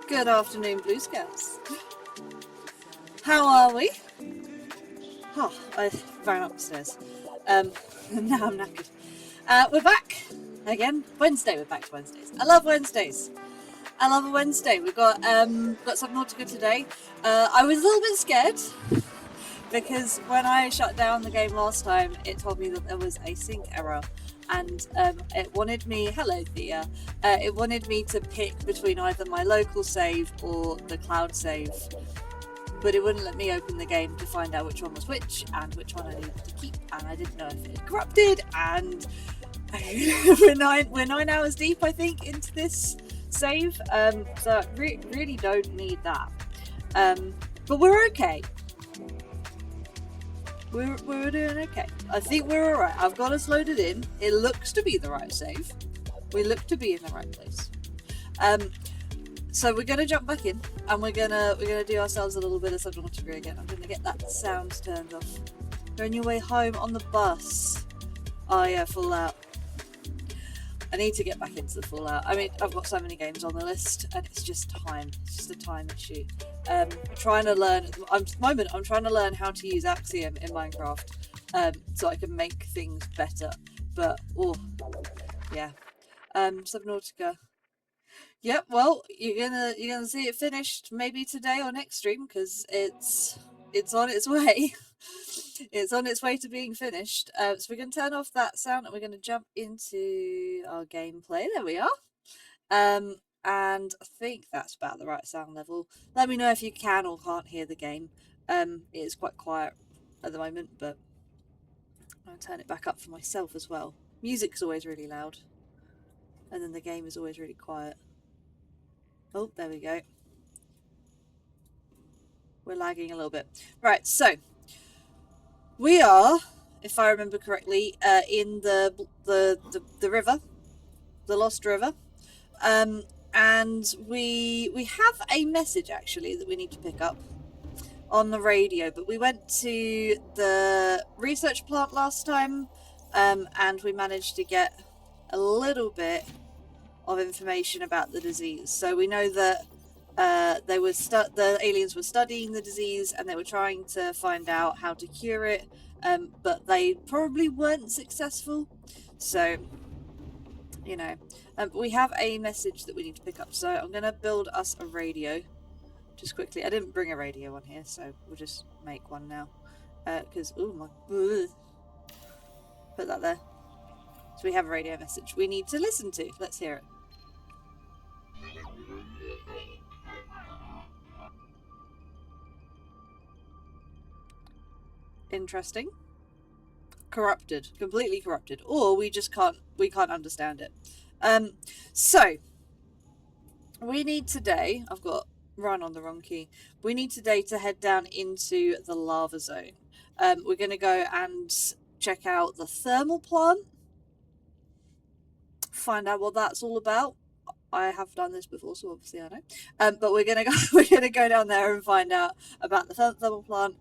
Good afternoon, Blue Scouts. How are we? Oh, I ran upstairs. Now I'm knackered. We're back again. Wednesday. We're back to Wednesdays. I love Wednesdays. I love a Wednesday. We've got Subnautica today. I was a little bit scared because when I shut down the game last time, it told me that there was a sync error, and it wanted me. Hello, Thea. It wanted me to pick between either my local save or the cloud save, but it wouldn't let me open the game to find out which one was which and which one I needed to keep, and I didn't know if it had corrupted. And we're 9 hours deep, I think, into this save, so really don't need that. But we're okay. We're doing okay. I think we're alright. I've got us loaded in. It looks to be the right save. We look to be in the right place. So we're gonna jump back in, and we're gonna do ourselves a little bit of Subnautica again. I'm gonna get that sound turned off. You're on your way home on the bus. Oh yeah, Fallout. I need to get back into the Fallout. I mean, I've got so many games on the list, and it's just time. It's just a time issue. I'm trying to learn. At the moment, I'm trying to learn how to use Axiom in Minecraft, so I can make things better. But yeah. Subnautica. Yep. Well, you're gonna see it finished maybe today or next stream, because it's on its way. It's on its way to being finished. So we're going to turn off that sound, and we're going to jump into our gameplay. There we are. And I think that's about the right sound level. Let me know if you can or can't hear the game. It is quite quiet at the moment, but I'll turn it back up for myself as well. Music's always really loud, and then the game is always really quiet. Oh, there we go. We're lagging a little bit. Right, so we are, if I remember correctly, in the river, the Lost River, and we have a message actually that we need to pick up on the radio. But we went to the research plant last time, and we managed to get a little bit of information about the disease. So we know that the aliens were studying the disease, and they were trying to find out how to cure it, but they probably weren't successful. So, you know, but we have a message that we need to pick up. So I'm going to build us a radio just quickly. I didn't bring a radio on here, so we'll just make one now. Because, put that there. So we have a radio message we need to listen to. Let's hear it. Interesting. Corrupted, completely corrupted, or we can't understand it. So we need today, I've got run on the wrong key. We need today to head down into the lava zone. We're going to go and check out the thermal plant, find out what that's all about. I have done this before, so obviously I know. But we're gonna go down there and find out about the thermal plant,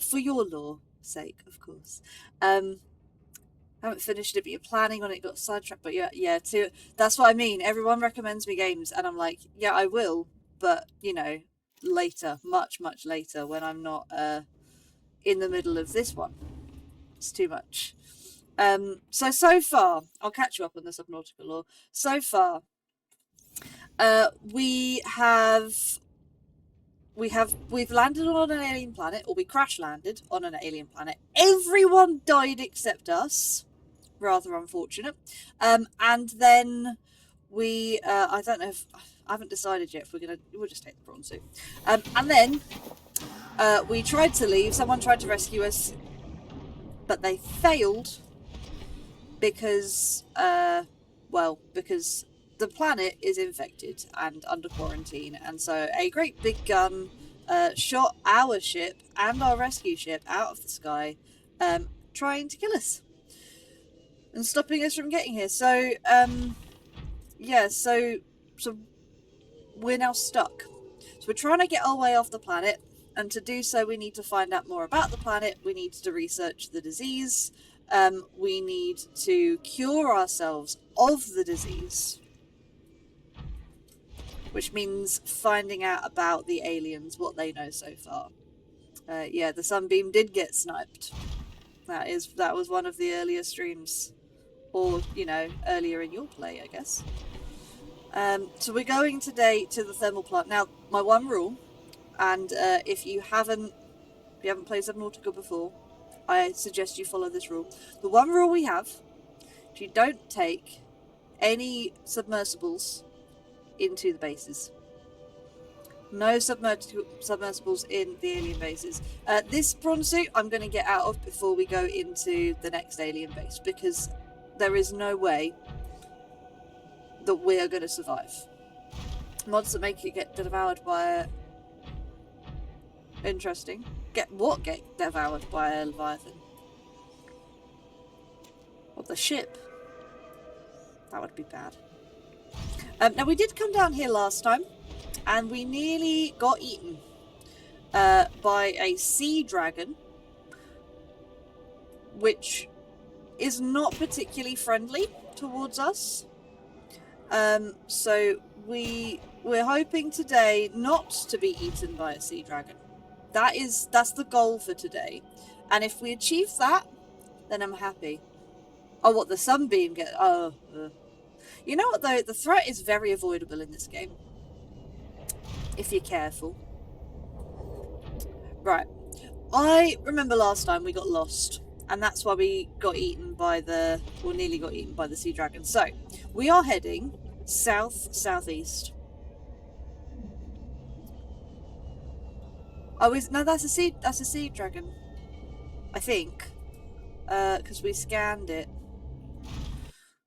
for your lore sake, of course. Haven't finished it, but you're planning on it. Got sidetracked, but yeah. That's what I mean. Everyone recommends me games, and I'm like, yeah, I will, but you know, later, much later, when I'm not in the middle of this one. It's too much. So far, I'll catch you up on the Subnautica lore. So far, we've landed on an alien planet, or we crash landed on an alien planet. Everyone died except us. Rather unfortunate. And then we I don't know if I haven't decided yet if we'll just take the prawn suit. And then we tried to leave. Someone tried to rescue us, but they failed because because the planet is infected and under quarantine, and so a great big gun shot our ship and our rescue ship out of the sky, trying to kill us and stopping us from getting here. So yeah, so we're now stuck. So we're trying to get our way off the planet, and to do so we need to find out more about the planet. We need to research the disease. We need to cure ourselves of the disease. which means finding out about the aliens, what they know so far. Yeah, the Sunbeam did get sniped. That was one of the earlier streams, or you know, earlier in your play, I guess. So we're going today to the thermal plant. Now, my one rule, and if you haven't played Subnautica before, I suggest you follow this rule. The one rule we have: you don't take any submersibles into the bases. No submersibles in the alien bases. This prawn suit I'm going to get out of before we go into the next alien base, because there is no way that we are going to survive. Mods that make it get devoured by interesting. Get devoured by a Leviathan? Or the ship? That would be bad. Now we did come down here last time, and we nearly got eaten by a sea dragon, which is not particularly friendly towards us. So we're hoping today not to be eaten by a sea dragon. That's the goal for today, and if we achieve that, then I'm happy. Oh, what, the Sunbeam get? Oh, you know what though? The threat is very avoidable in this game, if you're careful. Right. I remember last time we got lost, and that's why we got eaten by nearly got eaten by the sea dragon. So we are heading southeast. Oh, no, that's a sea dragon, I think, because we scanned it.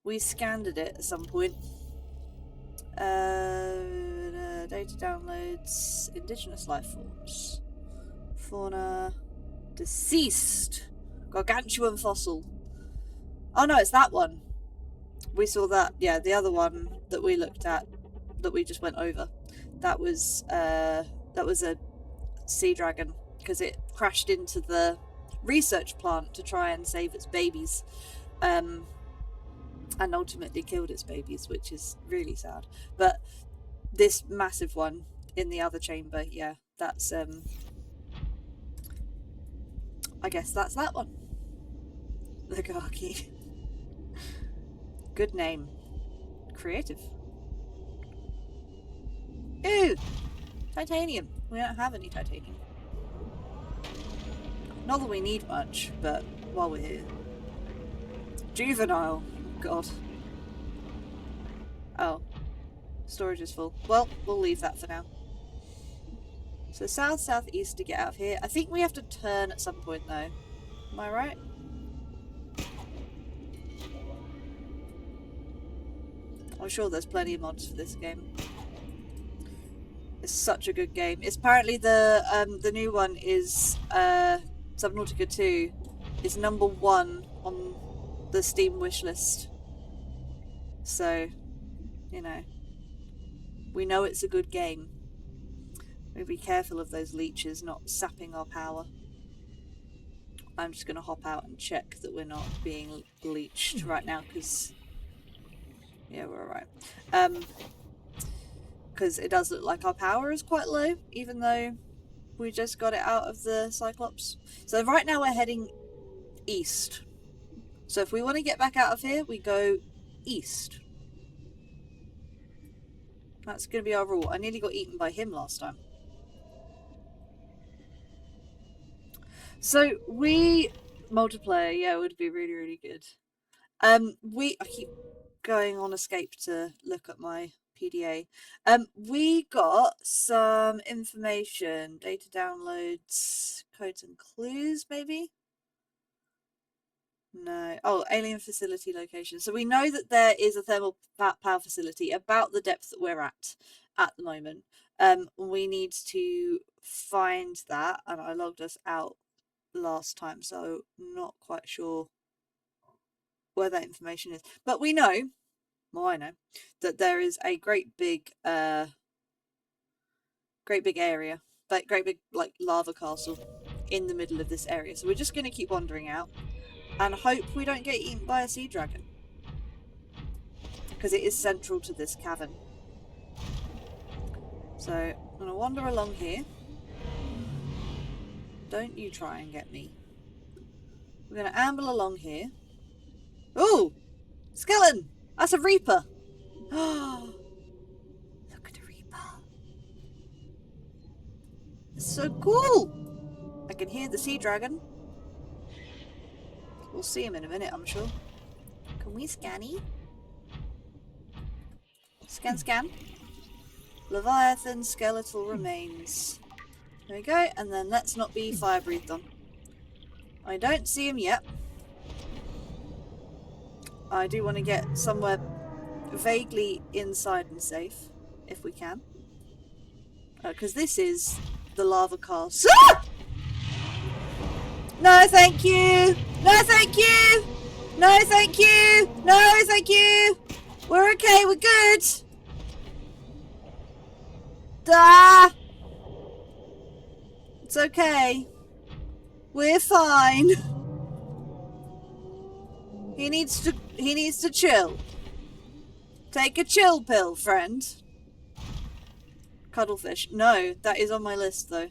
We scanned it at some point. Data downloads, indigenous life forms, fauna, deceased, gargantuan fossil. Oh no, it's that one. We saw that. Yeah, the other one that we looked at, that we just went over. That was a sea dragon, because it crashed into the research plant to try and save its babies, and ultimately killed its babies, which is really sad. But this massive one in the other chamber, yeah, that's I guess that's that one. The Gargi. Good name. Creative. Ooh! Titanium. We don't have any titanium. Not that we need much, but while we're here. Juvenile. God. Oh. Storage is full. Well, we'll leave that for now. So southeast to get out of here. I think we have to turn at some point though. Am I right? I'm sure there's plenty of mods for this game. It's such a good game. It's apparently the new one is Subnautica 2 is #1 on the Steam wishlist. So, you know, we know it's a good game. We'll be careful of those leeches not sapping our power. I'm just going to hop out and check that we're not being leeched right now, because yeah, we're alright. Because it does look like our power is quite low, even though we just got it out of the Cyclops. So right now we're heading east. So if we want to get back out of here, we go east. That's going to be our rule. I nearly got eaten by him last time. So multiplayer, yeah, it would be really, really good. I keep going on escape to look at my PDA. We got some information, data downloads, codes and clues, maybe? No. Oh, alien facility location. So we know that there is a thermal power facility about the depth that we're at the moment. We need to find that, and I logged us out last time, so not quite sure where that information is. But we know, well, I know, that there is a great big area, like great big like lava castle in the middle of this area. So we're just going to keep wandering out and hope we don't get eaten by a sea dragon, because it is central to this cavern. So I'm going to wander along here. Don't you try and get me. We're going to amble along here. Ooh! Skeleton! That's a Reaper! Oh, look at a Reaper. It's so cool! I can hear the sea dragon. We'll see him in a minute, I'm sure. Can we scanny? Scan, scan. Leviathan skeletal remains. There we go, and then let's not be fire breathed on. I don't see him yet. I do want to get somewhere vaguely inside and safe, if we can. Because this is the lava castle. Ah! No, thank you! No, thank you! No, thank you! No, thank you! We're okay, we're good! Ah! It's okay. We're fine. He needs to chill. Take a chill pill, friend. Cuttlefish. No, that is on my list though.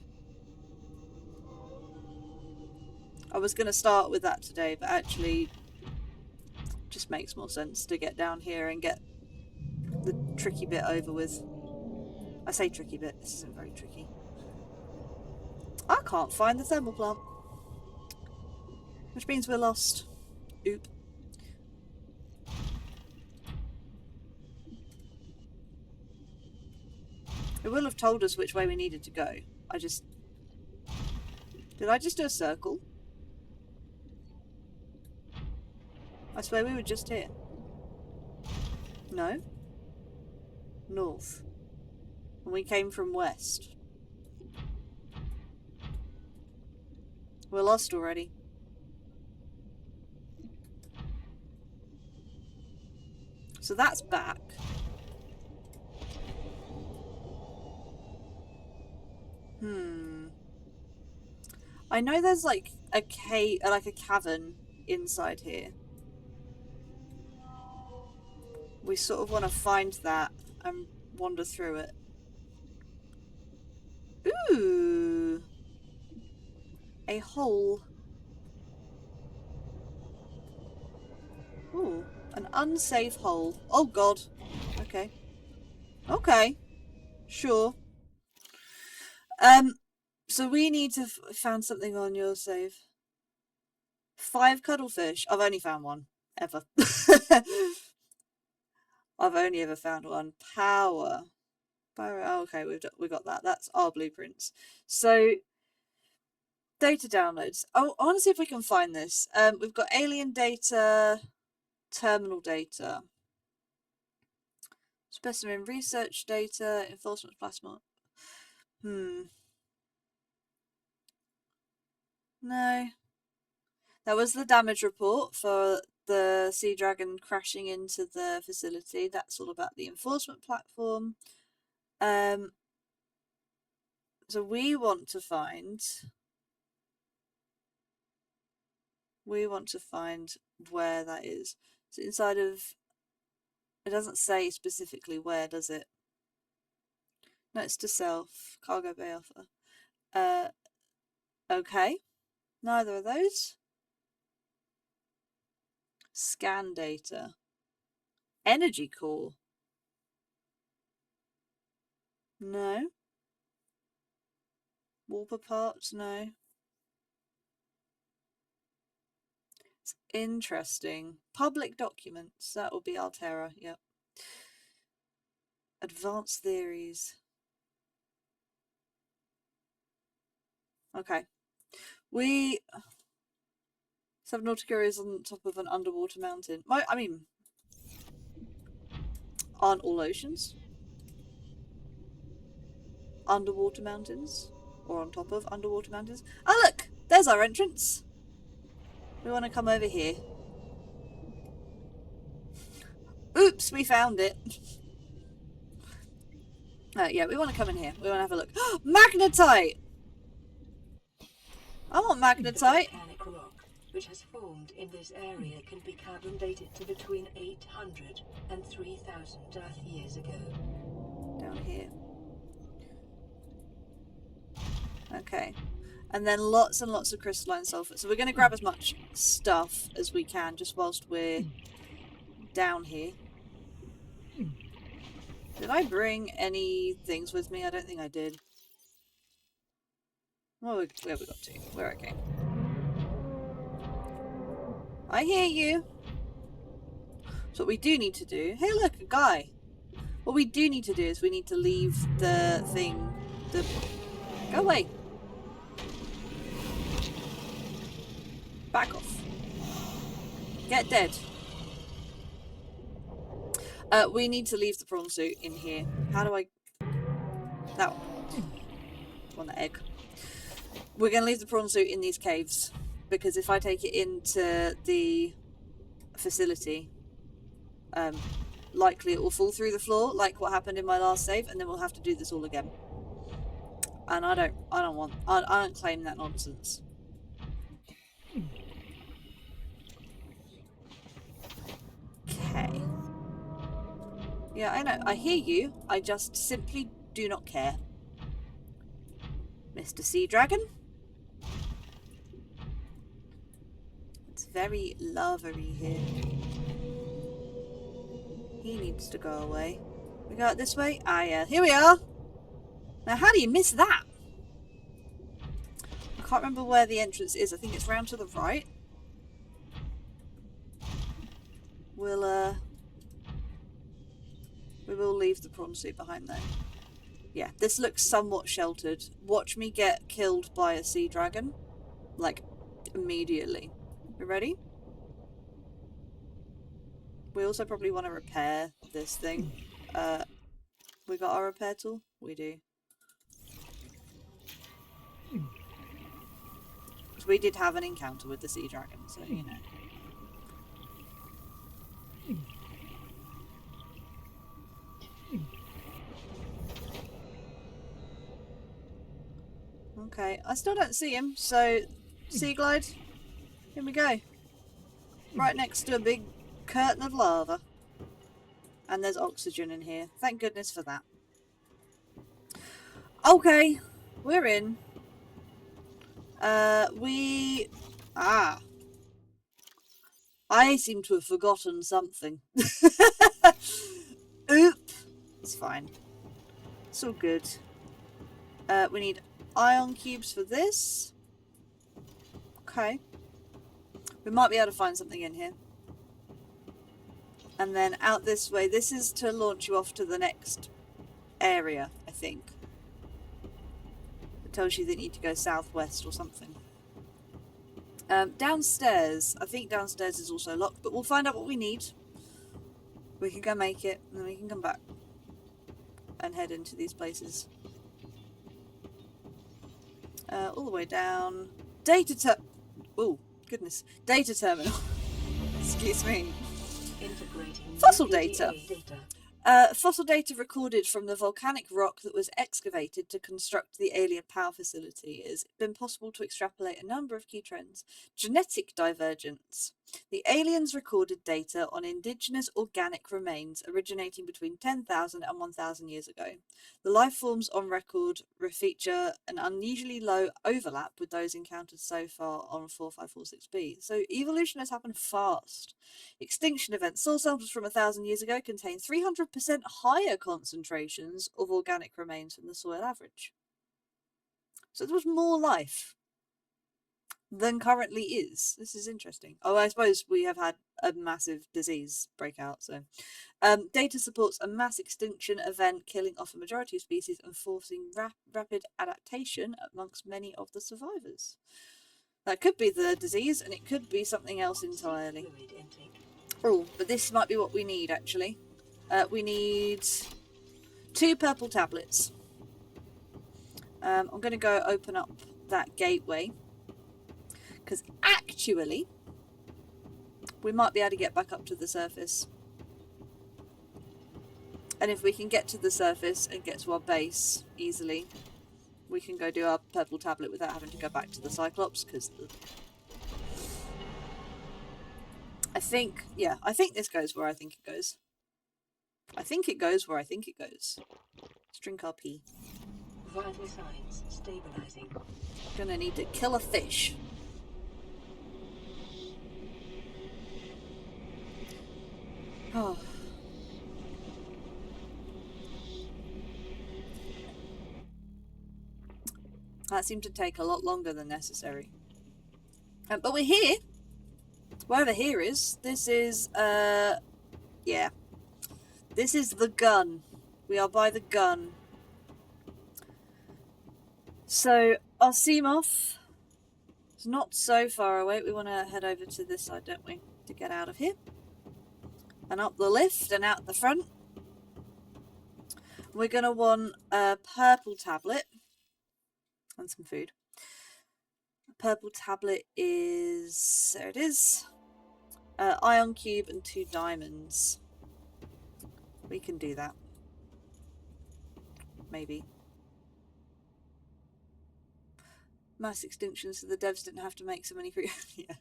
I was going to start with that today, but actually it just makes more sense to get down here and get the tricky bit over with. I say tricky bit, this isn't very tricky. I can't find the thermal plant. Which means we're lost. Oop. It will have told us which way we needed to go. Did I just do a circle? I swear we were just here. No? North. And we came from west. We're lost already. So that's back. I know there's like a cave, like a cavern inside here. We sort of want to find that and wander through it. Ooh! A hole. Ooh, an unsafe hole. Oh god. Okay. Okay. Sure. So we need to found something on your save. 5 cuttlefish. I've only found one. Ever. I've only ever found one. Power. Oh, okay, we got that. That's our blueprints. So, data downloads. Oh, I want to see if we can find this. We've got alien data, terminal data, specimen research data, enforcement plasma. No. That was the damage report for the sea dragon crashing into the facility. That's all about the enforcement platform. So we want to find where that is. So inside of, it doesn't say specifically where, does it? No, it's to self. Cargo bay offer. Okay. Neither of those. Scan data. Energy core. No. Warper parts, no. It's interesting. Public documents, that will be Altera, yep. Advanced theories. Okay. Subnautica is on top of an underwater mountain. I mean, aren't all oceans underwater mountains? Or on top of underwater mountains? Oh look! There's our entrance! We want to come over here. Oops, we found it. Yeah, we want to come in here. We want to have a look. Magnetite! I want magnetite. Volcanic rock which has formed in this area can be carbon dated to between 800 and 3,000 Earth years ago. Down here. Okay. And then lots and lots of crystalline sulfur. So we're going to grab as much stuff as we can just whilst we're down here. Did I bring any things with me? I don't think I did. Well, where have we got to? We're okay. I hear you. So what we do need to do... Hey look, a guy. What we do need to do is we need to leave the thing... Go away. Back off. Get dead. We need to leave the prawn suit in here. How do I... That one. On the egg. We're going to leave the prawn suit in these caves. Because if I take it into the facility, likely it will fall through the floor, like what happened in my last save, and then we'll have to do this all again. And I don't claim that nonsense. Okay. Yeah, I know. I hear you. I just simply do not care. Mr. Sea Dragon? It's very lavery here. He needs to go away. We go out this way? Ah, yeah. Here we are! Now, how do you miss that? I can't remember where the entrance is. I think it's round to the right. We will leave the prawn suit behind though. Yeah, this looks somewhat sheltered. Watch me get killed by a sea dragon. Like, immediately. You ready? We also probably want to repair this thing. We got our repair tool? We do. Because we did have an encounter with the sea dragon, so you know. Okay, I still don't see him, so sea glide, here we go. Right next to a big curtain of lava. And there's oxygen in here. Thank goodness for that. Okay, we're in. I seem to have forgotten something. Oop. It's fine. It's all good. We need ion cubes for this. Okay. We might be able to find something in here. And then out this way. This is to launch you off to the next area, I think. It tells you that you need to go southwest or something. Downstairs. I think downstairs is also locked, but we'll find out what we need. We can go make it, and then we can come back and head into these places. All the way down. Oh, goodness. Data terminal. Excuse me. Fossil data. Fossil data recorded from the volcanic rock that was excavated to construct the alien power facility. It has been possible to extrapolate a number of key trends. Genetic divergence. The aliens recorded data on indigenous organic remains originating between 10,000 and 1,000 years ago. The life forms on record feature an unusually low overlap with those encountered so far on 4546b. So evolution has happened fast. Extinction events. Soil samples from 1,000 years ago contain 300% higher concentrations of organic remains than the soil average. So there was more life than currently is. This is interesting. Oh, I suppose we have had a massive disease breakout. So, data supports a mass extinction event killing off a majority of species and forcing rapid adaptation amongst many of the survivors. That could be the disease, and it could be something else entirely. Oh, but this might be what we need, actually. We need 2 purple tablets. I'm going to go open up that gateway. Because actually, we might be able to get back up to the surface. And if we can get to the surface and get to our base easily, we can go do our purple tablet without having to go back to the Cyclops. Because I think this goes where I think it goes. I think it goes where I think it goes. Let's drink our pee. Vital signs stabilizing. Gonna need to kill a fish. Oh. That seemed to take a lot longer than necessary. But we're here. Wherever here is. This is, yeah. This is the gun. We are by the gun. So, our Seamoth is not so far away. We want to head over to this side, don't we? To get out of here. And up the lift and out the front. We're going to want a purple tablet. And some food. A purple tablet is... There it is. Ion cube and 2 diamonds. We can do that. Maybe. Mass extinction so the devs didn't have to make so many yeah.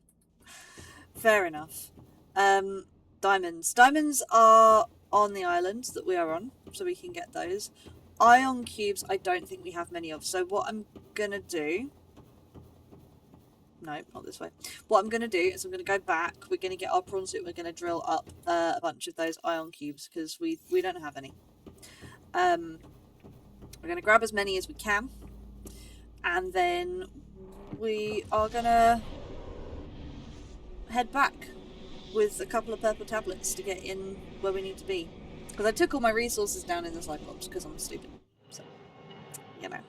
Fair enough. Diamonds. Diamonds are on the island that we are on, so we can get those. Ion cubes I don't think we have many of, so what I'm gonna do... No, not this way. What I'm gonna do is I'm gonna go back, we're gonna get our prawn suit, we're gonna drill up a bunch of those ion cubes, because we don't have any. We're gonna grab as many as we can, and then we are gonna head back with a couple of purple tablets to get in where we need to be. Because I took all my resources down in the Cyclops because I'm stupid. So, you know.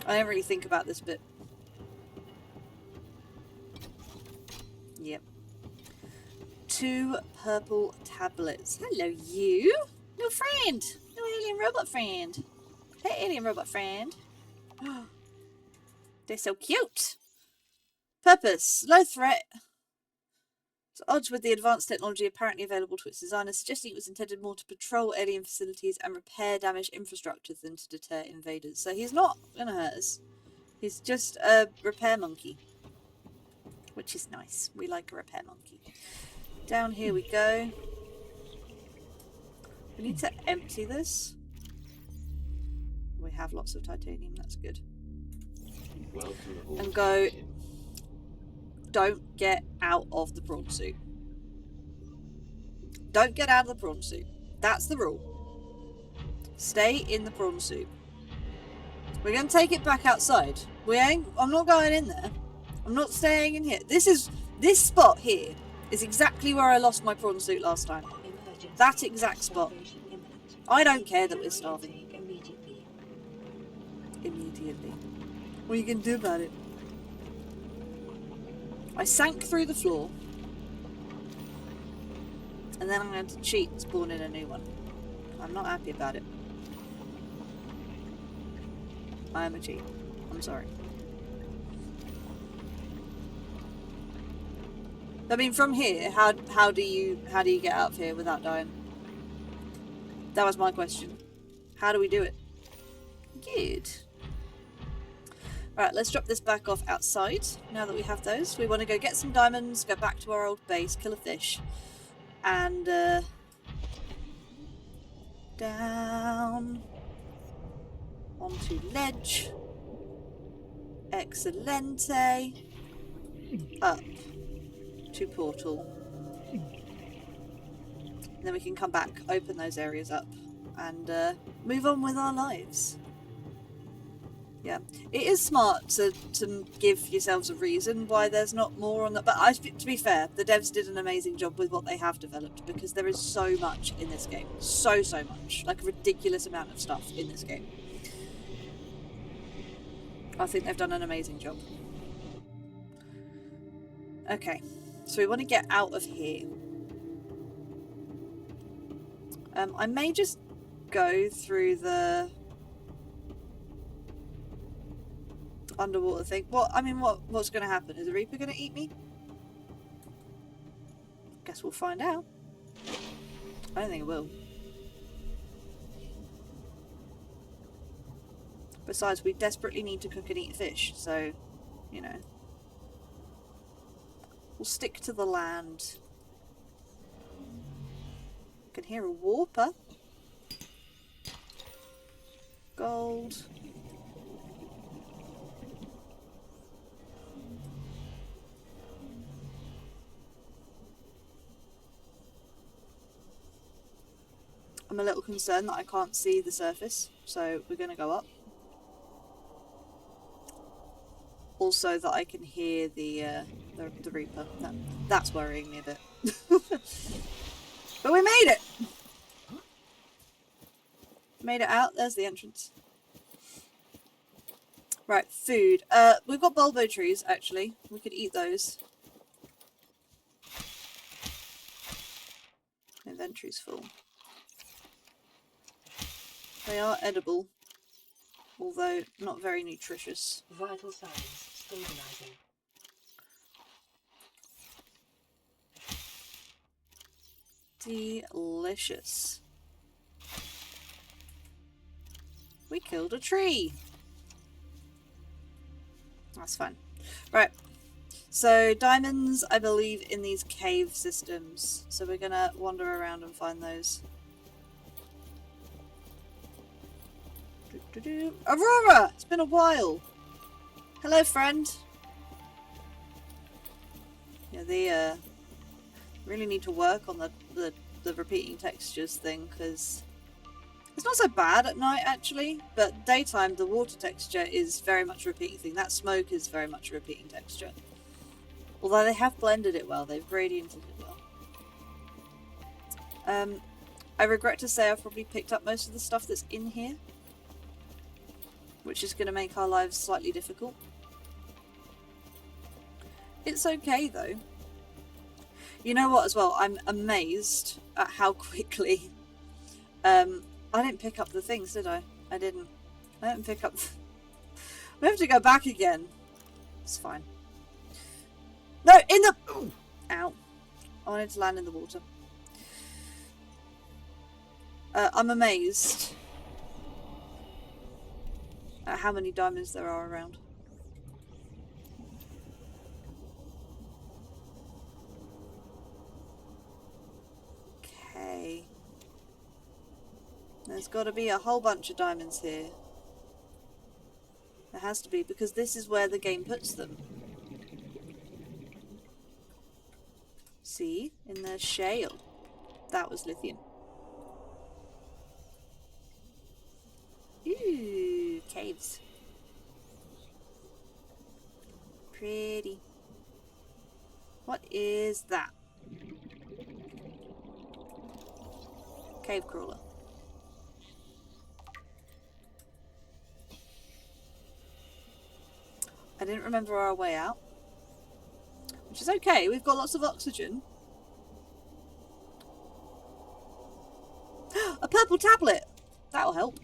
I don't really think about this bit. Yep. 2 purple tablets. Hello, you. New friend. New alien robot friend. Hey, alien robot friend. They're so cute. Purpose. Low threat. It's odds with the advanced technology apparently available to its designers, suggesting it was intended more to patrol alien facilities and repair damaged infrastructure than to deter invaders. So he's not going to hurt us. He's just a repair monkey. Which is nice. We like a repair monkey. Down here we go. We need to empty this. We have lots of titanium, that's good. And go... Don't get out of the prawn suit. Don't get out of the prawn suit. That's the rule. Stay in the prawn suit. We're going to take it back outside. I'm not going in there. I'm not staying in here. This spot here is exactly where I lost my prawn suit last time. That exact spot. I don't care that we're starving. Immediately. What are you going to do about it? I sank through the floor, and then I'm going to cheat and spawn in a new one. I'm not happy about it. I am a cheat. I'm sorry. I mean, from here, how do you get out of here without dying? That was my question. How do we do it? Good. Right, let's drop this back off outside, now that we have those. We want to go get some diamonds, go back to our old base, kill a fish, and down onto ledge, excelente, up to portal. And then we can come back, open those areas up, and move on with our lives. Yeah, it is smart to give yourselves a reason why there's not more on that. But to be fair, the devs did an amazing job with what they have developed, because there is so much in this game. So much. Like a ridiculous amount of stuff in this game. I think they've done an amazing job. Okay, so we want to get out of here. I may just go through the underwater thing. What's going to happen? Is the Reaper going to eat me? Guess we'll find out. I don't think it will. Besides, we desperately need to cook and eat fish, so, you know. We'll stick to the land. I can hear a warper. I'm a little concerned that I can't see the surface, so we're going to go up. Also that I can hear the Reaper. That's worrying me a bit. But we made it! Made it out. There's the entrance. Right, food. We've got bulbo trees, actually. We could eat those. Inventory's full. They are edible, although not very nutritious. Vital signs stabilizing. Delicious. We killed a tree. That's fun. Right. So diamonds, I believe, in these cave systems. So we're gonna wander around and find those. Aurora! It's been a while. Hello, friend. Yeah, they really need to work on the repeating textures thing, because it's not so bad at night actually, but daytime the water texture is very much a repeating thing. That smoke is very much a repeating texture. Although they have blended it well, they've gradiented it well. I regret to say I've probably picked up most of the stuff that's in here, which is going to make our lives slightly difficult. It's okay though. You know what as well, I'm amazed at how quickly I didn't pick up the things, did I? I didn't pick up we have to go back again. It's fine. No, in the ow. I wanted to land in the water. I'm amazed at how many diamonds there are around. Okay. There's got to be a whole bunch of diamonds here. There has to be, because this is where the game puts them. See? In the shale. That was lithium. Ooh, caves. Pretty. What is that? Cave crawler. I didn't remember our way out. Which is okay, we've got lots of oxygen. A purple tablet! That'll help.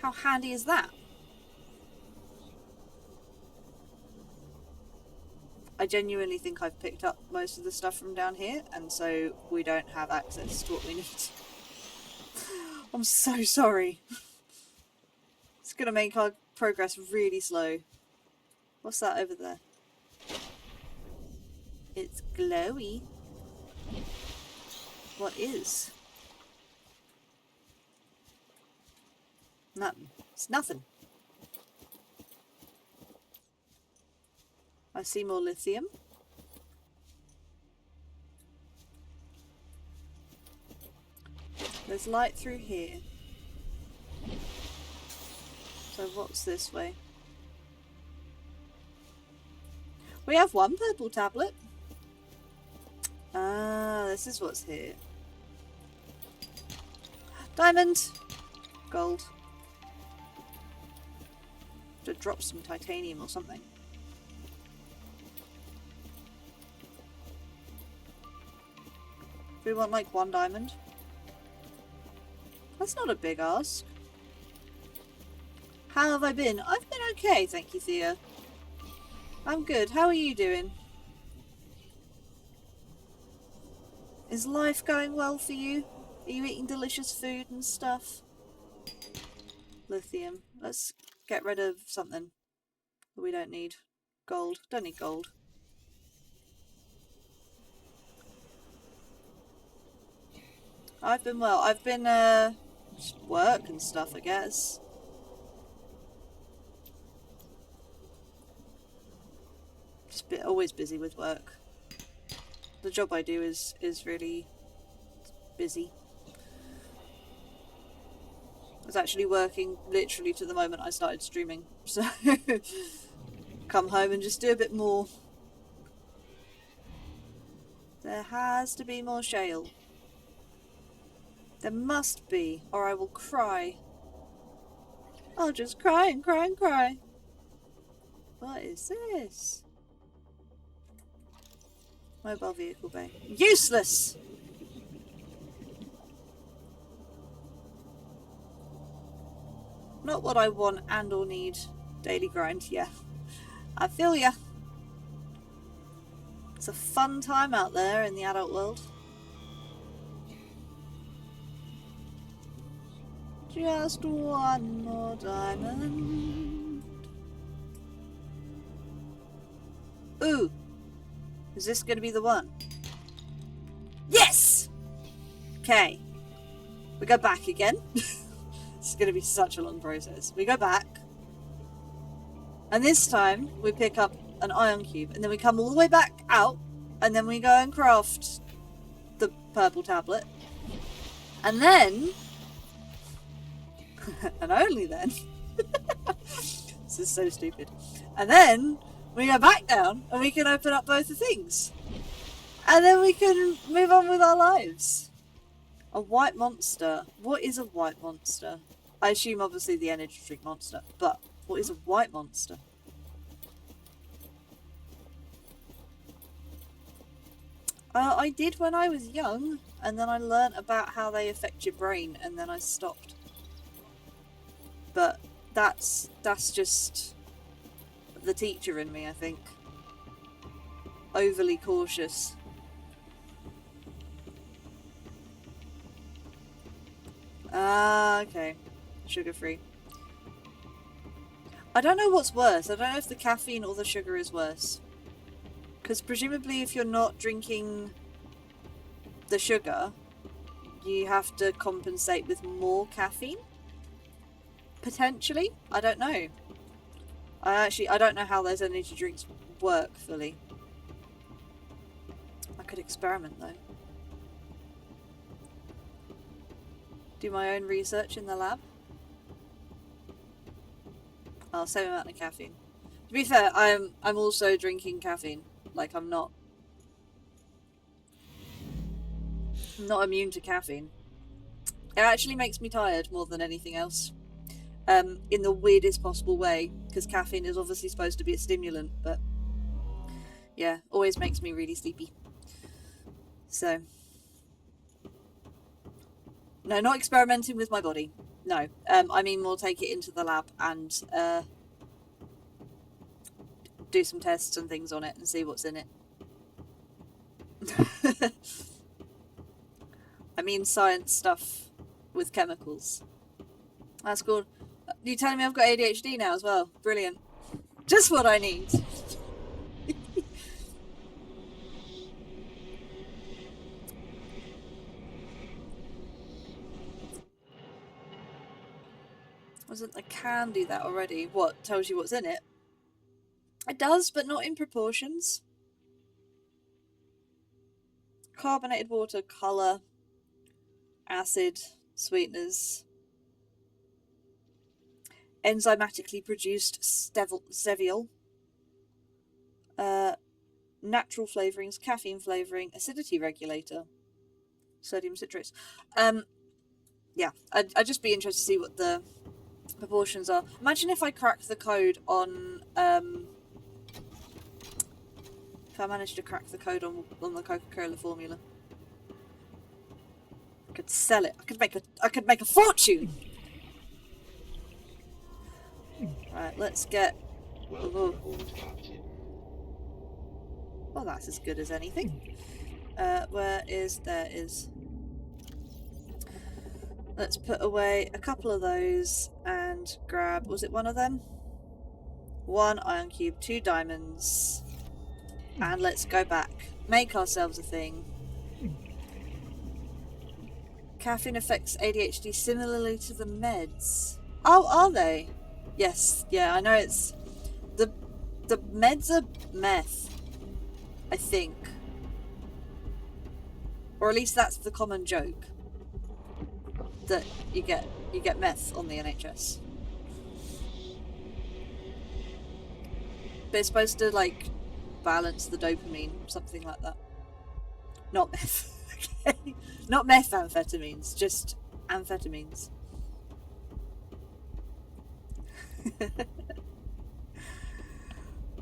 How handy is that? I genuinely think I've picked up most of the stuff from down here, and so we don't have access to what we need. I'm so sorry. It's gonna make our progress really slow. What's that over there? It's glowy. What is? Nothing. It's nothing. I see more lithium. There's light through here. So what's this way? We have one purple tablet. Ah, this is what's here. Diamond! Gold. To drop some titanium or something. We want like 1 diamond. That's not a big ask. How have I been? I've been okay, thank you, Thea. I'm good. How are you doing? Is life going well for you? Are you eating delicious food and stuff? Lithium. Let's get rid of something that we don't need. Gold. Don't need gold. I've been well. I've been, just work and stuff, I guess. Just always busy with work. The job I do is really busy. I was actually working literally to the moment I started streaming. So come home and just do a bit more. There has to be more shale. There must be, or I will cry. I'll just cry and cry and cry. What is this? Mobile vehicle bay. Useless! Not what I want and or need. Daily grind, yeah. I feel ya. It's a fun time out there in the adult world. Just one more diamond. Ooh. Is this going to be the one? Yes! Okay. We go back again. It's going to be such a long process. We go back. And this time we pick up an ion cube. And then we come all the way back out. And then we go and craft the purple tablet. And then... and only then... this is so stupid. And then we go back down and we can open up both the things. And then we can move on with our lives. A white monster. What is a white monster? I assume obviously the energy drink monster. But what is a white monster? I did when I was young. And then I learnt about how they affect your brain. And then I stopped. But that's just the teacher in me, I think. Overly cautious. Ah, okay. Sugar-free. I don't know what's worse. I don't know if the caffeine or the sugar is worse. Because presumably if you're not drinking the sugar, you have to compensate with more caffeine? Potentially? I don't know. I don't know how those energy drinks work fully. I could experiment though. Do my own research in the lab. Oh, same amount of caffeine. To be fair, I'm also drinking caffeine. Like I'm not immune to caffeine. It actually makes me tired more than anything else. In the weirdest possible way, because caffeine is obviously supposed to be a stimulant, but yeah, always makes me really sleepy. So, no, not experimenting with my body. No, I mean more take it into the lab and do some tests and things on it and see what's in it. I mean science stuff with chemicals. That's cool. You telling me I've got ADHD now as well? Brilliant. Just what I need. Wasn't I can do that already? What tells you what's in it? It does, but not in proportions. Carbonated water, colour, acid, sweeteners. Enzymatically produced steviol, natural flavourings, caffeine flavouring, acidity regulator, sodium citrates. Yeah, I'd just be interested to see what the proportions are. Imagine if I cracked the code on, if I managed to crack the code on the Coca-Cola formula. I could sell it. I could make a fortune. Right, let's get... Well, that's as good as anything. Where is... There is... Let's put away a couple of those and grab... Was it one of them? One iron cube, 2 diamonds. And let's go back. Make ourselves a thing. Caffeine affects ADHD similarly to the meds. Oh, are they? Yes, yeah, I know it's... The meds are meth, I think. Or at least that's the common joke. that you get meth on the NHS. But it's supposed to like balance the dopamine, something like that. Not meth. Okay. Not methamphetamines, just amphetamines.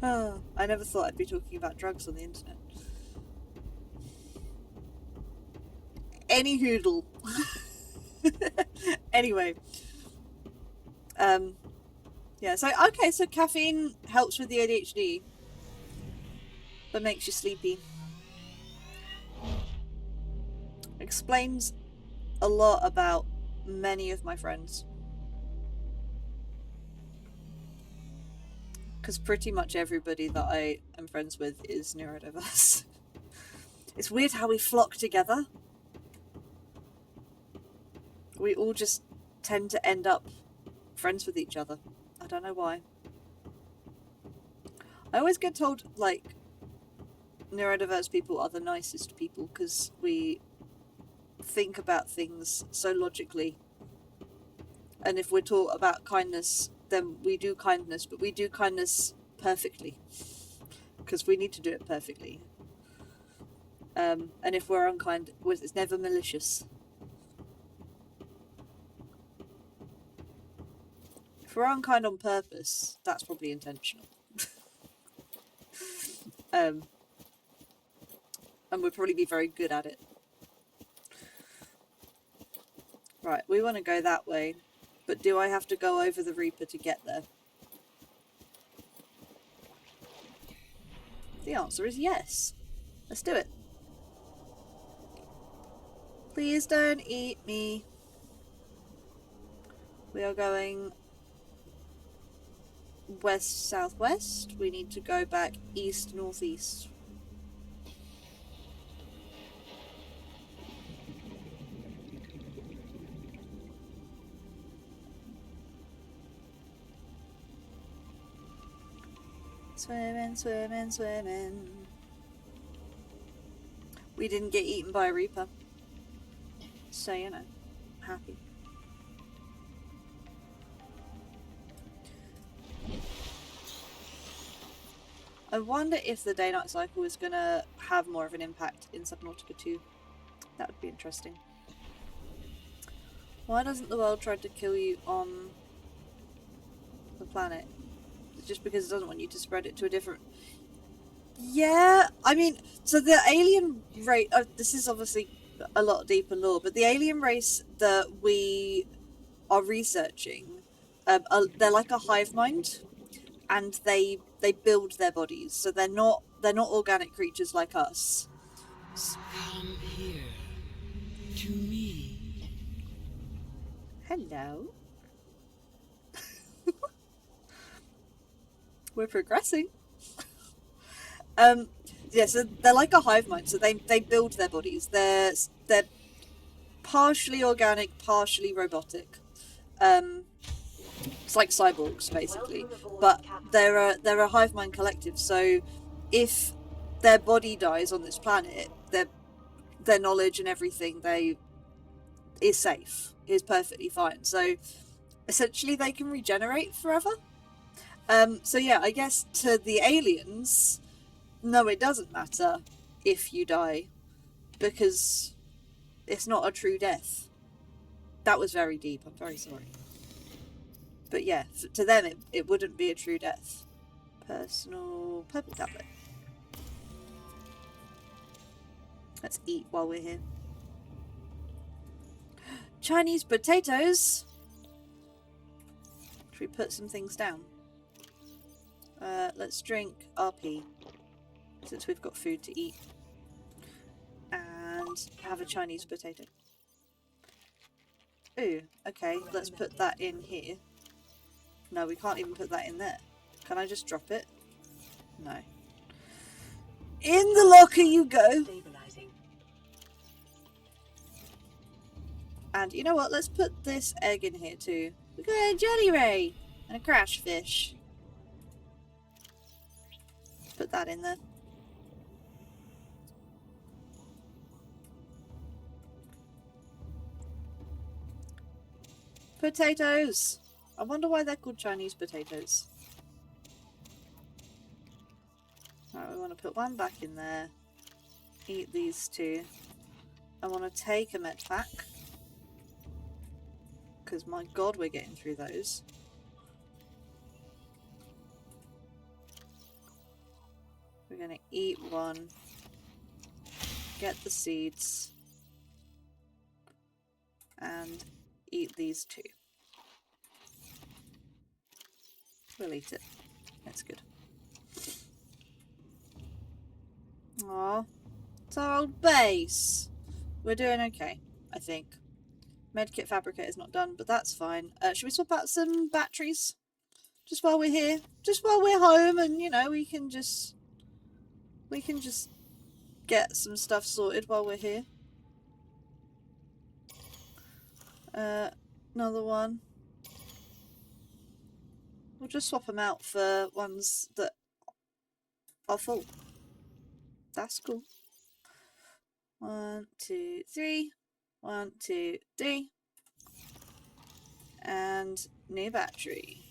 Oh, I never thought I'd be talking about drugs on the internet. Any hoodle. Anyway. Yeah, so okay, so caffeine helps with the ADHD, but makes you sleepy. Explains a lot about many of my friends. Because pretty much everybody that I am friends with is neurodiverse. It's weird how we flock together. We all just tend to end up friends with each other. I don't know why. I always get told, like, neurodiverse people are the nicest people because we think about things so logically. And if we're taught about kindness, then we do kindness, but we do kindness perfectly because we need to do it perfectly. And if we're unkind, it's never malicious. If we're unkind on purpose, that's probably intentional. And we'd probably be very good at it. Right, we want to go that way, but do I have to go over the Reaper to get there? The answer is yes. Let's do it. Please don't eat me. We are going west-southwest. We need to go back east-northeast. Swimming, swimming, swimming. We didn't get eaten by a Reaper. So, you know, happy. I wonder if the day-night cycle is going to have more of an impact in Subnautica 2. That would be interesting. Why doesn't the world try to kill you on the planet? Just because it doesn't want you to spread it to a different... Yeah, I mean, so the alien race... this is obviously a lot deeper lore, but the alien race that we are researching, they're like a hive mind, and they build their bodies, so they're not organic creatures like us. Come here to me. Hello. We're progressing. Yeah, so they're like a hive mind, so they build their bodies. They're partially organic, partially robotic. It's like cyborgs basically, but they're a hive mind collective. So if their body dies on this planet, their knowledge and everything is safe, is perfectly fine. So essentially, they can regenerate forever. So yeah, I guess to the aliens, no, it doesn't matter if you die, because it's not a true death. That was very deep, I'm very sorry. But yeah, to them it wouldn't be a true death. Personal purple tablet. Let's eat while we're here. Chinese potatoes! Should we put some things down? Let's drink RP, since we've got food to eat. And have a Chinese potato. Ooh, okay, let's put that in here. No, we can't even put that in there. Can I just drop it? No. In the locker you go! And you know what, let's put this egg in here too. We've got a jelly ray and a crash fish. Put that in there. Potatoes! I wonder why they're called Chinese potatoes. Alright, we want to put one back in there. Eat these two. I want to take a med pack. Because my god, we're getting through those. We're going to eat one. Get the seeds. And eat these two. We'll eat it. That's good. Aww. It's our old base. We're doing okay, I think. Medkit fabricator is not done, but that's fine. Should we swap out some batteries? Just while we're here? Just while we're home and, you know, we can just get some stuff sorted while we're here. Another one. We'll just swap them out for ones that are full. That's cool. 1, 2, 3. 1, 2, 3. And new battery.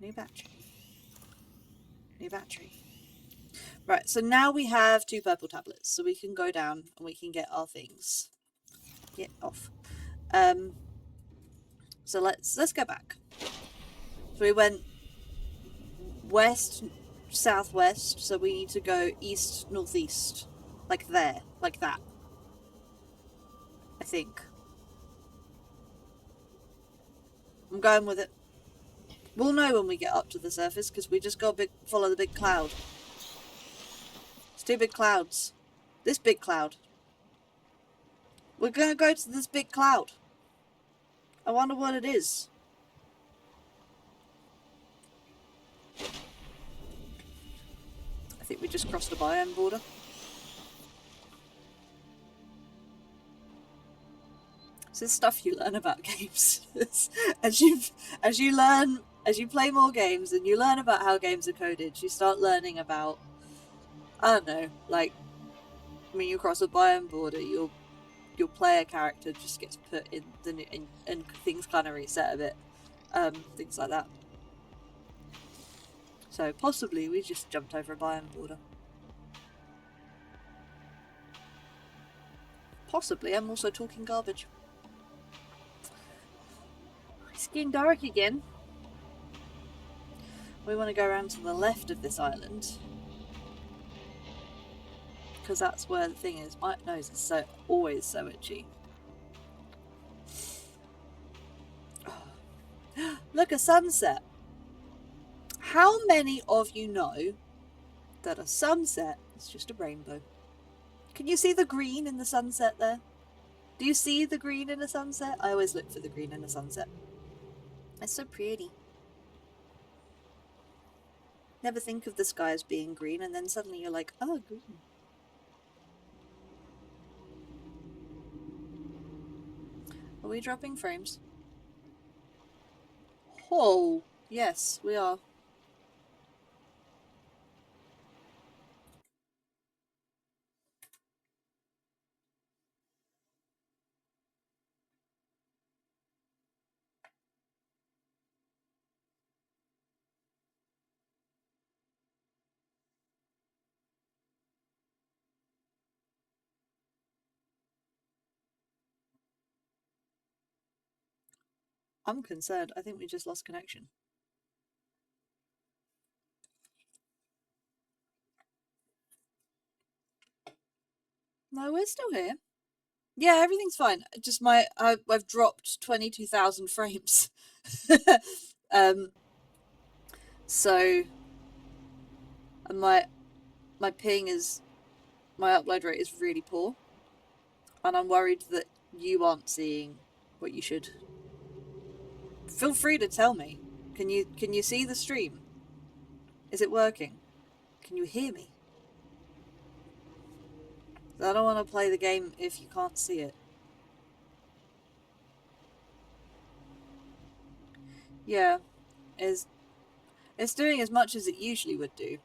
New battery. New battery. Right, so now we have 2 purple tablets, so we can go down and we can get our things. Get off. So let's go back. So we went west, southwest, so we need to go east, northeast. Like there, like that. I think. I'm going with it. We'll know when we get up to the surface because we just got follow the big cloud. It's 2 big clouds. This big cloud. We're going to go to this big cloud. I wonder what it is. I think we just crossed the biome border. This is stuff you learn about games. as you play more games and you learn about how games are coded, you start learning about, I don't know, like when you cross a biome border, your player character just gets put in and things kind of reset a bit, things like that. So possibly we just jumped over a biome border. Possibly I'm also talking garbage. It's getting dark again. We want to go around to the left of this island. Because that's where the thing is. My nose is always so itchy. Oh. Look, a sunset. How many of you know that a sunset is just a rainbow? Can you see the green in the sunset there? Do you see the green in a sunset? I always look for the green in a sunset. It's so pretty. Never think of the sky as being green and then suddenly you're like, oh, green. Are we dropping frames? Oh, yes, we are. I'm concerned. I think we just lost connection. No, we're still here. Yeah, everything's fine. Just I've dropped 22,000 frames. So and my ping is, my upload rate is really poor, and I'm worried that you aren't seeing what you should. Feel free to tell me. Can you see the stream? Is it working? Can you hear me? I don't want to play the game if you can't see it. Yeah, it's doing as much as it usually would do.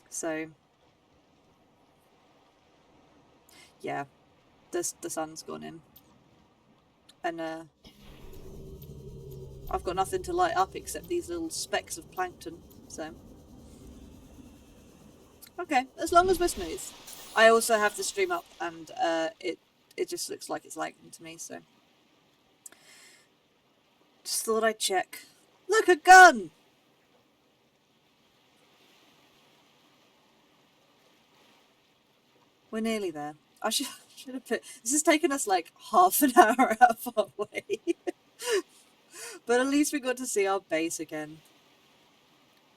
So yeah, the sun's gone in. And I've got nothing to light up except these little specks of plankton, so... Okay, as long as we're smooth. I also have the stream up, and it just looks like it's lagging to me, so... Just thought I'd check. Look, a gun! We're nearly there. I should have put... This has taken us like half an hour out of our way. But at least we got to see our base again.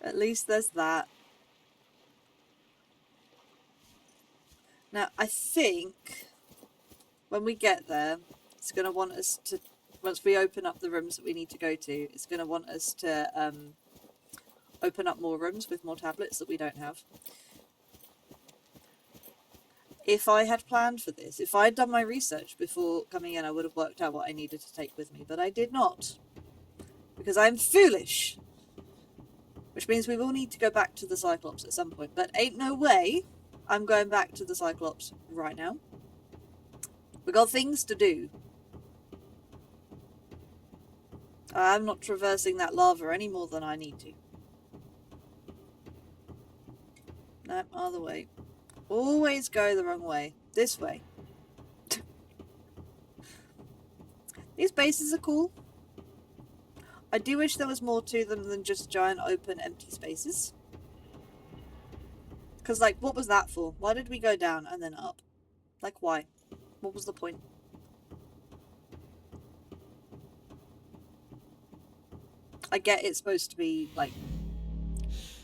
At least there's that. Now, I think when we get there, it's going to want us to... Once we open up the rooms that we need to go to, it's going to want us to open up more rooms with more tablets that we don't have. If I had planned for this, if I had done my research before coming in, I would have worked out what I needed to take with me, but I did not. Because I'm foolish. Which means we will need to go back to the Cyclops at some point, but ain't no way I'm going back to the Cyclops right now. We got things to do. I'm not traversing that lava any more than I need to. No, other way. Always go the wrong way. This way. These bases are cool. I do wish there was more to them than just giant open empty spaces. Because, like, what was that for? Why did we go down and then up? Like, why? What was the point? I get it's supposed to be, like,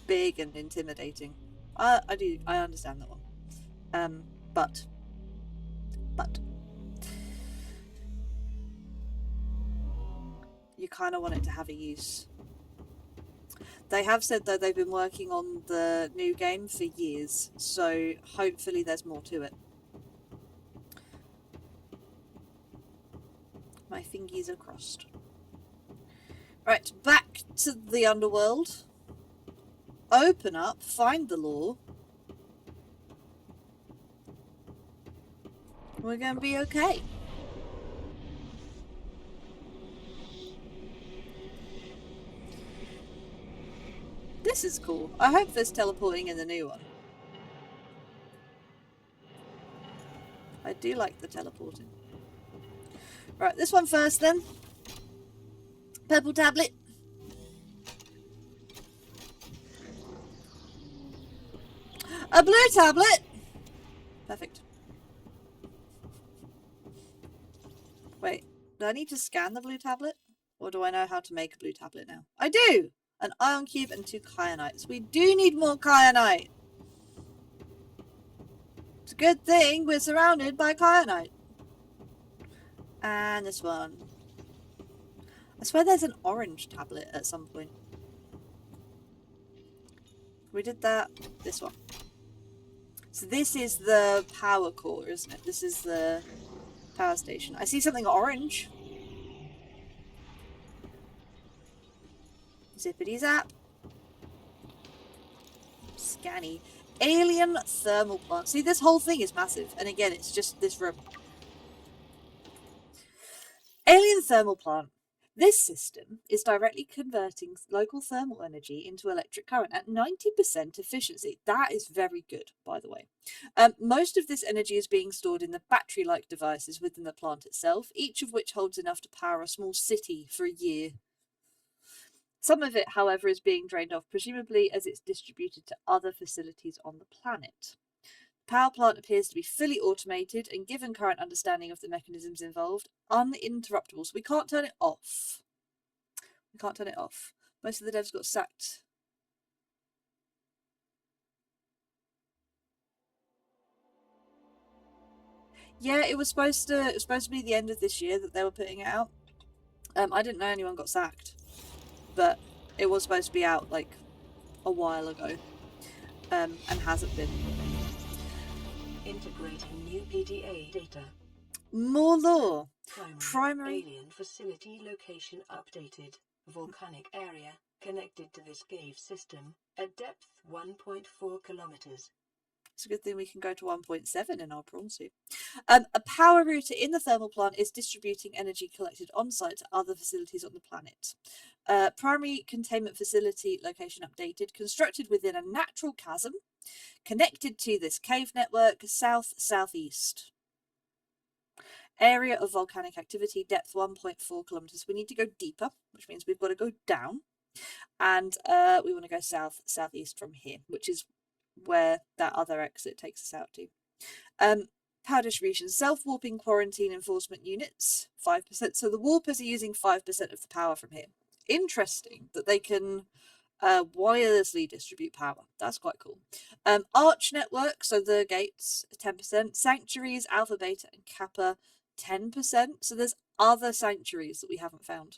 big and intimidating. I understand that one. But you kind of want it to have a use. They have said, though, they've been working on the new game for years, so hopefully there's more to it. My fingies are crossed. Right, back to the underworld. Open up, find the law. We're going to be okay. This is cool. I hope there's teleporting in the new one. I do like the teleporting. Right, this one first then. Purple tablet. A blue tablet. Perfect. Wait, do I need to scan the blue tablet? Or do I know how to make a blue tablet now? I do! An ion cube and 2 kyanites. We do need more kyanite! It's a good thing we're surrounded by kyanite. And this one. I swear there's an orange tablet at some point. We did that. This one. So this is the power core, isn't it? This is the power station. I see something orange. Zippity zap. Scanny. Alien thermal plant. See, this whole thing is massive. And again, it's just this room. Alien thermal plant. This system is directly converting local thermal energy into electric current at 90% efficiency. That is very good, by the way. Most of this energy is being stored in the battery-like devices within the plant itself, each of which holds enough to power a small city for a year. Some of it, however, is being drained off, presumably as it's distributed to other facilities on the planet. The power plant appears to be fully automated and, given current understanding of the mechanisms involved, uninterruptible. So we can't turn it off. We can't turn it off. Most of the devs got sacked. Yeah, it was supposed to be the end of this year that they were putting it out. I didn't know anyone got sacked, but it was supposed to be out like a while ago, and hasn't been. Integrating new PDA data. More lore. Primary alien facility location updated. Volcanic area connected to this cave system at depth 1.4 kilometers. It's a good thing we can go to 1.7 in our prawn suit. A power router in the thermal plant is distributing energy collected on site to other facilities on the planet. Primary containment facility location updated, constructed within a natural chasm, connected to this cave network, south-southeast. Area of volcanic activity, depth 1.4 kilometers. We need to go deeper, which means we've got to go down. And we want to go south-southeast from here, which is where that other exit takes us out to. Power distribution, self-warping quarantine enforcement units, 5%. So the warpers are using 5% of the power from here. Interesting that they can wirelessly distribute power. That's quite cool. Arch network, so the gates, 10%. Sanctuaries, Alpha, Beta, and Kappa, 10%. So there's other sanctuaries that we haven't found.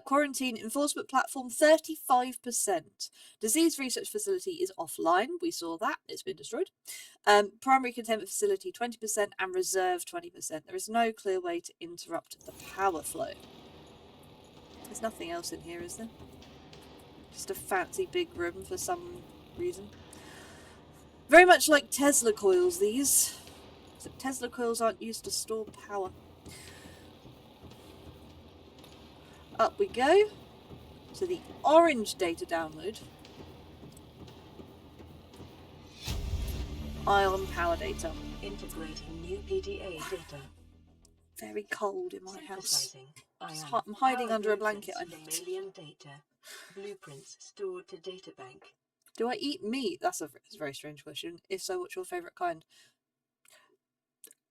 Quarantine enforcement platform, 35%. Disease research facility is offline. We saw that. It's been destroyed. Primary containment facility, 20%, and reserve, 20%. There is no clear way to interrupt the power flow. There's nothing else in here, is there? Just a fancy big room for some reason. Very much like Tesla coils, these. Except Tesla coils aren't used to store power. Up we go to the orange data download. Ion power data. Integrating new PDA data. Very cold in my house. Ion. I'm hiding under a blanket. I From need. alien data. Blueprints stored to databank. Do I eat meat? That's a very strange question. If so, what's your favourite kind?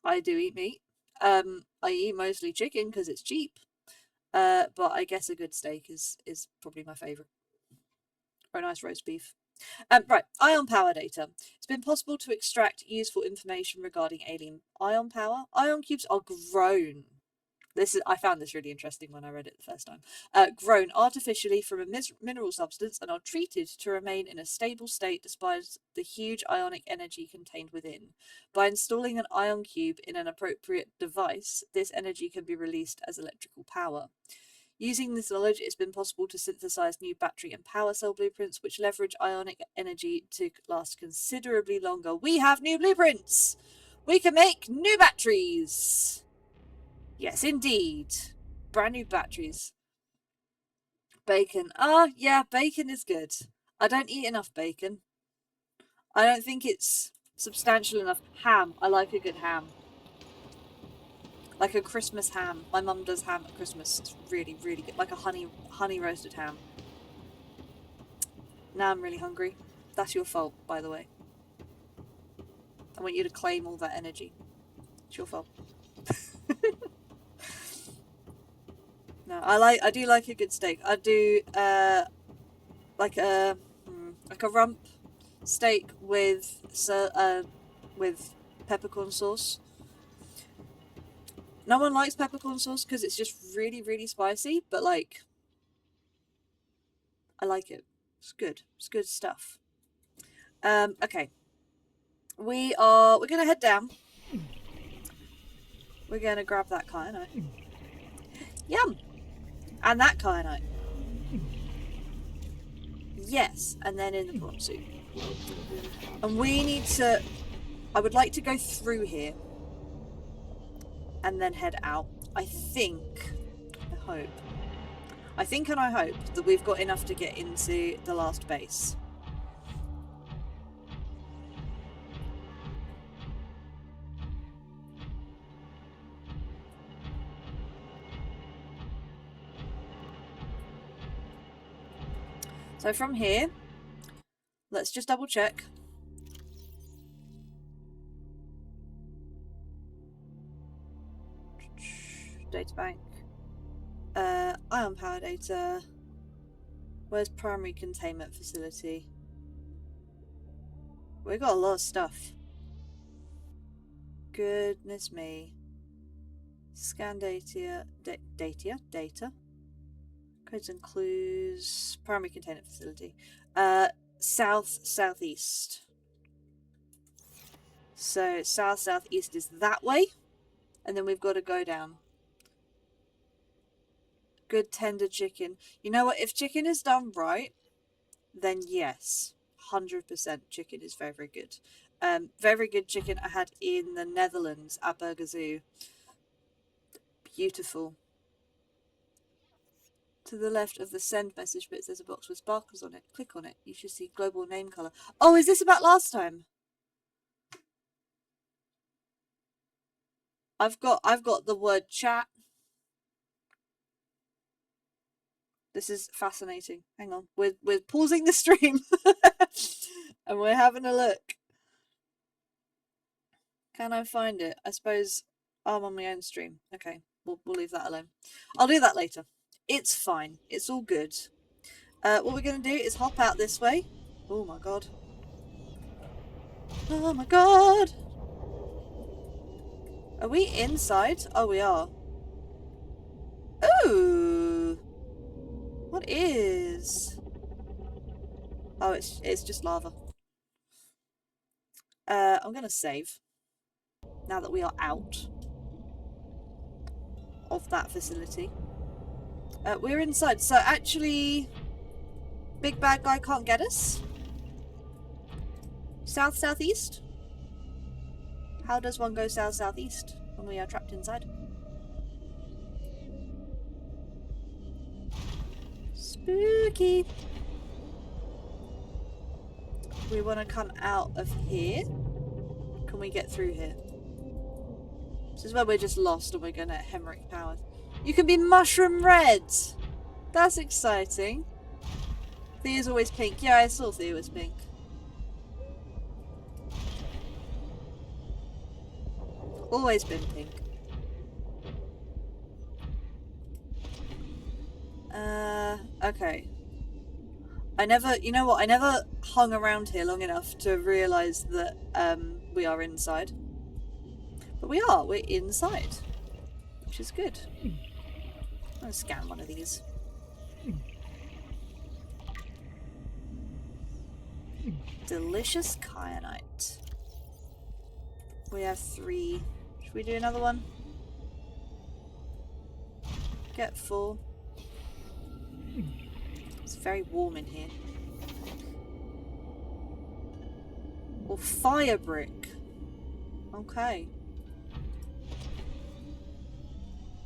I do eat meat. I eat mostly chicken because it's cheap. But I guess a good steak is probably my favourite. Or a nice roast beef. Right, ion power data. It's been possible to extract useful information regarding alien ion power. Ion cubes are grown. I found this really interesting when I read it the first time. Grown artificially from a mineral substance and are treated to remain in a stable state despite the huge ionic energy contained within. By installing an ion cube in an appropriate device, this energy can be released as electrical power. Using this knowledge, it's been possible to synthesize new battery and power cell blueprints, which leverage ionic energy to last considerably longer. We have new blueprints! We can make new batteries! Yes, indeed. Brand new batteries. Bacon. Yeah, bacon is good. I don't eat enough bacon. I don't think it's substantial enough. Ham. I like a good ham. Like a Christmas ham. My mum does ham at Christmas. It's really, really good. Like a honey roasted ham. Now I'm really hungry. That's your fault, by the way. I want you to claim all that energy. It's your fault. No, I do like a good steak. I do like a rump steak with peppercorn sauce. No one likes peppercorn sauce because it's just really, really spicy, but like I like it. It's good. It's good stuff. Okay. We're gonna head down. We're gonna grab that kyanite. Yum! And that kyanite. Yes, and then in the prawn suit. And we need to... I would like to go through here. And then head out. I think and I hope that we've got enough to get into the last base. So from here, let's just double check. Data bank. Ion power data. Where's primary containment facility? We got a lot of stuff. Goodness me. Scan data. Data. Codes and clues. Primary containment facility. Southeast. So southeast is that way. And then we've got to go down. Good tender chicken. You know what? If chicken is done right, then yes. 100% chicken is very, very good. Very good chicken I had in the Netherlands at Burger Zoo. Beautiful. To the left of the send message bit, there's a box with sparkles on it. Click on it. You should see global name color. Oh, is this about last time? I've got the word chat. This is fascinating. Hang on. We're pausing the stream and we're having a look. Can I find it? I suppose I'm on my own stream. Okay, we'll leave that alone. I'll do that later. It's fine. It's all good. What we're going to do is hop out this way. Oh my god. Oh my god. Are we inside? Oh, we are. Ooh. What is? Oh, it's just lava. I'm going to save. Now that we are out of that facility. We're inside. So actually, big bad guy can't get us. South, southeast? How does one go south, southeast when we are trapped inside? Spooky. We want to come out of here. Can we get through here? This is where we're just lost and we're going to hemorrhage power. You can be mushroom red. That's exciting. Thea's always pink. Yeah, I saw Thea was pink. Always been pink. Okay. You know what? I never hung around here long enough to realise that we are inside. But we're inside. Which is good. I'm gonna scan one of these. Delicious kyanite. We have 3. Should we do another one? Get full. It's very warm in here. Or fire brick. Okay.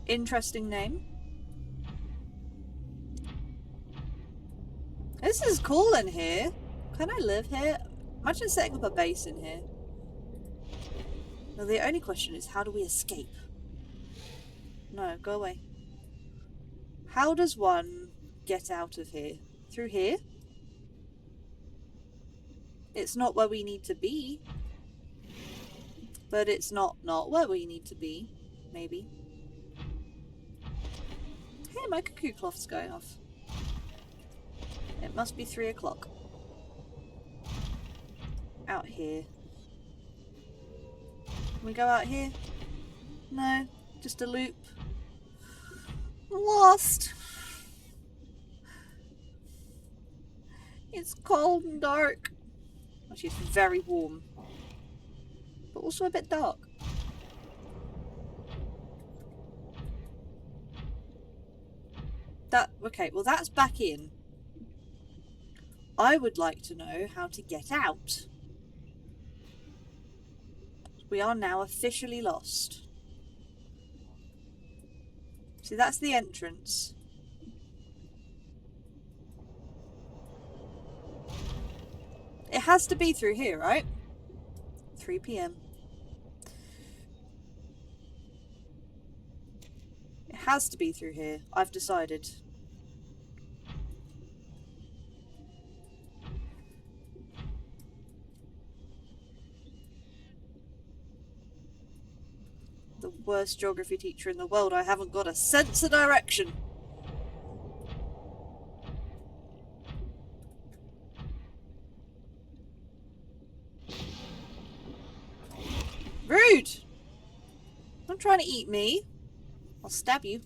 Interesting name. This is cool in here. Can I live here? Imagine setting up a base in here. Now the only question is, how do we escape? No, go away. How does one get out of here? Through here? It's not where we need to be. But it's not where we need to be. Maybe. Hey, my cuckoo cloth's going off. It must be 3 o'clock. Out here. Can we go out here? No, just a loop. Lost. It's cold and dark. Actually, it's very warm. But also a bit dark. Okay, well that's back in. I would like to know how to get out. We are now officially lost. See, that's the entrance. It has to be through here, right? 3 PM. It has to be through here. I've decided. The worst geography teacher in the world. I haven't got a sense of direction. Rude! Don't try to eat me. I'll stab you.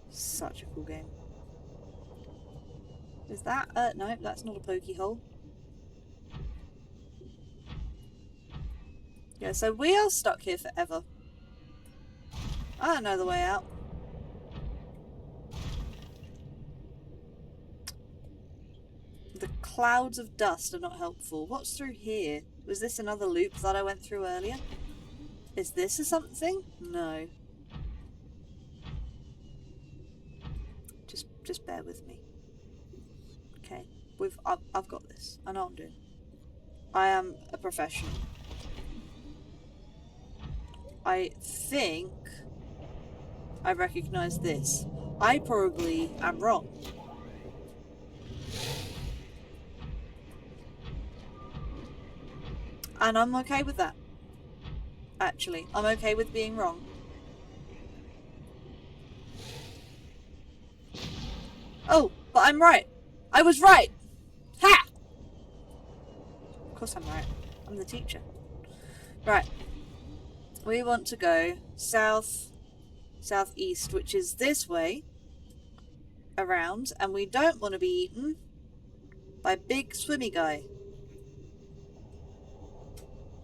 Such a cool game. Is that? No, that's not a pokey hole. Yeah, so we are stuck here forever. I don't know the way out. Clouds of dust are not helpful. What's through here? Was this another loop that I went through earlier? Is this a something? No. Just bear with me. Okay, I've got this. I know what I'm doing. I am a professional. I think I recognise this. I probably am wrong. And I'm okay with that. Actually, I'm okay with being wrong. Oh, but I'm right. I was right. Ha! Of course I'm right. I'm the teacher. Right. We want to go southeast, which is this way around, and we don't want to be eaten by big swimmy guy.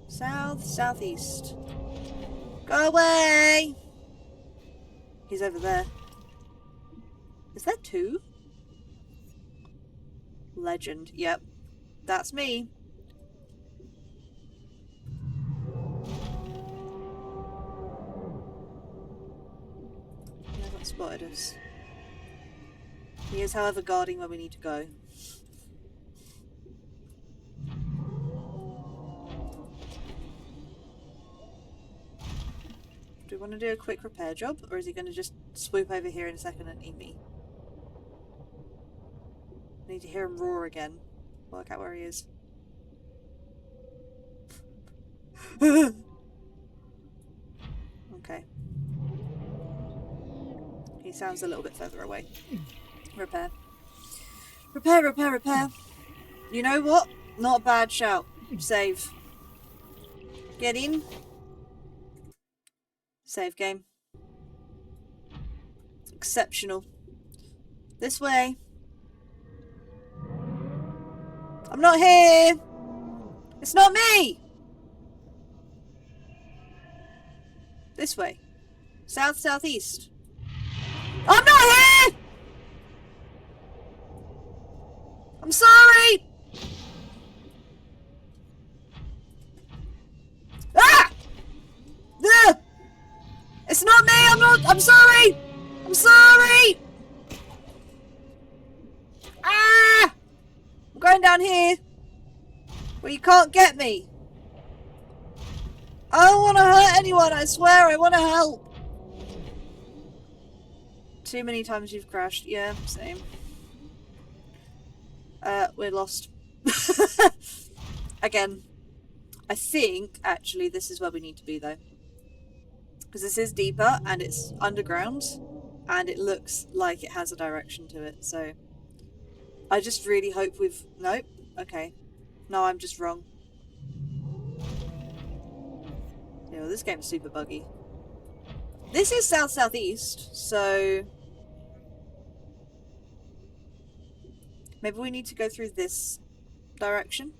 Southeast. Go away! He's over there. Is there two? Legend. Yep. That's me. He hasn't spotted us. He is, however, guarding where we need to go. Do we want to do a quick repair job, or is he going to just swoop over here in a second and eat me? I need to hear him roar again. Work out where he is. Okay. He sounds a little bit further away. Repair. Repair, repair, repair. You know what? Not a bad shout. Save. Get in. Save game. Exceptional. This way. I'm not here! It's not me! This way. Southeast. I'm not here! I'm sorry! Ah! Ugh! It's not me! I'm sorry! I'm sorry! Ah! I'm going down here where you can't get me. I don't want to hurt anyone, I swear, I want to help. Too many times you've crashed. Yeah, same. We're lost. Again. I think, actually, this is where we need to be, though. Because this is deeper, and it's underground, and it looks like it has a direction to it, so... I just really hope we've... Nope. Okay. No, I'm just wrong. Yeah, well, this game's super buggy. This is southeast, so... Maybe we need to go through this direction?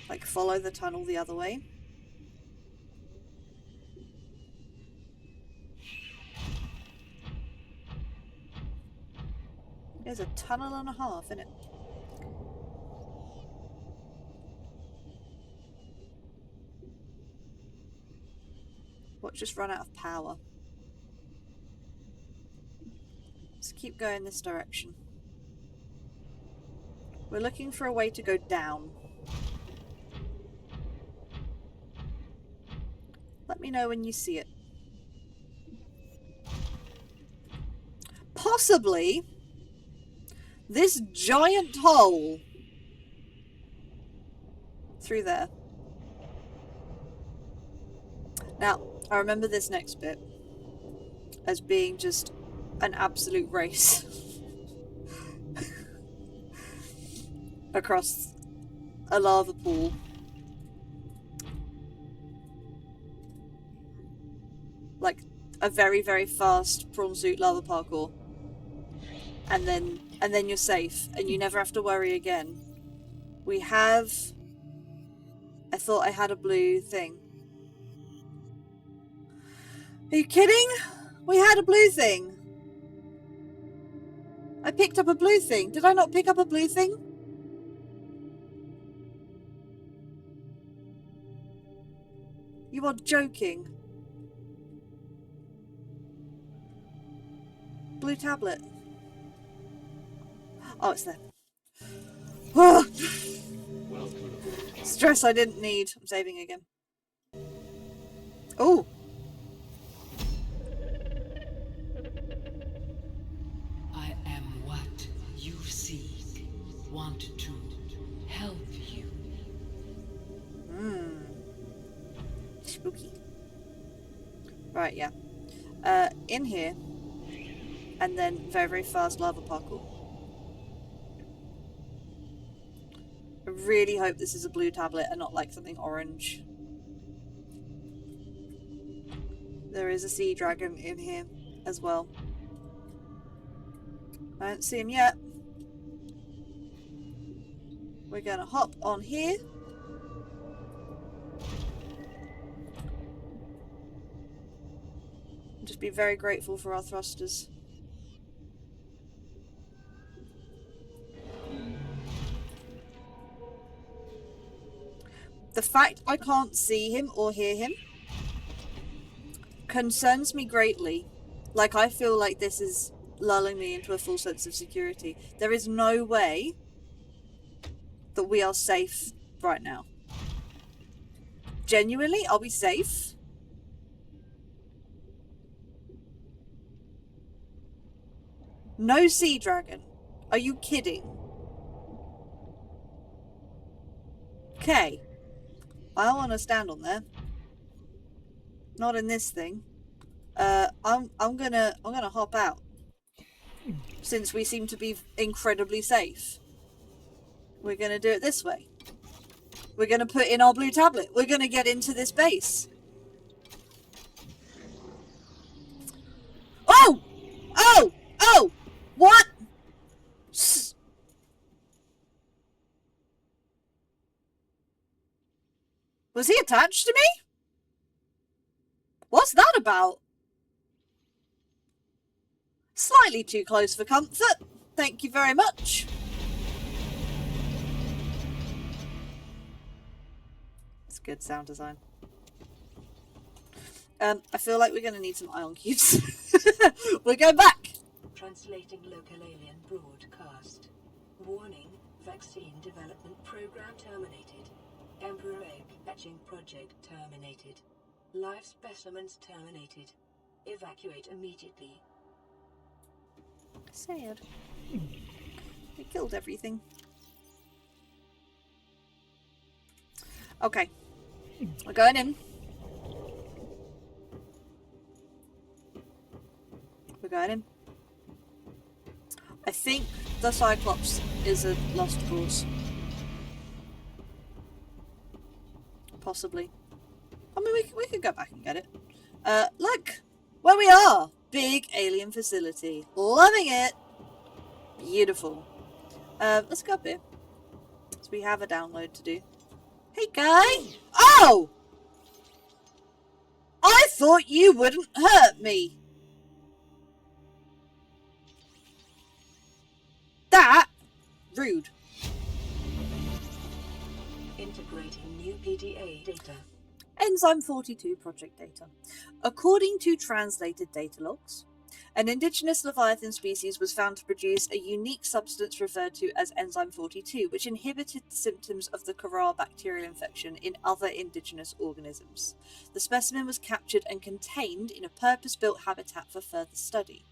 Like, follow the tunnel the other way? There's a tunnel and a half, innit? What, just run out of power? Let's keep going this direction. We're looking for a way to go down. Let me know when you see it. Possibly this giant hole through there. Now, I remember this next bit as being just an absolute race across a lava pool. Like a very, very fast prawn suit lava parkour. And then you're safe and you never have to worry again. We have... I thought I had a blue thing. Are you kidding? We had a blue thing. I picked up a blue thing. Did I not pick up a blue thing? You are joking. Blue tablet. Oh, it's there. Stress I didn't need. I'm saving again. Oh! I am what you seek. Want to help you. Spooky. Right, yeah. In here. And then very, very fast lava parkour. I really hope this is a blue tablet and not like something orange. There is a sea dragon in here as well. I don't see him yet. We're gonna hop on here. Just be very grateful for our thrusters. The fact I can't see him or hear him concerns me greatly. Like, I feel like this is lulling me into a full sense of security. There is no way that we are safe right now. Genuinely, are we safe? No sea dragon. Are you kidding? Okay. I want to stand on there. Not in this thing. I'm gonna hop out. Since we seem to be incredibly safe. We're gonna do it this way. We're gonna put in our blue tablet. We're gonna get into this base. Oh! Oh! Oh! What? Was he attached to me? What's that about? Slightly too close for comfort. Thank you very much. It's good sound design. I feel like we're going to need some ion cubes. We're going back. Translating local alien broadcast. Warning, vaccine development program terminated. Emperor egg hatching project terminated. Live specimens terminated. Evacuate immediately. Sad. We killed everything. Okay. We're going in. We're going in. I think the Cyclops is a lost cause. Possibly. I mean, we could go back and get it. Look! Where we are! Big alien facility. Loving it! Beautiful. Let's go up here. So we have a download to do. Hey, guy! Oh! I thought you wouldn't hurt me! That? Rude. Integrating new PDA data. Enzyme 42 project data. According to translated data logs, an indigenous Leviathan species was found to produce a unique substance referred to as Enzyme 42, which inhibited the symptoms of the Kharaa bacterial infection in other indigenous organisms. The specimen was captured and contained in a purpose-built habitat for further study.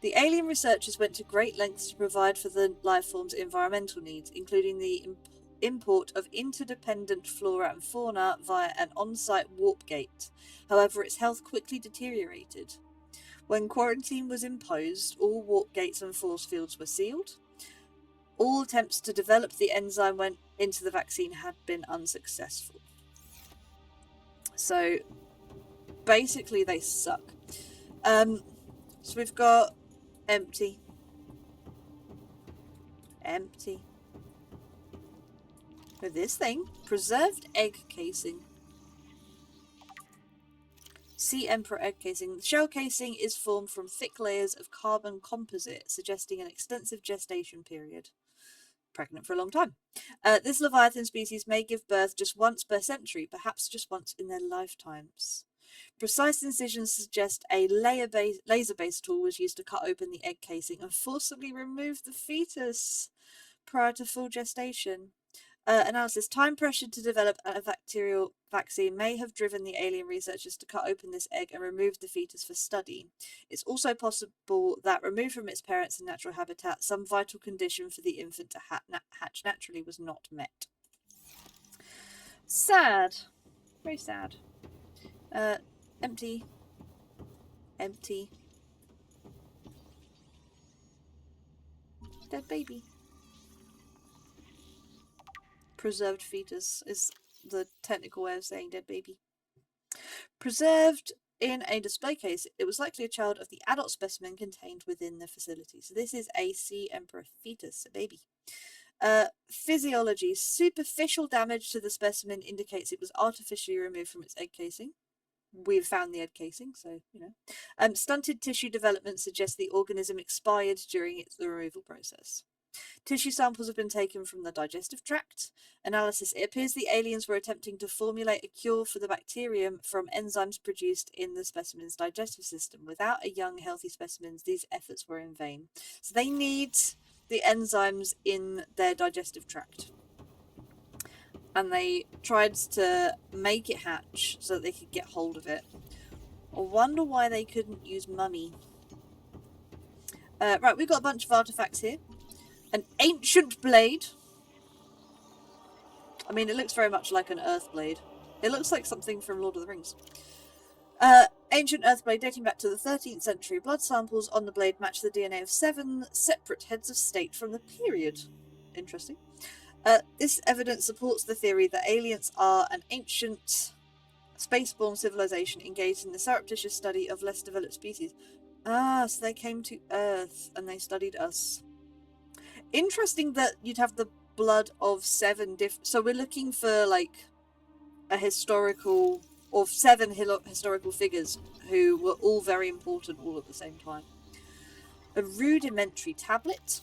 The alien researchers went to great lengths to provide for the lifeform's environmental needs, including the import of interdependent flora and fauna via an on-site warp gate. However, its health quickly deteriorated. When quarantine was imposed, all warp gates and force fields were sealed. All attempts to develop the enzyme went into the vaccine had been unsuccessful. So, basically they suck. So we've got empty. Empty. With this thing, preserved egg casing. Sea Emperor egg casing. The shell casing is formed from thick layers of carbon composite, suggesting an extensive gestation period. Pregnant for a long time. This Leviathan species may give birth just once per century, perhaps just once in their lifetimes. Precise incisions suggest a laser-based tool was used to cut open the egg casing and forcibly remove the fetus prior to full gestation. Analysis. Time pressure to develop a bacterial vaccine may have driven the alien researchers to cut open this egg and remove the fetus for study. It's also possible that, removed from its parents and natural habitat, some vital condition for the infant to hatch naturally was not met. Sad. Very sad. Empty. Empty. Dead baby. Preserved fetus is the technical way of saying dead baby. Preserved in a display case, it was likely a child of the adult specimen contained within the facility. So this is a sea emperor fetus, a baby. Physiology. Superficial damage to the specimen indicates it was artificially removed from its egg casing. We've found the egg casing, so, you know. Stunted tissue development suggests the organism expired during the removal process. Tissue samples have been taken from the digestive tract. Analysis. It appears the aliens were attempting to formulate a cure for the bacterium from enzymes produced in the specimen's digestive system. Without a young, healthy specimen, these efforts were in vain. So they need the enzymes in their digestive tract. And they tried to make it hatch so that they could get hold of it. I wonder why they couldn't use mummy. Right, we've got a bunch of artifacts here. An ancient blade. I mean, it looks very much like an earth blade. It looks like something from Lord of the Rings. Ancient earth blade dating back to the 13th century. Blood samples on the blade match the DNA of 7 separate heads of state from the period. Interesting. This evidence supports the theory that aliens are an ancient spaceborne civilization engaged in the surreptitious study of less developed species. Ah, so they came to Earth and they studied us. Interesting that you'd have the blood of 7 different... So we're looking for, like, a historical... or 7 historical figures who were all very important all at the same time. A rudimentary tablet.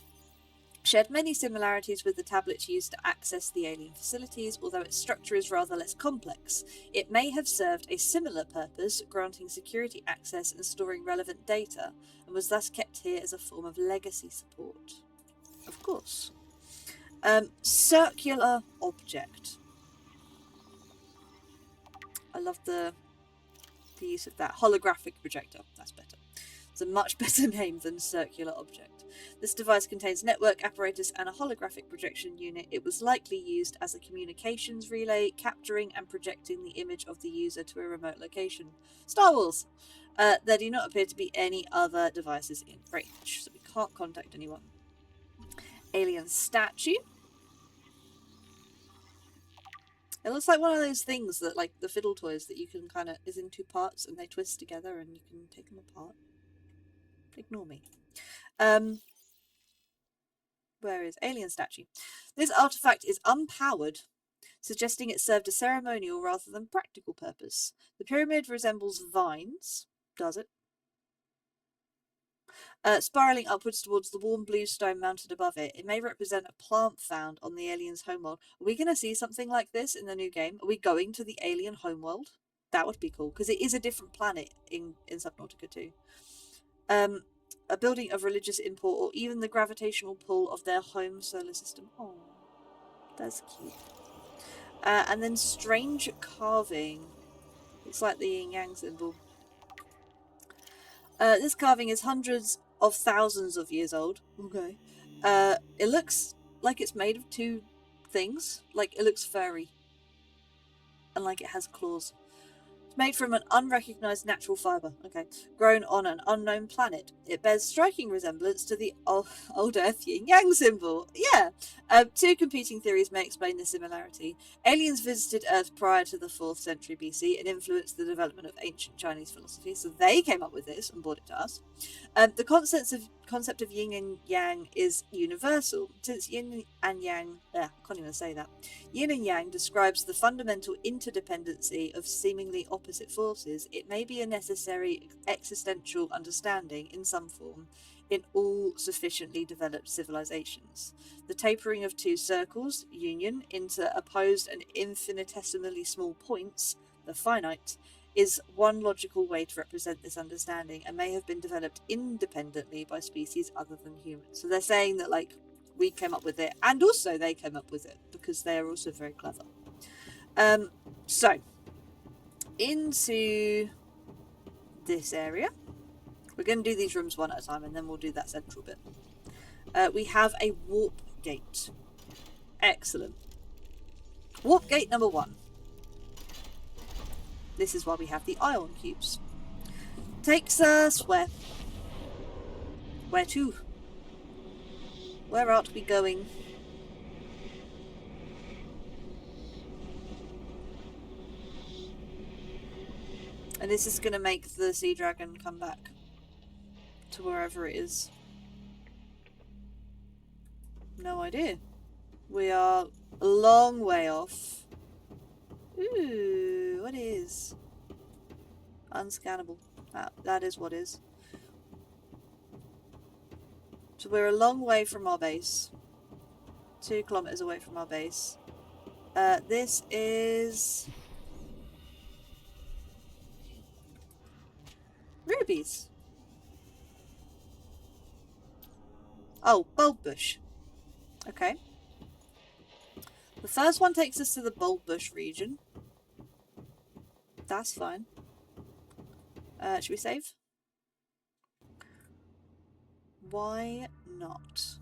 Shared many similarities with the tablets used to access the alien facilities, although its structure is rather less complex. It may have served a similar purpose, granting security access and storing relevant data, and was thus kept here as a form of legacy support. Of course. Circular object. I love the use of that. Holographic projector. That's better. It's a much better name than circular object. This device contains network apparatus and a holographic projection unit. It was likely used as a communications relay, capturing and projecting the image of the user to a remote location. Star Wars! There do not appear to be any other devices in range, so we can't contact anyone. Alien statue. It looks like one of those things that, like the fiddle toys, that you can kind of, is in 2 parts and they twist together and you can take them apart. Ignore me. Where is alien statue? This artifact is unpowered, suggesting it served a ceremonial rather than practical purpose. The pyramid resembles vines. Does it? Spiraling upwards towards the warm blue stone mounted above it. It may represent a plant found on the alien's homeworld. Are we going to see something like this in the new game? Are we going to the alien homeworld? That would be cool, because it is a different planet in Subnautica too. A building of religious import, or even the gravitational pull of their home solar system. Oh, that's cute. And then strange carving. It's like the yin-yang symbol. This carving is hundreds of thousands of years old. Okay. It looks like it's made of 2 things. Like, it looks furry. And like it has claws. It's made from an unrecognised natural fibre. Okay. Grown on an unknown planet. It bears striking resemblance to the old Earth yin-yang symbol. Yeah. 2 competing theories may explain the similarity. Aliens visited Earth prior to the 4th century BC and influenced the development of ancient Chinese philosophy. So they came up with this and brought it to us. The concept of yin and yang is universal. Since yin and yang, I can't even say that. Yin and yang describes the fundamental interdependency of seemingly opposite opposite forces, it may be a necessary existential understanding in some form in all sufficiently developed civilizations. The tapering of two circles, union, into opposed and infinitesimally small points, the finite, is one logical way to represent this understanding and may have been developed independently by species other than humans. So they're saying that, like, we came up with it, and also they came up with it, because they are also very clever. So, into this area. We're going to do these rooms one at a time, and then we'll do that central bit. We have a warp gate. Excellent. Warp gate number 1. This is why we have the ion cubes. Takes us where? Where to? Where art we going? And this is going to make the sea dragon come back to wherever it is. No idea. We are a long way off. Ooh, what is? Unscannable. That is what is. So we're a long way from our base. 2 kilometers away from our base. This is... rubies. Oh, bulb bush. Okay. The first one takes us to the bulb bush region. That's fine. Should we save? Why not?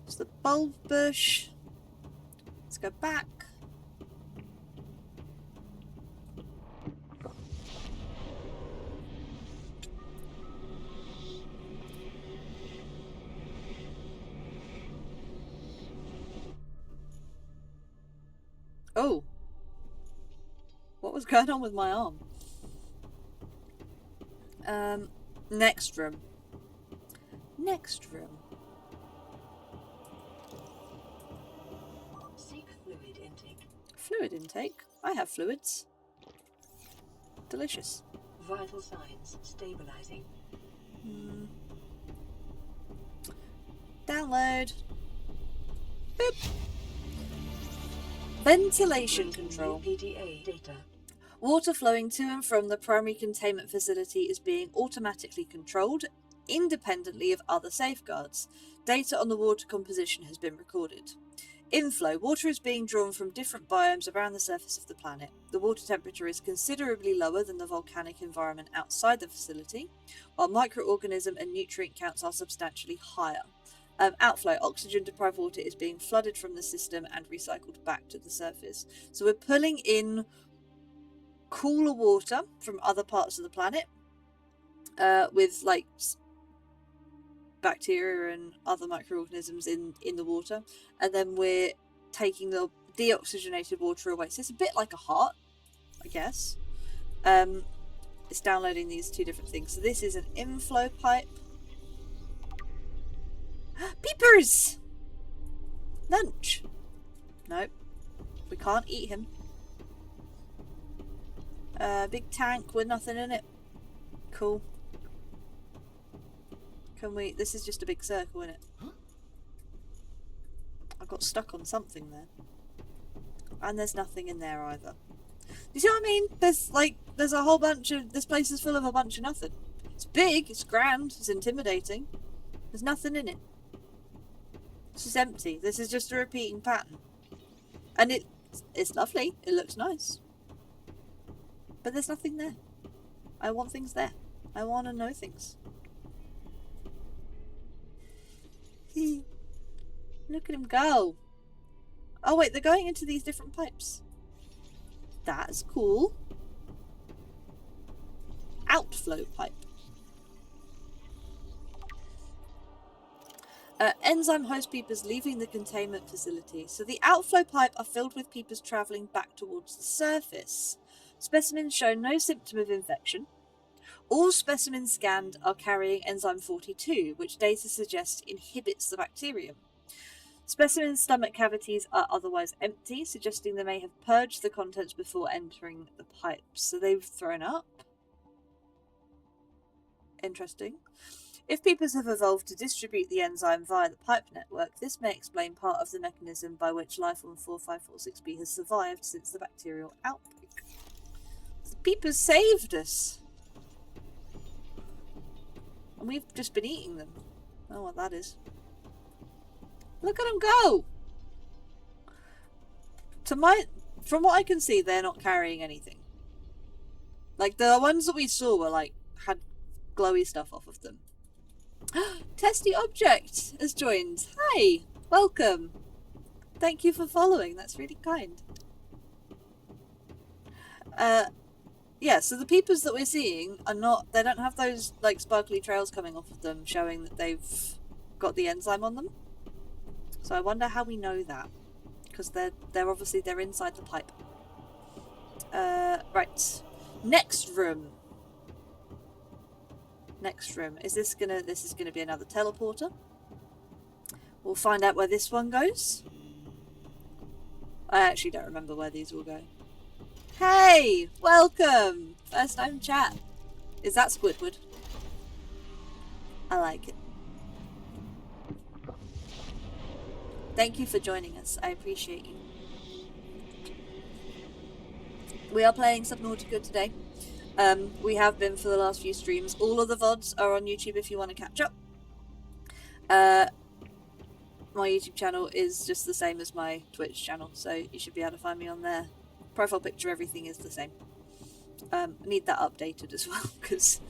It's the bulb bush. Let's go back. Oh. What was going on with my arm? Next room. Next room. Seek fluid intake. Fluid intake? I have fluids. Delicious. Vital signs stabilizing. Download. Boop. Ventilation control. PDA data. Water flowing to and from the primary containment facility is being automatically controlled, independently of other safeguards. Data on the water composition has been recorded. Inflow. Water is being drawn from different biomes around the surface of the planet. The water temperature is considerably lower than the volcanic environment outside the facility, while microorganism and nutrient counts are substantially higher. Outflow. Oxygen-deprived water is being flooded from the system and recycled back to the surface. So we're pulling in cooler water from other parts of the planet with, like, bacteria and other microorganisms in the water, and then we're taking the deoxygenated water away. So it's a bit like a heart, I guess. It's downloading these 2 different things. So this is an inflow pipe. Peepers! Lunch. Nope. We can't eat him. Big tank with nothing in it. Cool. Can we... This is just a big circle, isn't it? I got stuck on something there. And there's nothing in there either. You see what I mean? There's a whole bunch of... This place is full of a bunch of nothing. It's big, it's grand, it's intimidating. There's nothing in it. It's just empty. This is just a repeating pattern. And it's lovely. It looks nice. But there's nothing there. I want things there. I want to know things. Look at him go. Oh wait, they're going into these different pipes. That's cool. Outflow pipe. Enzyme host peepers leaving the containment facility. So the outflow pipe are filled with peepers travelling back towards the surface. Specimens show no symptom of infection. All specimens scanned are carrying enzyme 42, which data suggests inhibits the bacterium. Specimen's stomach cavities are otherwise empty, suggesting they may have purged the contents before entering the pipes. So they've thrown up. Interesting. If peepers have evolved to distribute the enzyme via the pipe network, this may explain part of the mechanism by which life on 4546b has survived since the bacterial outbreak. The peepers saved us! And we've just been eating them. I don't know what that is. Look at them go! From what I can see, they're not carrying anything. Like, the ones that we saw were like, had glowy stuff off of them. Testy Object has joined. Hi! Welcome! Thank you for following, that's really kind. Yeah, so the peepers that we're seeing are not, they don't have those like sparkly trails coming off of them showing that they've got the enzyme on them. So I wonder how we know that, because they're obviously they're inside the pipe. Right, next room. Next room. This is gonna be another teleporter. We'll find out where this one goes. I actually don't remember where these will go. Hey! Welcome! First time chat. Is that Squidward? I like it. Thank you for joining us. I appreciate you. We are playing Subnautica today. We have been for the last few streams. All of the VODs are on YouTube if you want to catch up. My YouTube channel is just the same as my Twitch channel, so you should be able to find me on there. Profile picture, everything is the same. I need that updated as well, because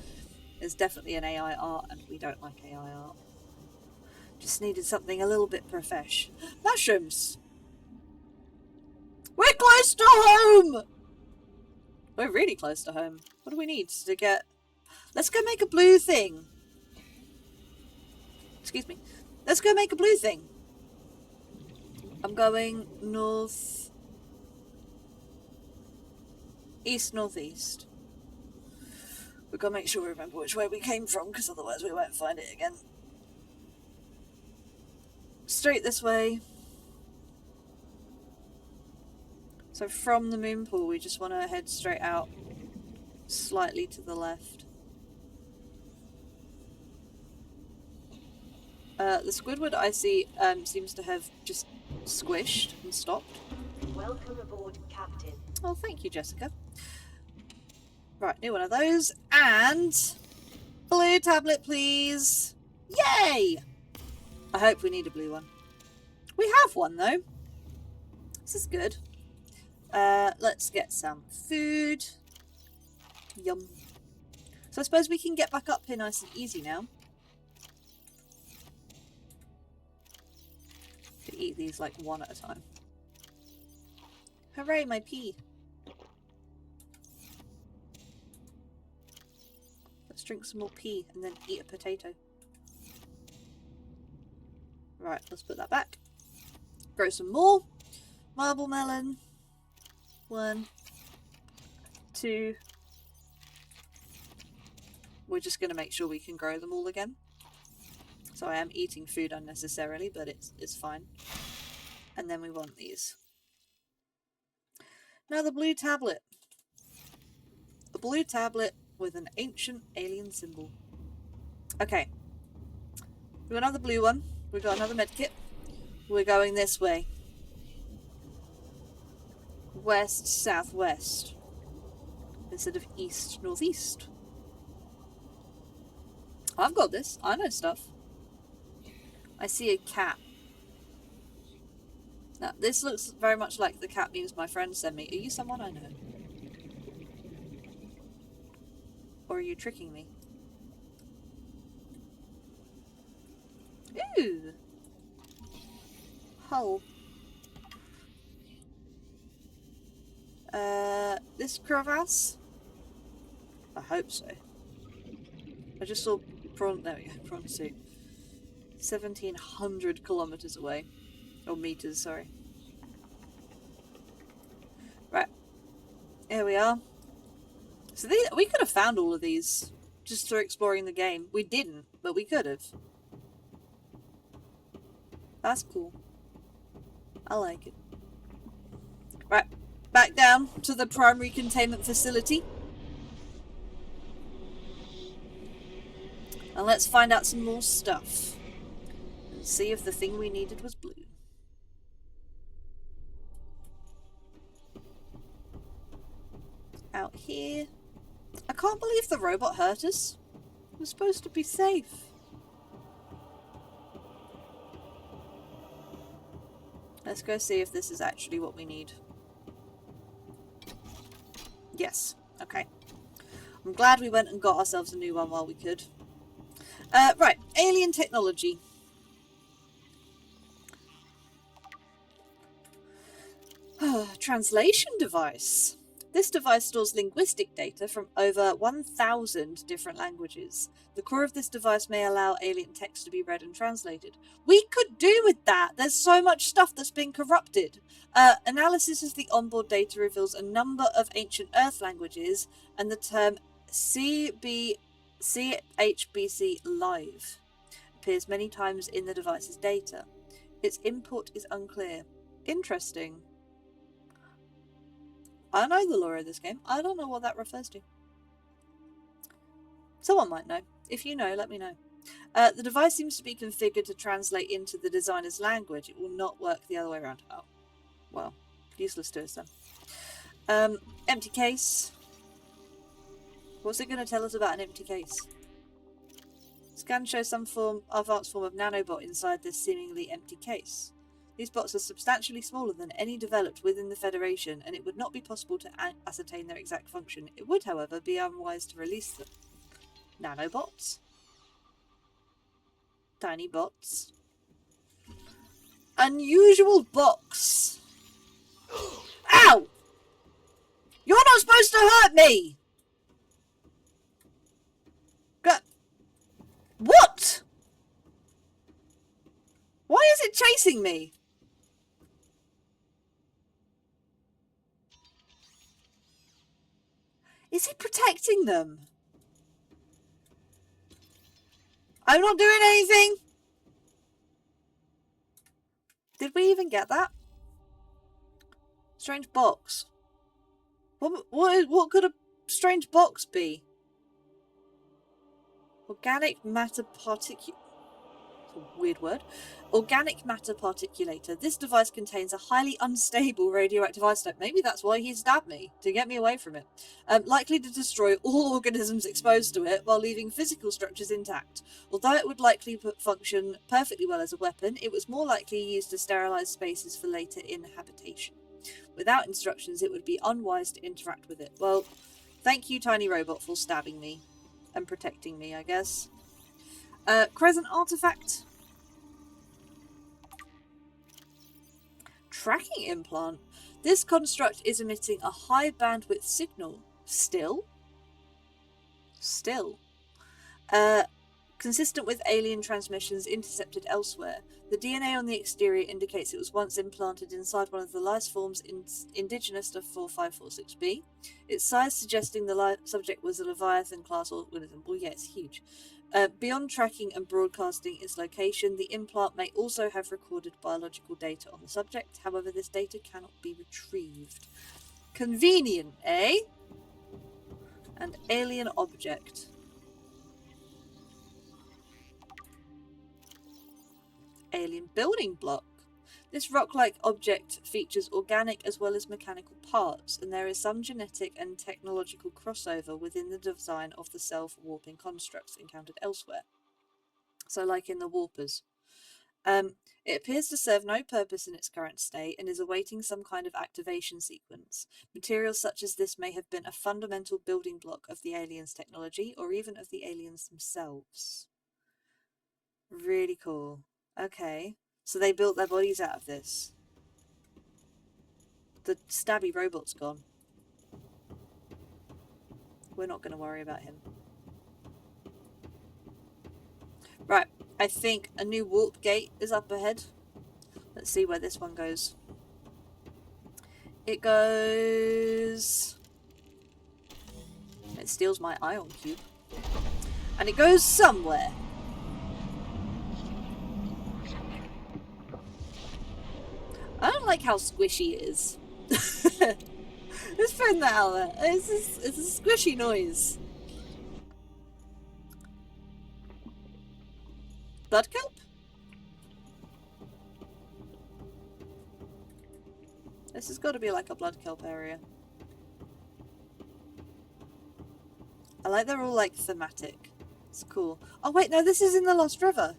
there's definitely an AI art, and we don't like AI art. Just needed something a little bit profesh. Mushrooms! We're close to home! We're really close to home. What do we need to get... Let's go make a blue thing. Excuse me. Let's go make a blue thing. I'm going north... east-northeast. We've got to make sure we remember which way we came from, because otherwise we won't find it again. Straight this way. So from the moon pool, we just want to head straight out, slightly to the left. The Squidward I see seems to have just squished and stopped. Welcome aboard, Captain. Oh, thank you, Jessica. Right, new one of those. And blue tablet, please. Yay! I hope we need a blue one. We have one, though. This is good. Let's get some food. Yum. So I suppose we can get back up here nice and easy now. To eat these like one at a time. Hooray, my pea. Let's drink some more pea and then eat a potato. Right, let's put that back. Grow some more. Marble melon. 1, 2. We're just going to make sure we can grow them all again. So I am eating food unnecessarily, but it's fine. And then we want these. Now the blue tablet. A blue tablet with an ancient alien symbol. Okay. We got another blue one. We've got another medkit. We're going this way. West, southwest. Instead of east, northeast. I've got this. I know stuff. I see a cat. Now, this looks very much like the cat memes my friend sent me. Are you someone I know? Or are you tricking me? Ooh! Hull. This crevasse? I hope so. I just saw prawn. There we go, prawn soup. 1,700 kilometers away. Or meters, sorry. Right. Here we are. So we could have found all of these just through exploring the game. We didn't, but we could have. That's cool. I like it. Right, back down to the primary containment facility. And let's find out some more stuff. And see if the thing we needed was blue. Out here. I can't believe the robot hurt us. We're supposed to be safe. Let's go see if this is actually what we need. Yes. Okay. I'm glad we went and got ourselves a new one while we could. Right. Alien technology. Translation device. This device stores linguistic data from over 1,000 different languages. The core of this device may allow alien text to be read and translated. We could do with that. There's so much stuff that's been corrupted. Analysis of the onboard data reveals a number of ancient Earth languages, and the term CHBC live appears many times in the device's data. Its import is unclear. Interesting. I know the lore of this game. I don't know what that refers to. Someone might know. If you know, let me know. The device seems to be configured to translate into the designer's language. It will not work the other way around. Oh, well, useless to us then. Empty case. What's it going to tell us about an empty case? Scan shows some advanced form of nanobot inside this seemingly empty case. These bots are substantially smaller than any developed within the Federation, and it would not be possible to ascertain their exact function. It would, however, be unwise to release them. Nanobots? Tiny bots? Unusual box! Ow! You're not supposed to hurt me! What? Why is it chasing me? Is he protecting them? I'm not doing anything. Did we even get that? Strange box. What could a strange box be? Organic matter particulator. Weird word. Organic matter particulator. This device contains a highly unstable radioactive isotope. Maybe that's why he stabbed me, to get me away from it. Likely to destroy all organisms exposed to it while leaving physical structures intact. Although it would likely function perfectly well as a weapon, it was more likely used to sterilize spaces for later inhabitation. Without instructions, it would be unwise to interact with it. Well, thank you, tiny robot, for stabbing me and protecting me, I guess. Crescent artifact. Tracking implant. This construct is emitting a high bandwidth signal. Still. Consistent with alien transmissions intercepted elsewhere. The DNA on the exterior indicates it was once implanted inside one of the life forms indigenous to 4546b. Its size suggesting the subject was a Leviathan class organism. Well, yeah, it's huge. Beyond tracking and broadcasting its location, the implant may also have recorded biological data on the subject. However, this data cannot be retrieved. Convenient, eh? And alien object. Alien building block. This rock-like object features organic as well as mechanical parts, and there is some genetic and technological crossover within the design of the self-warping constructs encountered elsewhere. So like in the warpers. It appears to serve no purpose in its current state and is awaiting some kind of activation sequence. Materials such as this may have been a fundamental building block of the aliens' technology or even of the aliens themselves. Really cool. Okay. So they built their bodies out of this. The stabby robot's gone. We're not going to worry about him. Right, I think a new warp gate is up ahead. Let's see where this one goes. It goes... It steals my ion cube. And it goes somewhere. I don't like how squishy it is. Let's find that out there. It's a squishy noise. Blood kelp? This has got to be like a blood kelp area. I like they're all like thematic. It's cool. Oh wait, no, this is in the Lost River.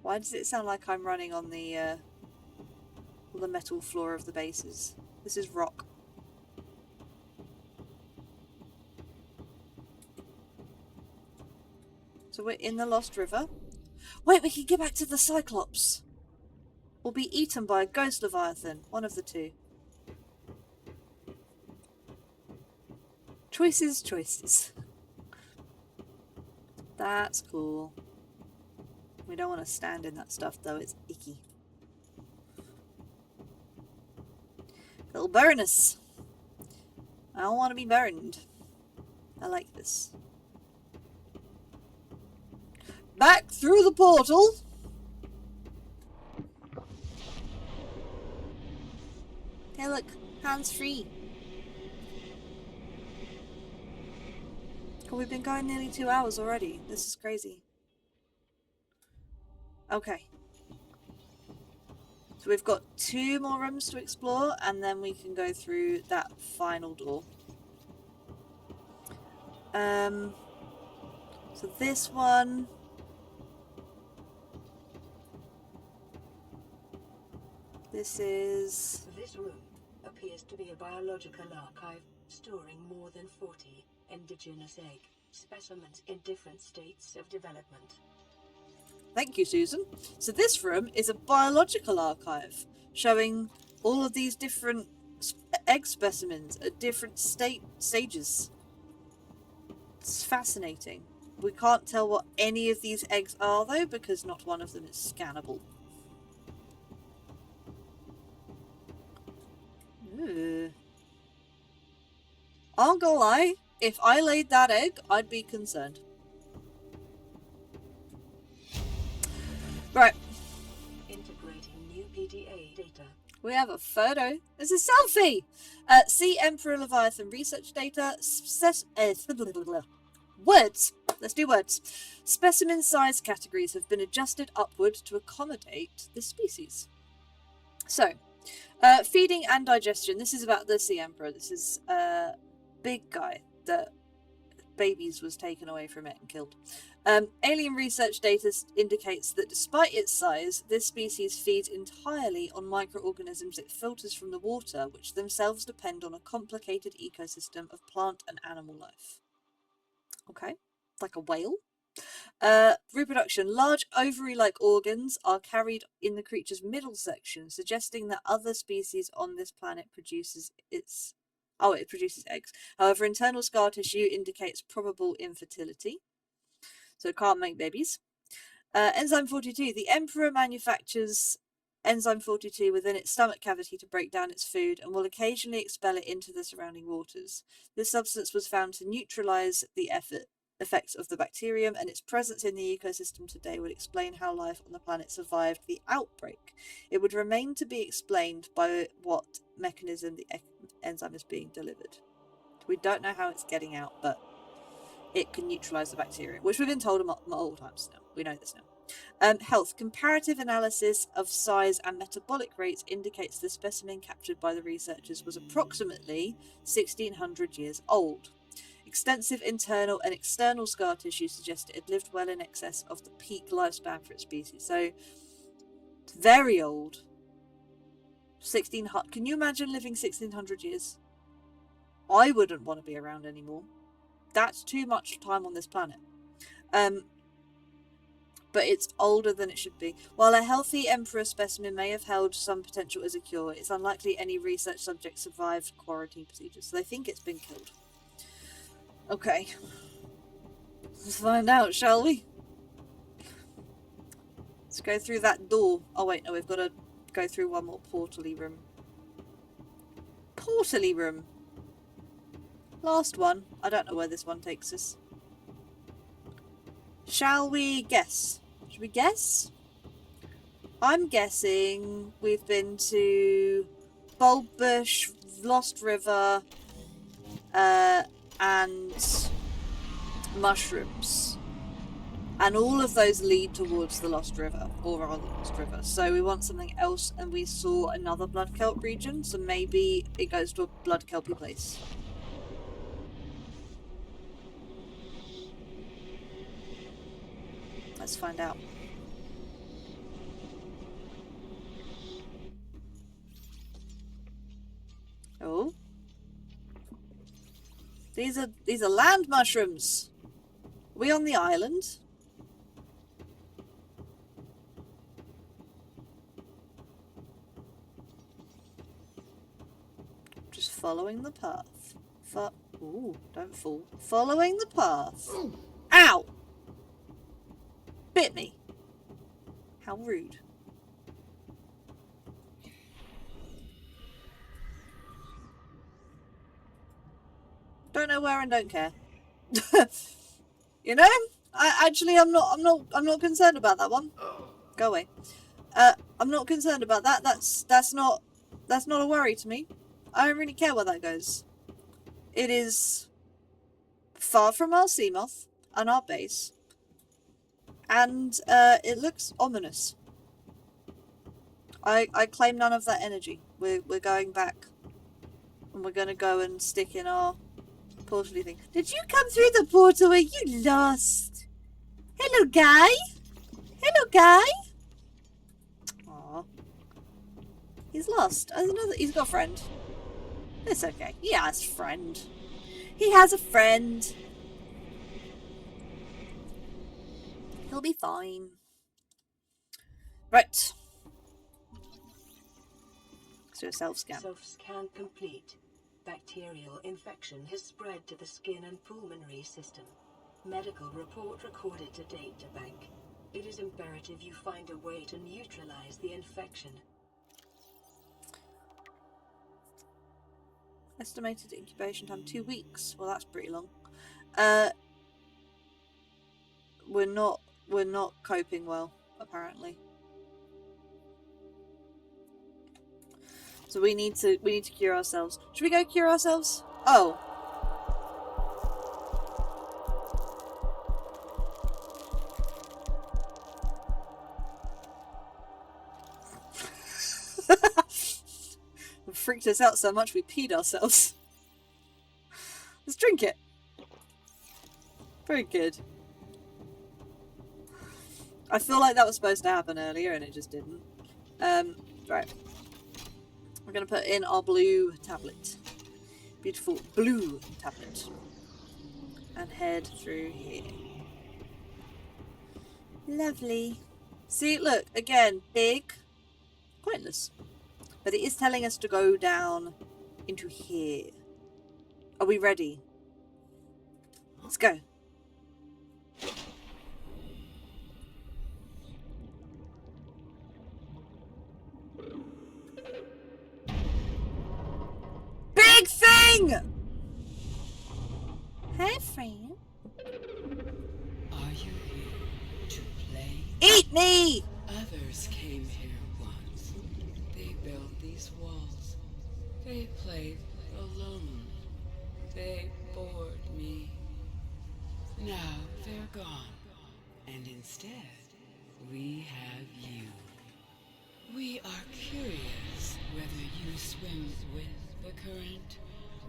Why does it sound like I'm running on the metal floor of the bases? This is rock. So we're in the Lost River. Wait, we can get back to the Cyclops. Or be eaten by a ghost Leviathan. One of the two. Choices, choices. That's cool. We don't want to stand in that stuff though, it's icky. It'll burn us. I don't want to be burned. I like this. Back through the portal. Hey look, hands free. Oh, we've been going nearly 2 hours already. This is crazy. Okay. So we've got 2 more rooms to explore and then we can go through that final door. So this one... This is... This room appears to be a biological archive storing more than 40 indigenous egg specimens in different states of development. Thank you, Susan. So this room is a biological archive showing all of these different egg specimens at different stages. It's fascinating. We can't tell what any of these eggs are though because not one of them is scannable. Ooh. I'll go lie, if I laid that egg, I'd be concerned. Right. Integrating new PDA data. We have a photo. It's a selfie! See Emperor Leviathan research data. Words. Let's do words. Specimen size categories have been adjusted upward to accommodate this species. So, feeding and digestion. This is about the Sea Emperor. This is a big guy that babies was taken away from it and killed. Alien research data indicates that despite its size, this species feeds entirely on microorganisms it filters from the water, which themselves depend on a complicated ecosystem of plant and animal life. Okay, like a whale. Reproduction. Large ovary-like organs are carried in the creature's middle section, suggesting that other species on this planet produces its... Oh, it produces eggs. However, internal scar tissue indicates probable infertility, so it can't make babies. Enzyme 42. The Emperor manufactures enzyme 42 within its stomach cavity to break down its food and will occasionally expel it into the surrounding waters. This substance was found to neutralize the effects of the bacterium, and its presence in the ecosystem today would explain how life on the planet survived the outbreak. It would remain to be explained by what mechanism the enzyme is being delivered. We don't know how it's getting out, but it can neutralize the bacteria, which we've been told multiple times now. We know this now. Health. Comparative analysis of size and metabolic rates indicates the specimen captured by the researchers was approximately 1600 years old. Extensive internal and external scar tissue suggested it lived well in excess of the peak lifespan for its species. So, it's very old. 1600. Can you imagine living 1600 years? I wouldn't want to be around anymore. That's too much time on this planet. But it's older than it should be. While a healthy emperor specimen may have held some potential as a cure, it's unlikely any research subjects survived quarantine procedures. So they think it's been killed. Okay. Let's find out, shall we? Let's go through that door. Oh wait, no, we've got to go through one more portal-y room. Portal-y room. Last one. I don't know where this one takes us. Shall we guess? Should we guess? I'm guessing we've been to Bulbush, Lost River, and Mushrooms. And all of those lead towards the Lost River, or rather Lost River. So we want something else, and we saw another Blood Kelp region, so maybe it goes to a Blood Kelpy place. Let's find out. Oh. These are land mushrooms. Are we on the island? Just following the path. Ooh, don't fall. Following the path. Ow! Bit me. How rude. Don't know where and don't care. You know? I'm not concerned about that one. Go away. I'm not concerned about that. That's not a worry to me. I don't really care where that goes. It is far from our Seamoth and our base. And it looks ominous. I claim none of that energy. We're going back. And we're gonna go and stick in our portal thing. Did you come through the portal? Are you lost? Hello, guy. Hello, guy. Aww. He's lost. He's got a friend. It's okay. He has a friend. He has a friend. He'll be fine. Right. Let's do a self-scan. Self-scan complete. Bacterial infection has spread to the skin and pulmonary system. Medical report recorded to data bank. It is imperative you find a way to neutralize the infection. Estimated incubation time 2 weeks. Well, that's pretty long. We're not coping well, apparently. So we need to cure ourselves. Should we go cure ourselves? Oh. It freaked us out so much we peed ourselves. Let's drink it. Very good. I feel like that was supposed to happen earlier and it just didn't. Right. We're going to put in our blue tablet. Beautiful blue tablet. And head through here. Lovely. See, look, again, big. Pointless. But it is telling us to go down into here. Are we ready? Let's go. Big thing! Hi, friend. Are you here to play? Eat me! Others came here once. They built these walls. They played alone. They bored me. Now they're gone. And instead, we have you. We are curious whether you swim with the current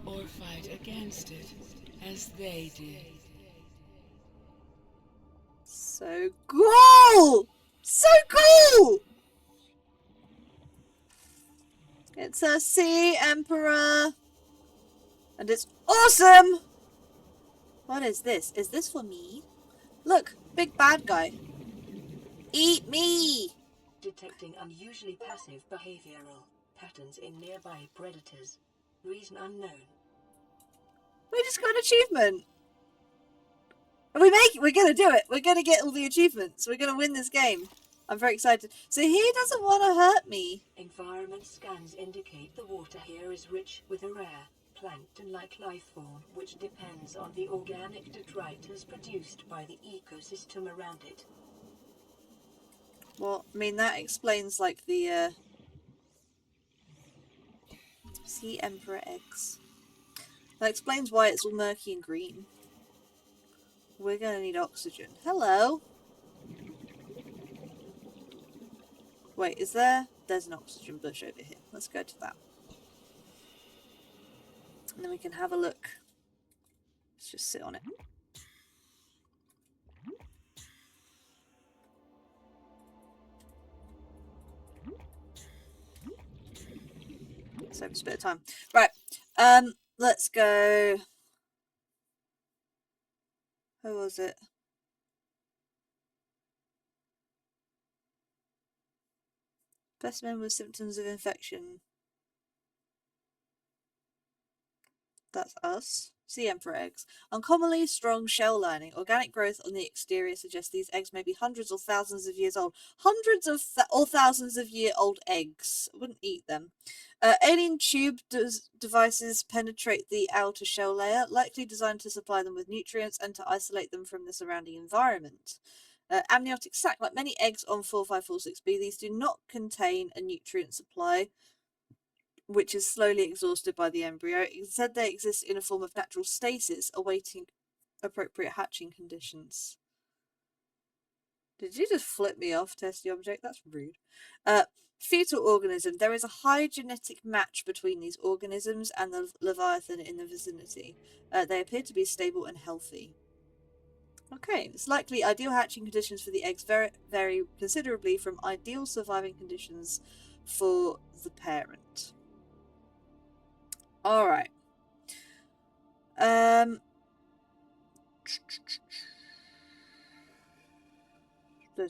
or fight against it as they did. So cool! So cool! It's a sea emperor. And it's awesome! What is this? Is this for me? Look, big bad guy. Eat me! Detecting unusually passive behavioral patterns in nearby predators. Reason unknown. We just got an achievement. And we're gonna do it. We're gonna get all the achievements. We're gonna win this game. I'm very excited. So he doesn't want to hurt me. Environment scans indicate the water here is rich with a rare plankton-like life form which depends on the organic detritus produced by the ecosystem around it. Well, I mean, that explains, like, the, Sea Emperor eggs. That explains why it's all murky and green. We're gonna need oxygen. Hello! Wait, is there? There's an oxygen bush over here. Let's go to that. And then we can have a look. Let's just sit on it. Save us a bit of time. Right. Let's go. Who was it? Specimen with symptoms of infection. That's us. Sea Emperor eggs. Uncommonly strong shell lining. Organic growth on the exterior suggests these eggs may be hundreds or thousands of years old. Hundreds of or thousands of year old eggs. I wouldn't eat them. Alien tube devices penetrate the outer shell layer, likely designed to supply them with nutrients and to isolate them from the surrounding environment. Amniotic sac. Like many eggs on 4546b, these do not contain a nutrient supply, which is slowly exhausted by the embryo. Instead, they exist in a form of natural stasis, awaiting appropriate hatching conditions. Did you just flip me off, testy object? That's rude. Fetal organism. There is a high genetic match between these organisms and the Leviathan in the vicinity. They appear to be stable and healthy. Okay, it's likely ideal hatching conditions for the eggs vary considerably from ideal surviving conditions for the parent. Alright. There's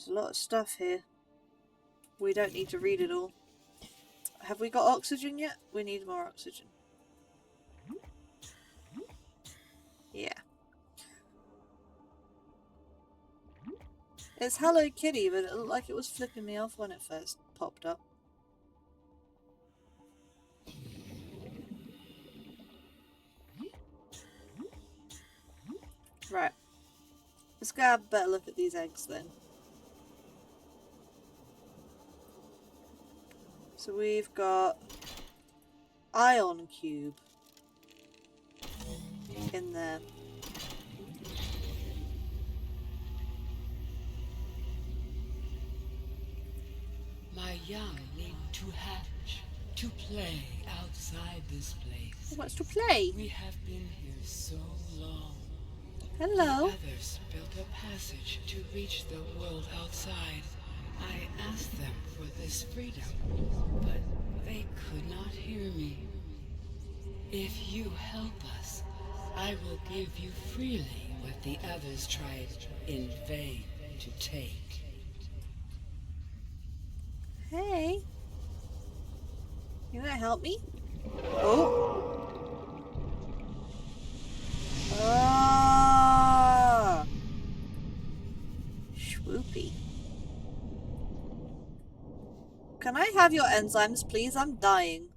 a lot of stuff here. We don't need to read it all. Have we got oxygen yet? We need more oxygen. Yeah. It's Hello Kitty, but it looked like it was flipping me off when it first popped up. Right. Let's go have a better look at these eggs then. So we've got ion cube in there. My young need to hatch, to play outside this place. Who wants to play? We have been here so long. Hello. The others built a passage to reach the world outside. I asked them for this freedom, but they could not hear me. If you help us, I will give you freely what the others tried in vain to take. Hey. You gonna help me? Oh. Ah. Swoopy. Can I have your enzymes, please? I'm dying.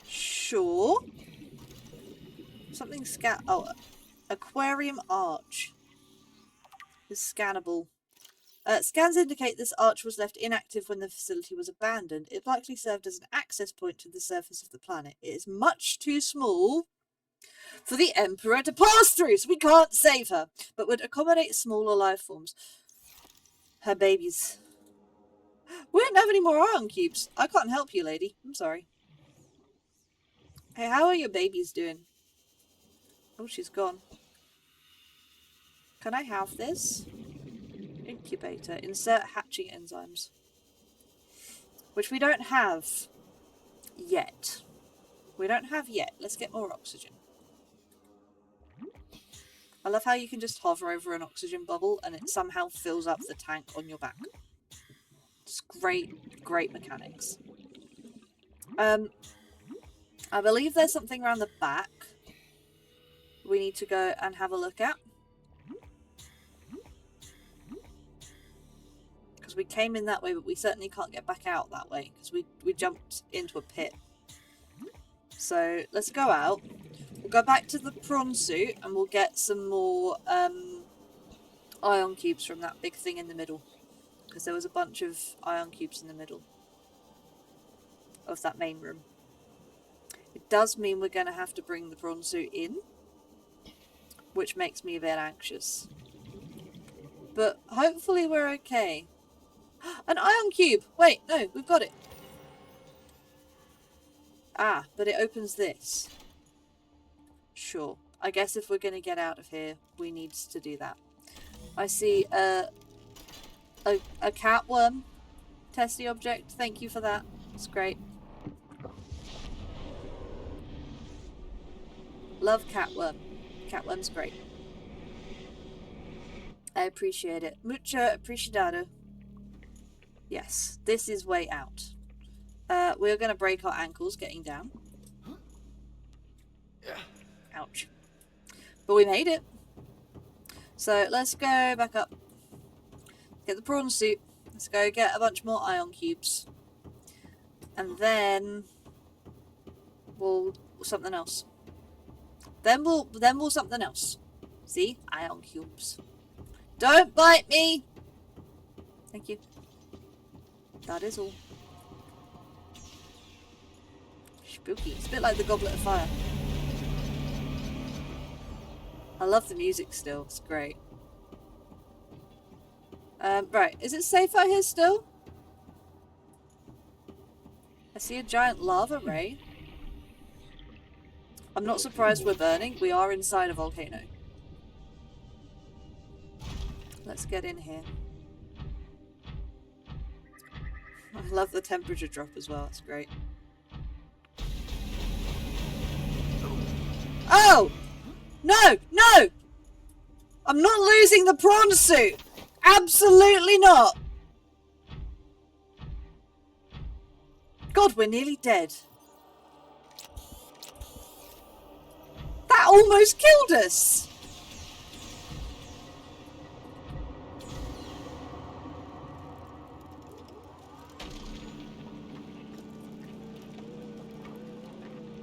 Sure. Something oh, aquarium arch is scannable. Scans indicate this arch was left inactive when the facility was abandoned. It likely served as an access point to the surface of the planet. It is much too small for the Emperor to pass through, so we can't save her, but would accommodate smaller life forms. Her babies. We don't have any more ion cubes. I can't help you, lady. I'm sorry. Hey, how are your babies doing? Oh, she's gone. Can I have this? Incubator. Insert hatching enzymes. Which we don't have yet. We don't have yet. Let's get more oxygen. I love how you can just hover over an oxygen bubble and it somehow fills up the tank on your back. It's great, great mechanics. I believe there's something around the back we need to go and have a look at. Because we came in that way, but we certainly can't get back out that way because we jumped into a pit. So let's go out. We'll go back to the prawn suit and we'll get some more ion cubes from that big thing in the middle. Because there was a bunch of ion cubes in the middle of that main room. It does mean we're going to have to bring the prawn suit in, which makes me a bit anxious. But hopefully we're okay. An ion cube! Wait, no, we've got it. Ah, but it opens this. Sure. I guess if we're going to get out of here, we need to do that. I see a catworm testy object. Thank you for that. It's great. Love catworm. Catworm's great. I appreciate it. Mucho apreciado. Yes, this is way out. We're going to break our ankles getting down. Ouch. But we made it. So let's go back up. Get the prawn suit. Let's go get a bunch more ion cubes. And then we'll something else. Then we'll something else. See? Ion cubes. Don't bite me! Thank you. That is all. Spooky. It's a bit like the Goblet of Fire. I love the music still. It's great. Right. Is it safe out here still? I see a giant lava ray. I'm not surprised we're burning. We are inside a volcano. Let's get in here. I love the temperature drop as well. It's great. Oh! No! No! I'm not losing the prawn suit! Absolutely not! God, we're nearly dead. That almost killed us!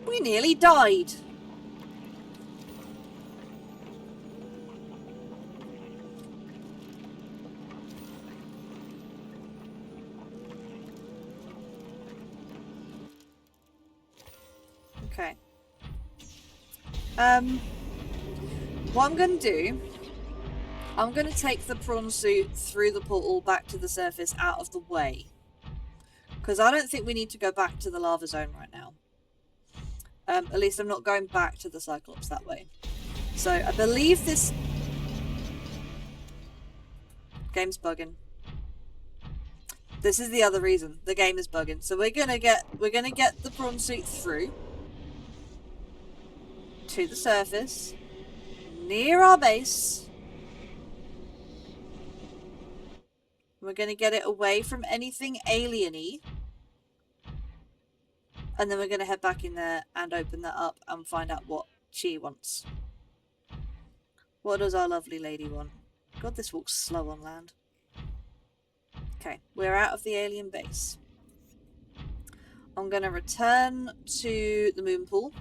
We nearly died. Okay. What I'm going to do, I'm going to take the prawn suit through the portal back to the surface out of the way. Because I don't think we need to go back to the lava zone right now. At least I'm not going back to the Cyclops that way. So I believe this game's bugging. This is the other reason. The game is bugging. So we're gonna get the prawn suit through to the surface near our base. We're gonna get it away from anything alien-y. And then we're going to head back in there and open that up and find out what she wants. What does our lovely lady want? God, this walks slow on land. Okay, we're out of the alien base. I'm going to return to the moon pool.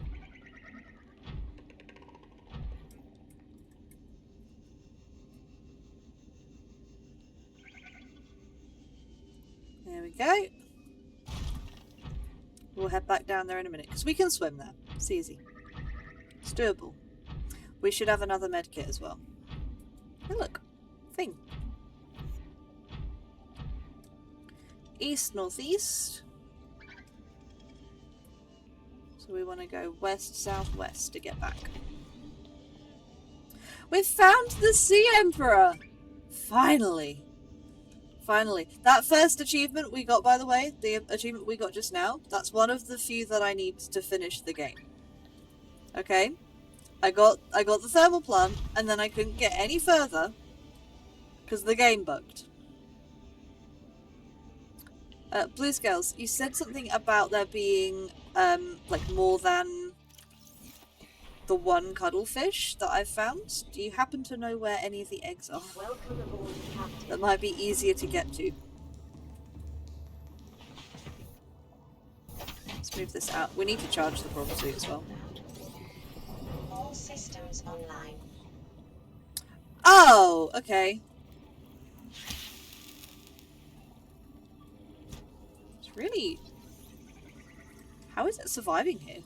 There we go. We'll head back down there in a minute, because we can swim there. It's easy. It's doable. We should have another med kit as well. Hey, look. Thing. East, northeast. So we want to go west, southwest to get back. We've found the Sea Emperor! Finally. Finally. That first achievement we got, by the way, the achievement we got just now, that's one of the few that I need to finish the game. Okay? I got the thermal plant, and then I couldn't get any further because the game bugged. Blue Scales, you said something about there being like more than the one cuttlefish that I've found. Do you happen to know where any of the eggs are? Welcome aboard, Captain. That might be easier to get to. Let's move this out. We need to charge the prawn suit as well. All systems online. Oh, okay. It's really... How is it surviving here?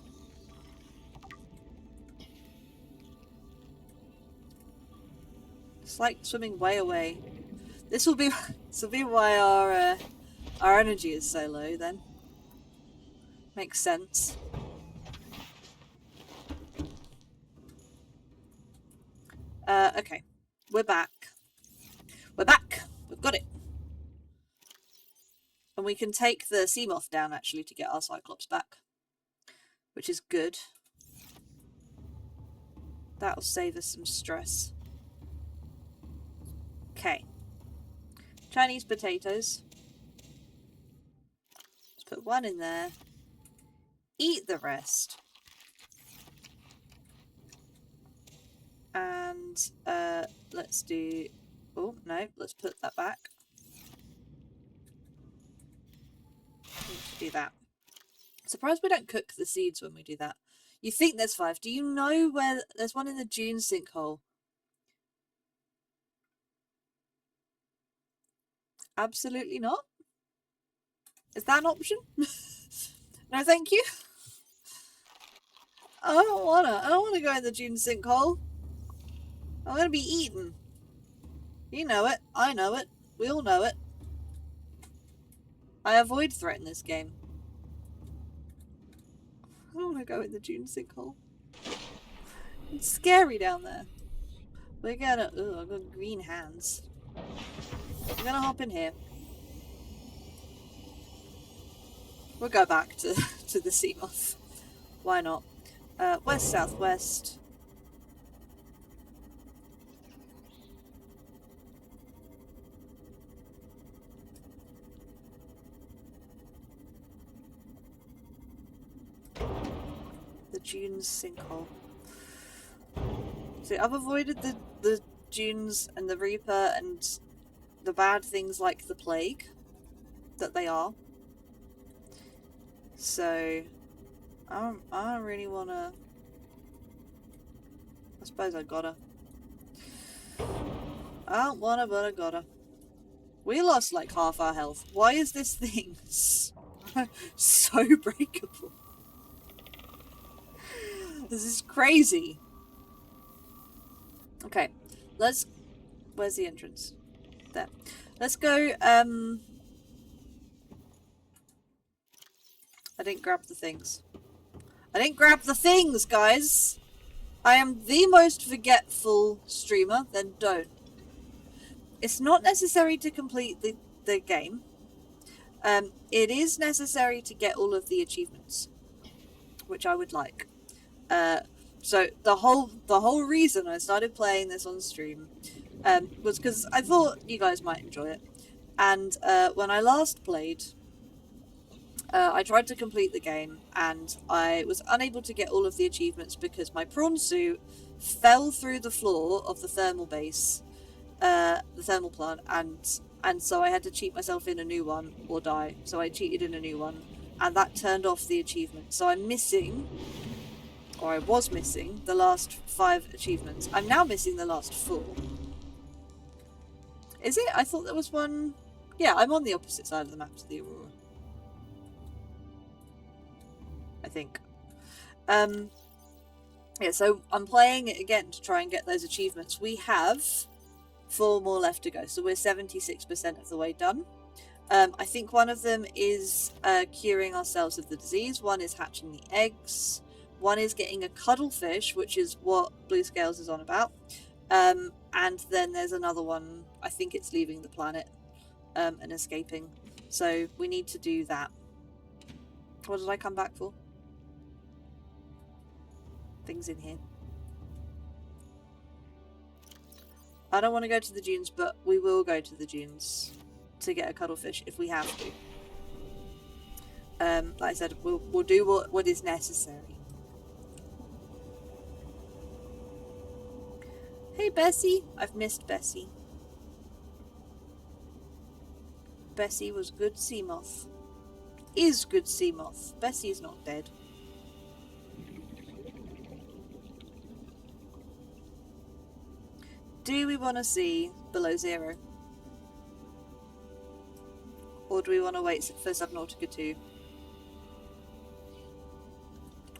It's like swimming way away. This will be why our energy is so low then. Makes sense. Okay. We're back. We're back! We've got it! And we can take the sea moth down actually to get our Cyclops back. Which is good. That'll save us some stress. Okay. Chinese potatoes. Let's put one in there. Eat the rest. And let's do... Oh, no. Let's put that back. Let's do that. Surprised we don't cook the seeds when we do that. You think there's 5. Do you know where... There's one in the dune sinkhole. Absolutely not. Is that an option? No, thank you. I don't wanna go in the dune sinkhole. I'm gonna be eaten. You know it. I know it. We all know it. I avoid threat in this game. I don't want to go in the dune sinkhole. It's scary down there. We're gonna... Ugh, I've got green hands. We're gonna hop in here. We'll go back to the sea moth. Why not? West, southwest. The dunes sinkhole. So I've avoided the dunes and the Reaper and the bad things like the plague that they are. So I don't really wanna... I suppose I gotta. I don't wanna, but I gotta. We lost like half our health. Why is this thing so breakable? This is crazy. Okay, let's... Where's the entrance? There. Let's go, I didn't grab the things. I didn't grab the things, guys! I am the most forgetful streamer, then don't. It's not necessary to complete the game. It is necessary to get all of the achievements, which I would like. So the whole reason I started playing this on stream was because I thought you guys might enjoy it. And when I last played, I tried to complete the game and I was unable to get all of the achievements because my prawn suit fell through the floor of the thermal base, the thermal plant, and so I had to cheat myself in a new one or die. So I cheated in a new one and that turned off the achievement. So I'm missing, or I was missing, the last 5 achievements. I'm now missing the last 4. Is it? I thought there was one... Yeah, I'm on the opposite side of the map to the Aurora. I think. Yeah, so I'm playing it again to try and get those achievements. We have 4 more left to go, so we're 76% of the way done. I think one of them is curing ourselves of the disease. One is hatching the eggs. One is getting a cuttlefish, which is what Blue Scales is on about. And then there's another one, I think it's leaving the planet and escaping. So we need to do that. What did I come back for? Things in here. I don't want to go to the dunes, but we will go to the dunes to get a cuttlefish if we have to. Like I said, we'll do what is necessary. Hey Bessie! I've missed Bessie. Bessie was good sea moth. Is good sea moth. Bessie is not dead. Do we want to see below zero? Or do we want to wait for Subnautica 2?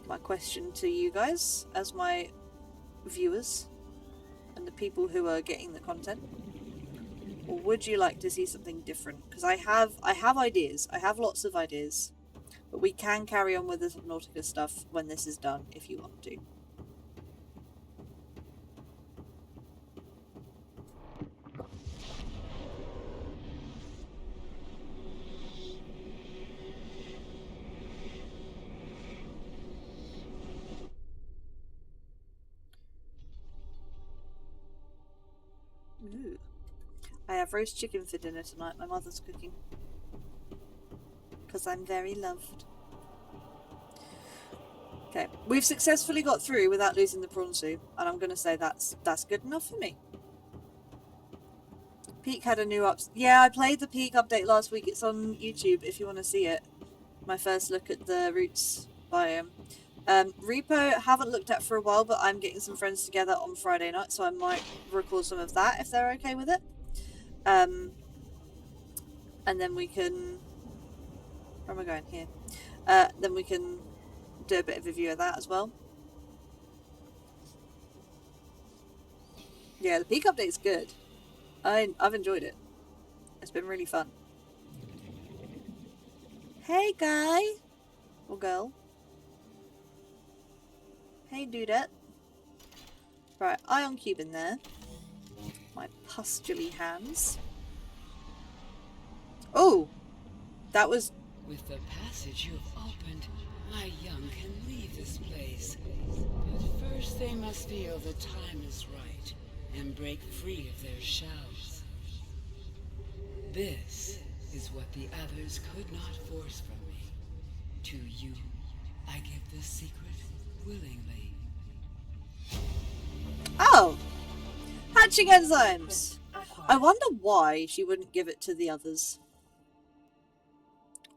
My question to you guys, as my viewers, and the people who are getting the content. Or would you like to see something different? Because I have ideas. I have lots of ideas. But we can carry on with the Subnautica stuff when this is done, if you want to. Ooh. I have roast chicken for dinner tonight. My mother's cooking. Because I'm very loved. Okay, we've successfully got through without losing the prawn soup, and I'm going to say that's good enough for me. Peak had a new Yeah, I played the Peak update last week. It's on YouTube if you want to see it. My first look at the Roots biome. Repo, haven't looked at for a while, but I'm getting some friends together on Friday night, so I might record some of that if they're okay with it. And then we can... Where am I going? Here. Then we can do a bit of a review of that as well. Yeah, the Peak update's good. I've enjoyed it. It's been really fun. Hey, guy! Or girl. Hey, dudette. Right, ion cube in there. My pustully hands. Oh! That was... With the passage you have opened, my young can leave this place. But first they must feel the time is right and break free of their shells. This is what the others could not force from me. To you, I give this secret willingly. Oh! Hatching enzymes! I wonder why she wouldn't give it to the others.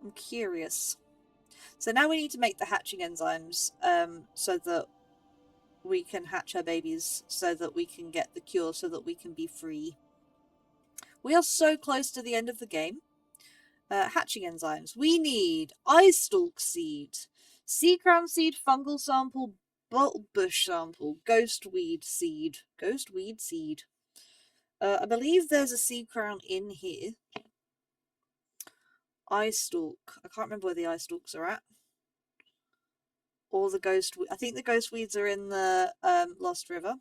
I'm curious. So now we need to make the hatching enzymes so that we can hatch her babies, so that we can get the cure, so that we can be free. We are so close to the end of the game. Hatching enzymes. We need eye stalk seed, sea crown seed, fungal sample, bulbush sample, ghostweed seed. Ghostweed seed. I believe there's a sea crown in here. Eye stalk. I can't remember where the eye stalks are at. Or the ghost... I think the ghostweeds are in the Lost River.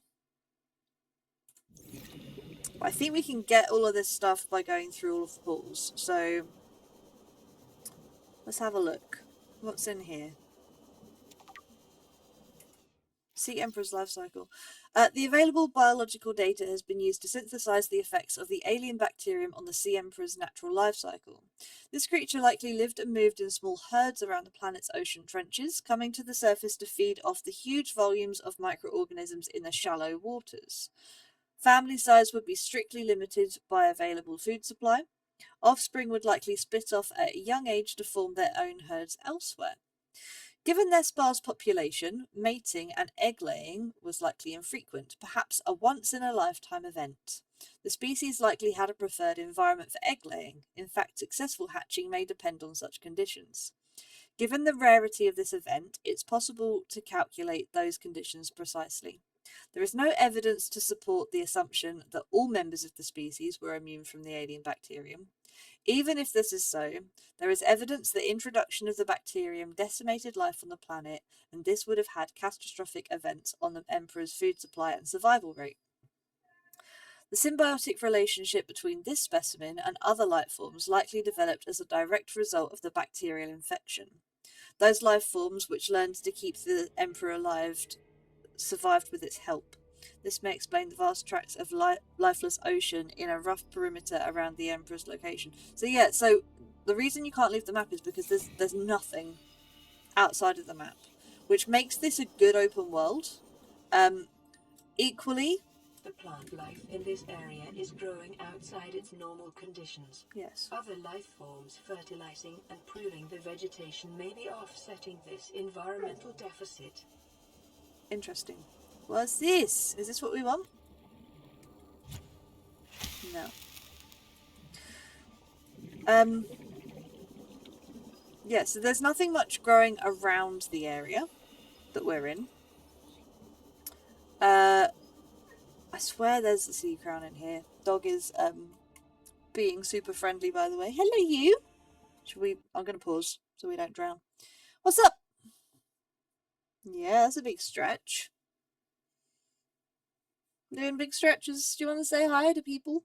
But I think we can get all of this stuff by going through all of the portals. So let's have a look. What's in here? Sea Emperor's life cycle. The available biological data has been used to synthesize the effects of the alien bacterium on the Sea Emperor's natural life cycle. This creature likely lived and moved in small herds around the planet's ocean trenches, coming to the surface to feed off the huge volumes of microorganisms in the shallow waters. Family size would be strictly limited by available food supply. Offspring would likely split off at a young age to form their own herds elsewhere. Given their sparse population, mating and egg-laying was likely infrequent, perhaps a once-in-a-lifetime event. The species likely had a preferred environment for egg-laying. In fact, successful hatching may depend on such conditions. Given the rarity of this event, it's possible to calculate those conditions precisely. There is no evidence to support the assumption that all members of the species were immune from the alien bacterium. Even if this is so, there is evidence the introduction of the bacterium decimated life on the planet, and this would have had catastrophic events on the Emperor's food supply and survival rate. The symbiotic relationship between this specimen and other life forms likely developed as a direct result of the bacterial infection. Those life forms which learned to keep the Emperor alive survived with its help. This may explain the vast tracts of lifeless ocean in a rough perimeter around the Emperor's location. So yeah, so the reason you can't leave the map is because there's nothing outside of the map, which makes this a good open world. Equally, the plant life in this area is growing outside its normal conditions. Yes. Other life forms fertilizing and pruning the vegetation may be offsetting this environmental deficit. Interesting. What's this? Is this what we want? No. Yeah, so there's nothing much growing around the area that we're in. I swear there's a sea crown in here. Dog is being super friendly, by the way. Hello, you. Should we? I'm gonna pause so we don't drown. What's up? Yeah, that's a big stretch. Doing big stretches. Do you want to say hi to people?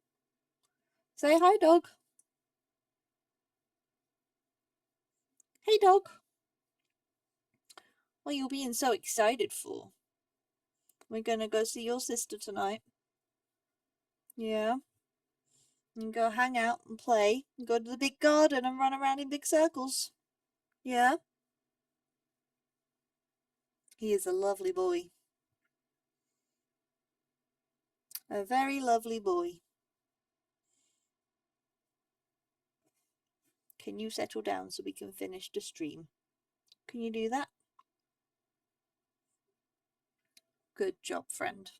Say hi, dog. Hey, dog. What are you being so excited for? We're gonna go see your sister tonight. Yeah. And go hang out and play. And go to the big garden and run around in big circles. Yeah. He is a lovely boy. A very lovely boy. Can you settle down so we can finish the stream? Can you do that? Good job, friend.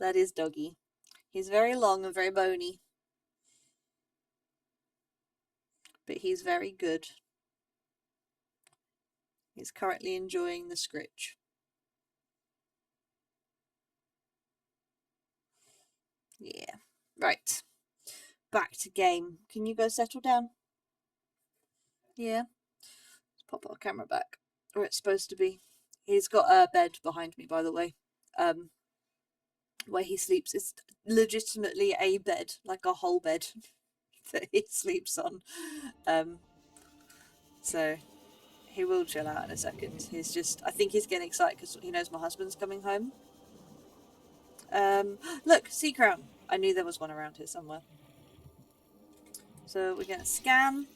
That is Doggy. He's very long and very bony. But he's very good. He's currently enjoying the scritch. Yeah. Right. Back to game. Can you go settle down? Yeah. Let's pop our camera back where it's supposed to be. He's got a bed behind me, by the way. Where he sleeps. It's legitimately a bed, like a whole bed that he sleeps on. So he will chill out in a second. He's just, I think he's getting excited because he knows my husband's coming home. Look, sea crown. I knew there was one around here somewhere. So we're going to scan.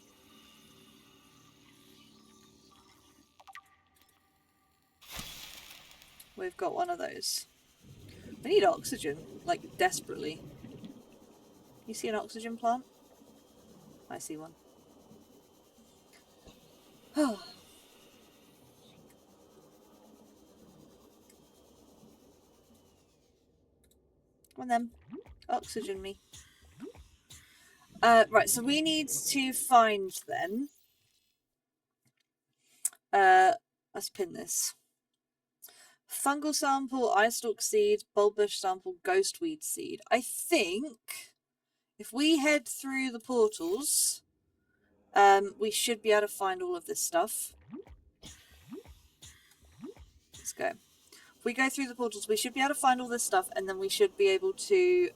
We've got one of those. We need oxygen, like desperately. You see an oxygen plant? I see one. Come on then. Oxygen me. Right, so we need to find then. Let's pin this. Fungal sample, eye stalk seed, bulbush sample, ghostweed seed. I think if we head through the portals, we should be able to find all of this stuff. Let's go. If we go through the portals, we should be able to find all this stuff, and then we should be able to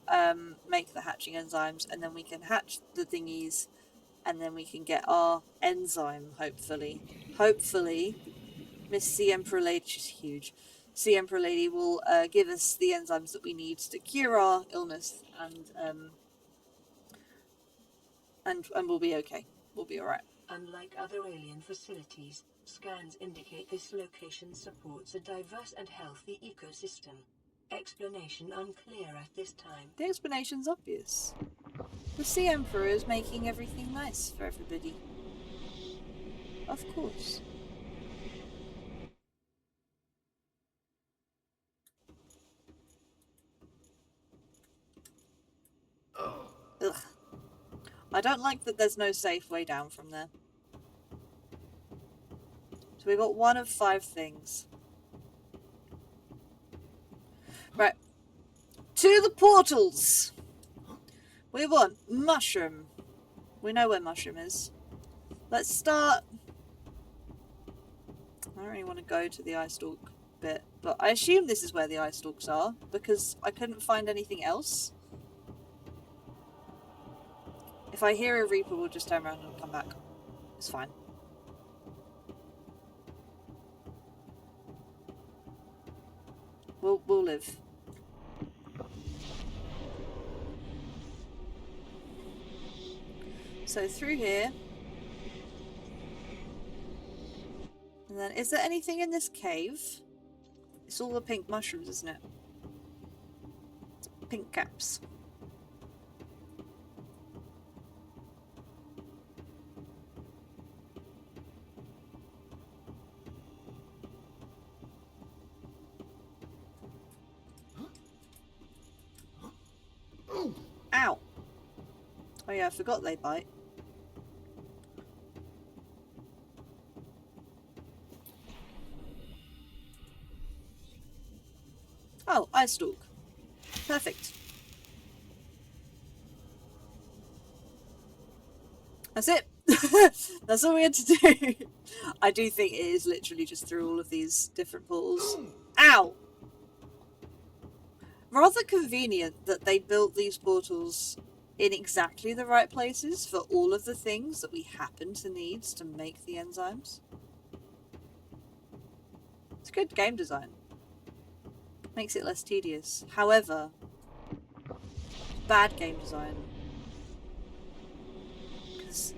make the hatching enzymes, and then we can hatch the thingies, and then we can get our enzyme, hopefully. Hopefully, Miss Sea Emperor Lady, she's huge. Sea Emperor Lady will give us the enzymes that we need to cure our illness, and we'll be okay. We'll be alright. Unlike other alien facilities, scans indicate this location supports a diverse and healthy ecosystem. Explanation unclear at this time. The explanation's obvious. The Sea Emperor is making everything nice for everybody. Of course. Ugh. I don't like that there's no safe way down from there. So we got one of 5 things. Right. To the portals! We want mushroom. We know where mushroom is. Let's start. I don't really want to go to the eye stalk bit, but I assume this is where the eye stalks are because I couldn't find anything else. If I hear a Reaper, we'll just turn around and come back. It's fine. We'll live. So through here. And then, is there anything in this cave? It's all the pink mushrooms, isn't it? Pink caps. Oh yeah, I forgot they bite. Oh, eye stalk. Perfect. That's it. That's all we had to do. I do think it is literally just through all of these different portals. Ow! Rather convenient that they built these portals in exactly the right places for all of the things that we happen to need to make the enzymes. It's good game design. Makes it less tedious. However, bad game design. Because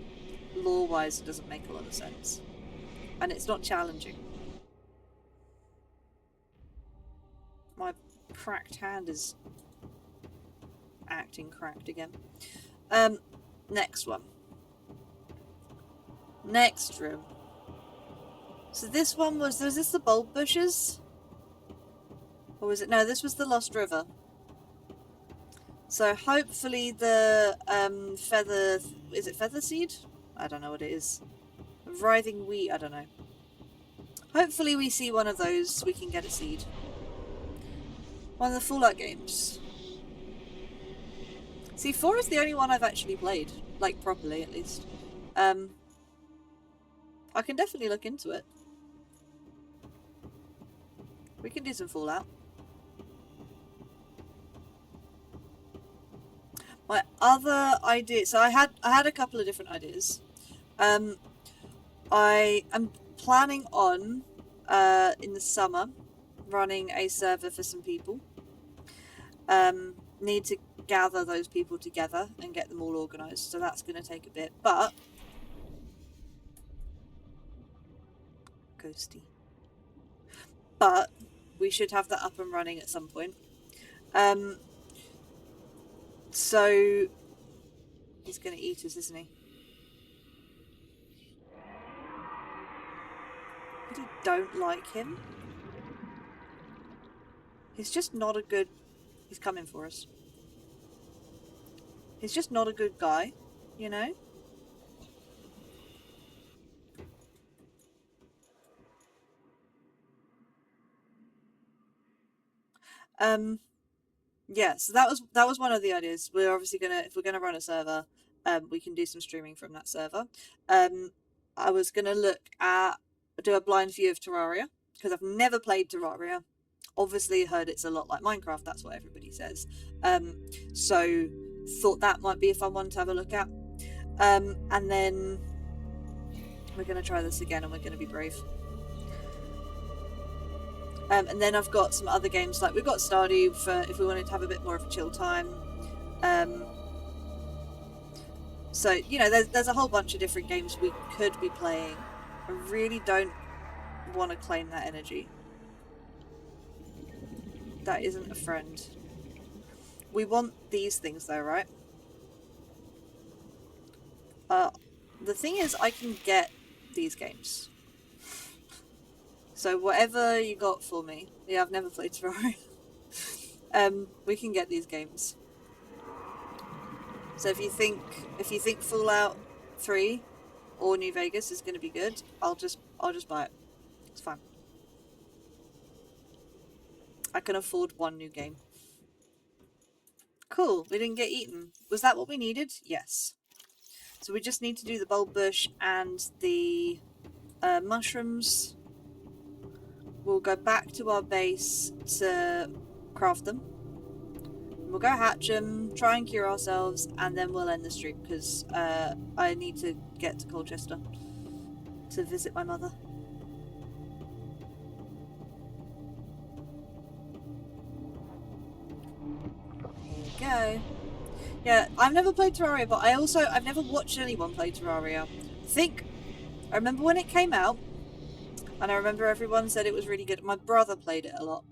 lore-wise it doesn't make a lot of sense. And it's not challenging. My cracked hand is acting cracked again. Next one. Next room. So this one was this the bulb bushes? Or was it? No, this was the Lost River. So hopefully the feather... Is it feather seed? I don't know what it is. Writhing wheat, I don't know. Hopefully we see one of those, we can get a seed. One of the Fallout games. See, 4 is the only one I've actually played. Like, properly, at least. I can definitely look into it. We can do some Fallout. My other idea... So I had a couple of different ideas. I am planning on, in the summer, running a server for some people. Need to gather those people together and get them all organised, so that's going to take a bit, but... Ghosty. But we should have that up and running at some point. So... He's going to eat us, isn't he? I really don't like him. He's just not a good... He's coming for us. He's just not a good guy, you know? Yeah, so that was one of the ideas. We're obviously if we're gonna run a server, we can do some streaming from that server. I was gonna do a blind view of Terraria, because I've never played Terraria. Obviously heard it's a lot like Minecraft, that's what everybody says. So thought that might be a fun one to have a look at. And then we're gonna try this again and we're gonna be brave. And then I've got some other games, like we've got Stardew for if we wanted to have a bit more of a chill time. So, you know, there's a whole bunch of different games we could be playing. I really don't want to claim that energy. That isn't a friend. We want these things though, right? The thing is, I can get these games. So whatever you got for me, yeah, I've never played Terraria. We can get these games. So if you think Fallout 3 or New Vegas is going to be good, I'll just buy it. It's fine. I can afford one new game. Cool. We didn't get eaten. Was that what we needed? Yes. So we just need to do the bulb bush and the mushrooms. We'll go back to our base to craft them. We'll go hatch them, try and cure ourselves, and then we'll end the stream because I need to get to Colchester to visit my mother. Here we go. Yeah, I've never played Terraria, but I've never watched anyone play Terraria. I remember when it came out, and I remember everyone said it was really good. My brother played it a lot.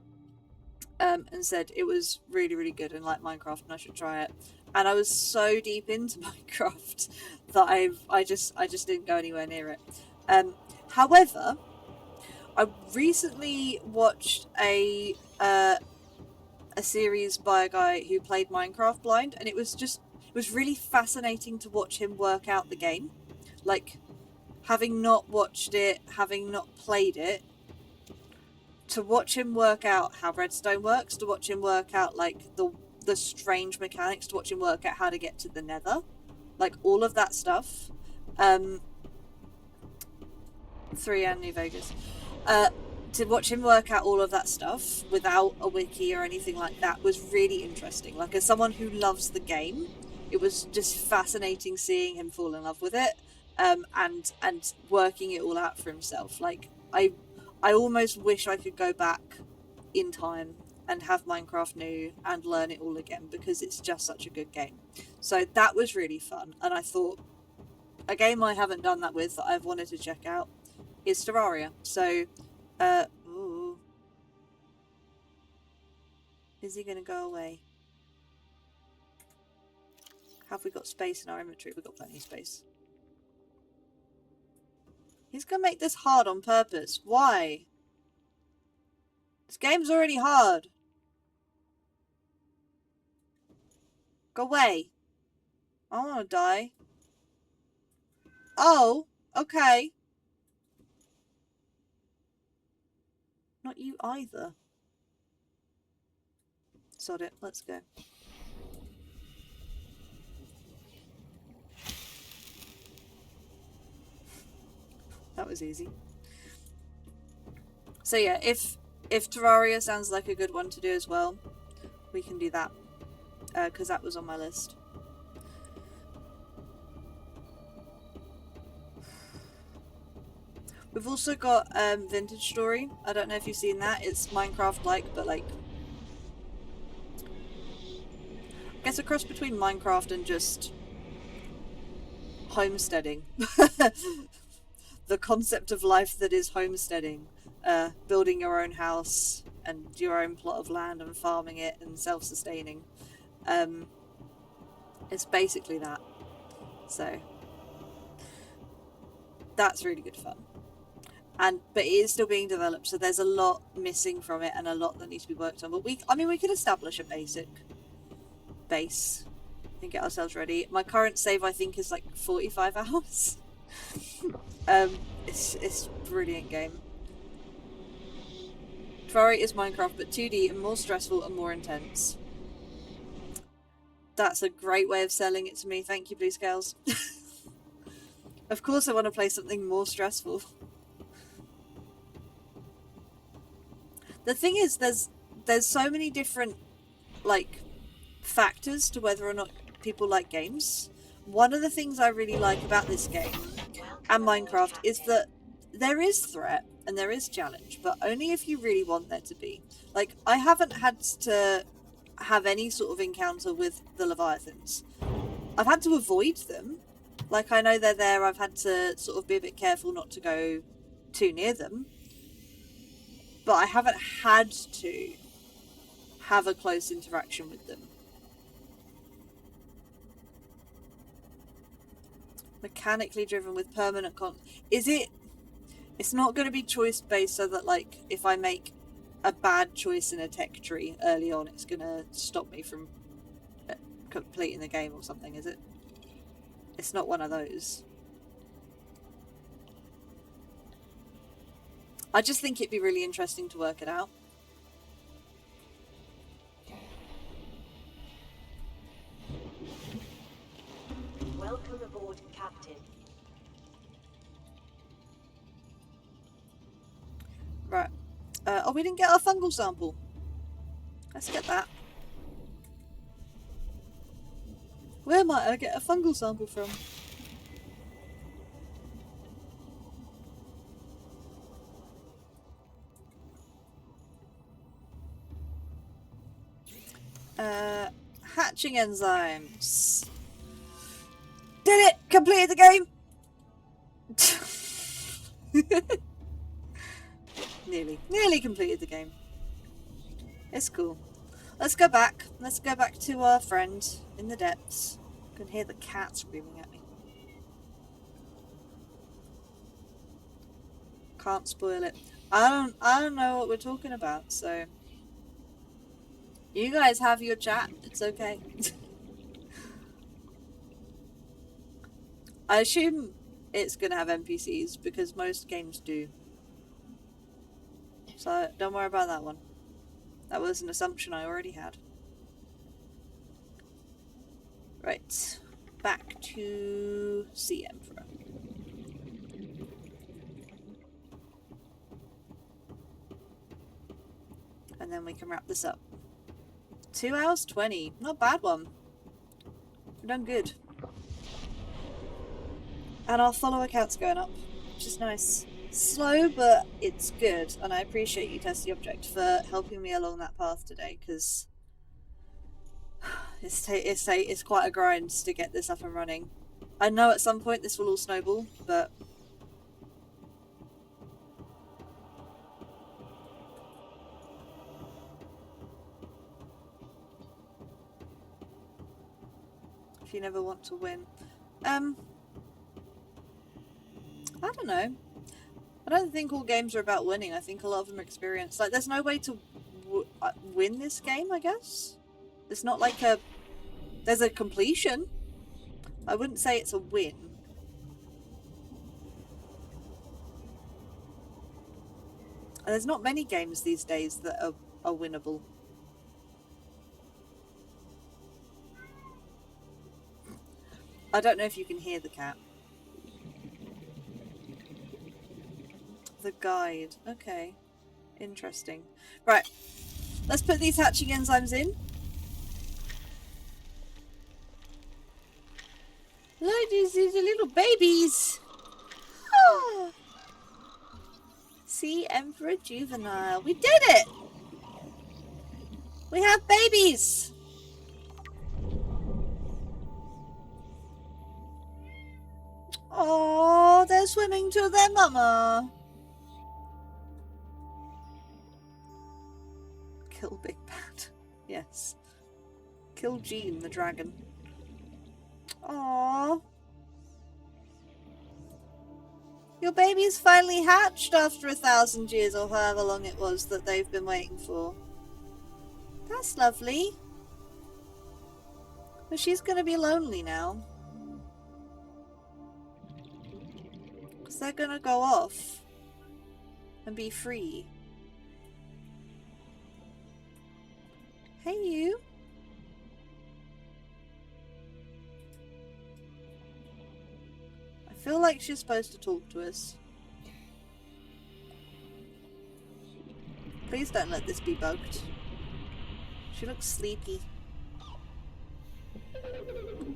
And said it was really, really good and like Minecraft and I should try it. And I was so deep into Minecraft that I just didn't go anywhere near it. However, I recently watched a series by a guy who played Minecraft blind, and it was it was really fascinating to watch him work out the game. Like, having not watched it, having not played it, to watch him work out how redstone works, to watch him work out like the strange mechanics, to watch him work out how to get to the nether, like all of that stuff. 3 and New Vegas. To watch him work out all of that stuff without a wiki or anything like that was really interesting. Like, as someone who loves the game, it was just fascinating seeing him fall in love with it, and working it all out for himself. Like, I almost wish I could go back in time and have Minecraft new and learn it all again, because it's just such a good game. So that was really fun, and I thought a game I haven't done that with that I've wanted to check out is Terraria. So ooh. Is he gonna go away? Have we got space in our inventory? We've got plenty of space. He's gonna make this hard on purpose. Why? This game's already hard. Go away. I don't wanna die. Oh, okay. Not you either. Sod it, let's go. That was easy. So yeah, if Terraria sounds like a good one to do as well, we can do that, because that was on my list. We've also got Vintage Story. I don't know if you've seen that. It's Minecraft-like, but like, I guess a cross between Minecraft and just homesteading. The concept of life that is homesteading. Building your own house and your own plot of land and farming it and self-sustaining. It's basically that. So that's really good fun. But it is still being developed, so there's a lot missing from it and a lot that needs to be worked on. But we could establish a basic base and get ourselves ready. My current save, I think, is like 45 hours. It's a brilliant game. Terraria is Minecraft, but 2D and more stressful and more intense. That's a great way of selling it to me. Thank you, Blue Scales. Of course I want to play something more stressful. The thing is, there's so many different, like, factors to whether or not people like games. One of the things I really like about this game and Minecraft is that there is threat and there is challenge, but only if you really want there to be. Like, I haven't had to have any sort of encounter with the Leviathans. I've had to avoid them. Like, I know they're there. I've had to sort of be a bit careful not to go too near them. But I haven't had to have a close interaction with them. Mechanically driven with permanent is it? It's not going to be choice based, so that, like, if I make a bad choice in a tech tree early on, it's going to stop me from completing the game or something, is it? It's not one of those. I just think it'd be really interesting to work it out. Welcome aboard, Captain. Right. Oh, we didn't get our fungal sample. Let's get that. Where might I get a fungal sample from? Hatching enzymes. Did it! Completed the game! Nearly completed the game. It's cool. Let's go back. Let's go back to our friend in the depths. I can hear the cat screaming at me. Can't spoil it. I don't know what we're talking about, so you guys have your chat. It's okay. I assume it's going to have NPCs because most games do. So don't worry about that one. That was an assumption I already had. Right. Back to Sea Emperor. And then we can wrap this up. 2 hours 20. Not a bad one. We've done good. And our follower count's going up, which is nice. Slow, but it's good. And I appreciate you, Testy Object, for helping me along that path today, because it's quite a grind to get this up and running. I know at some point this will all snowball, but if you never want to win. I don't know. I don't think all games are about winning. I think a lot of them are experience. Like, there's no way to win this game, I guess. It's not like there's a completion. I wouldn't say it's a win. And there's not many games these days that are winnable. I don't know if you can hear the cat. The guide. Okay. Interesting. Right. Let's put these hatching enzymes in. Look, these are little babies. Ah. Sea Emperor Juvenile. We did it! We have babies! Oh, they're swimming to their mama. Kill Big Bad. Yes. Kill Jean, the dragon. Aww. Your baby's finally hatched after 1,000 years or however long it was that they've been waiting for. That's lovely. But she's gonna be lonely now. Because they're gonna go off and be free. Hey, you. I feel like she's supposed to talk to us. Please don't let this be bugged. She looks sleepy.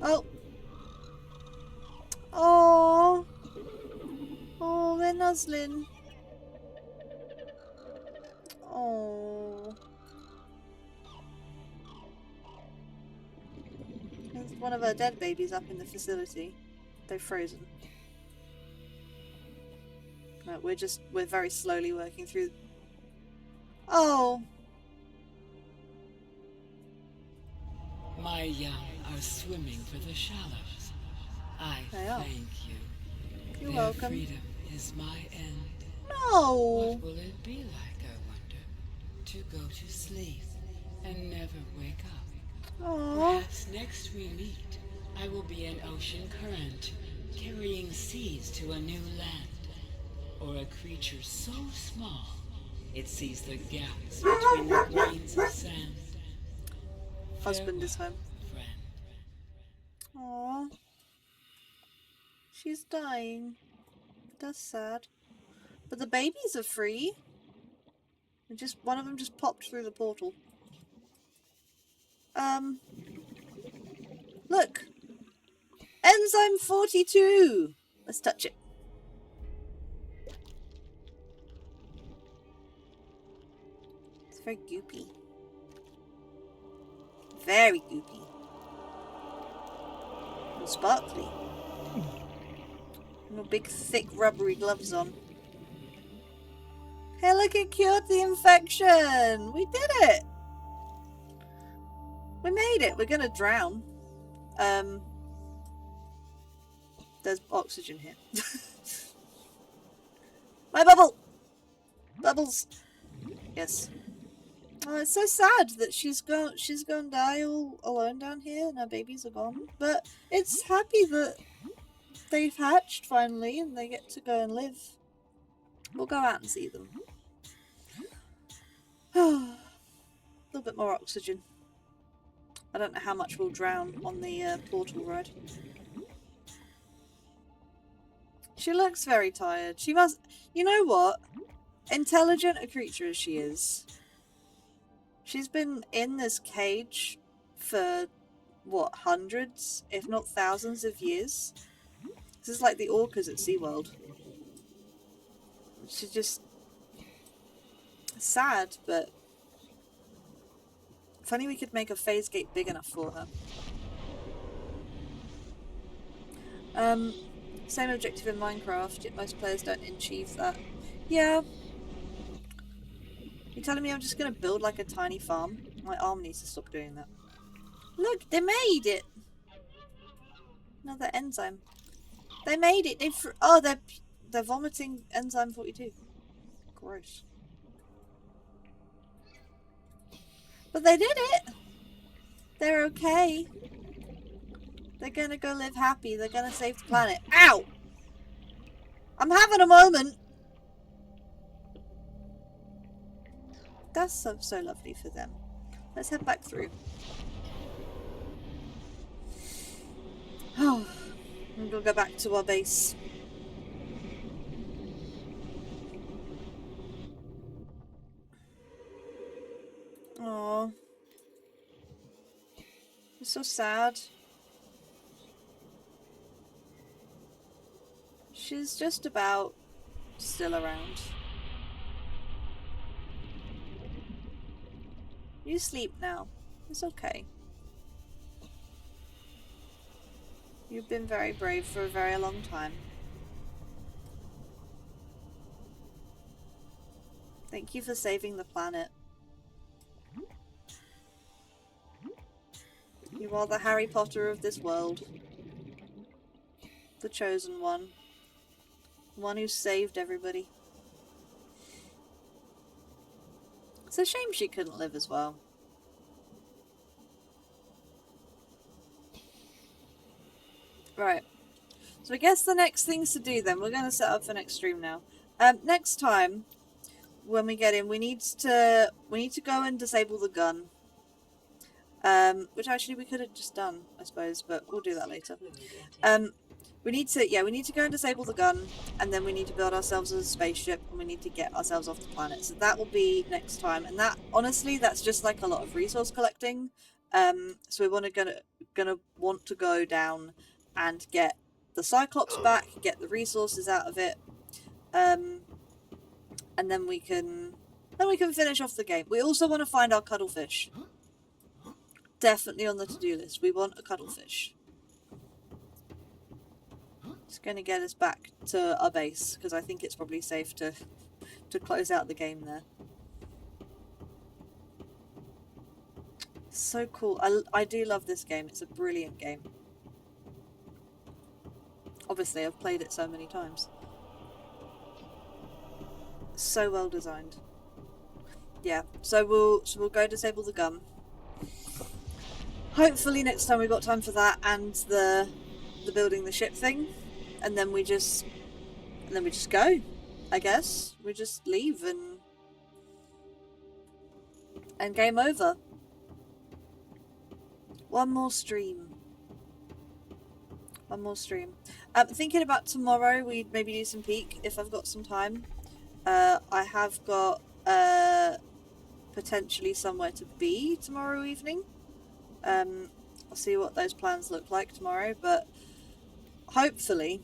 Oh. Oh. Oh, they're nuzzling. Oh. There's one of her dead babies up in the facility. They're frozen. No, we're very slowly working through. Oh. My young are swimming for the shallows. I thank you. You're Their welcome. freedom is my end. No. What will it be like, I wonder, to go to sleep and never wake up? Aww. Perhaps next we meet, I will be an ocean current, carrying seas to a new land. Or a creature so small, it sees the gaps between the grains of sand. Husband is home. Friend. Aww. She's dying. That's sad. But the babies are free. One of them just popped through the portal. Look! Enzyme 42! Let's touch it. It's very goopy. Very goopy. And sparkly. And big, thick, rubbery gloves on. Hey, look, it cured the infection! We did it! We made it! We're gonna drown. There's oxygen here. My bubble! Bubbles! Yes. Oh, it's so sad that she's gonna die all alone down here and her babies are gone. But it's happy that they've hatched finally and they get to go and live. We'll go out and see them. A little bit more oxygen. I don't know how much we'll drown on the portal ride. She looks very tired. She must... You know what? Intelligent a creature as she is, she's been in this cage for, what, hundreds, if not thousands of years? This is like the orcas at SeaWorld. She's just... sad, but... Funny we could make a phase gate big enough for her. Same objective in Minecraft, yet most players don't achieve that. Yeah. You're telling me I'm just gonna build like a tiny farm? My arm needs to stop doing that. Look, they made it! Another enzyme. They made it! They're vomiting enzyme 42. Gross. But they did it! They're okay. They're gonna go live happy. They're gonna save the planet. Ow! I'm having a moment! That's so lovely for them. Let's head back through. Oh, I'm gonna go back to our base. Aww. It's so sad. She's just about still around. You sleep now. It's okay. You've been very brave for a very long time. Thank you for saving the planet. You are the Harry Potter of this world. The chosen one. One who saved everybody. It's a shame she couldn't live as well. Right. So I guess the next things to do then, we're going to set up for next stream now. Next time, when we get in, we need to go and disable the gun. Which actually we could have just done, I suppose, but we'll do that later. We need to go and disable the gun, and then we need to build ourselves a spaceship, and we need to get ourselves off the planet. So that will be next time, and that, honestly, that's just like a lot of resource collecting. So we're gonna want to go down and get the Cyclops back, get the resources out of it, and then we can finish off the game. We also want to find our cuttlefish. Definitely on the to-do list. We want a cuttlefish. It's going to get us back to our base, because I think it's probably safe to close out the game there. So cool. I do love this game. It's a brilliant game. Obviously, I've played it so many times. So well designed. Yeah, so we'll go disable the gun. Hopefully next time we've got time for that and the building the ship thing, and then we just go. I guess we just leave and game over. One more stream. Thinking about tomorrow, we'd maybe do some Peak if I've got some time. I have got potentially somewhere to be tomorrow evening. I'll see what those plans look like tomorrow, but hopefully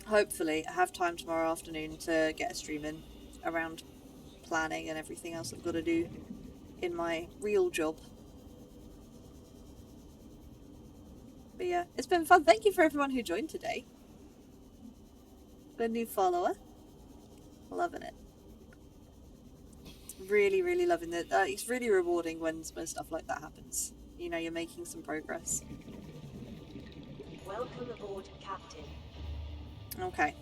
I have time tomorrow afternoon to get a stream in around planning and everything else I've got to do in my real job. But yeah, it's been fun. Thank you for everyone who joined today. A new follower. Loving it. Really, really loving it. It's really rewarding when stuff like that happens. You know, you're making some progress. Welcome aboard, Captain. Okay.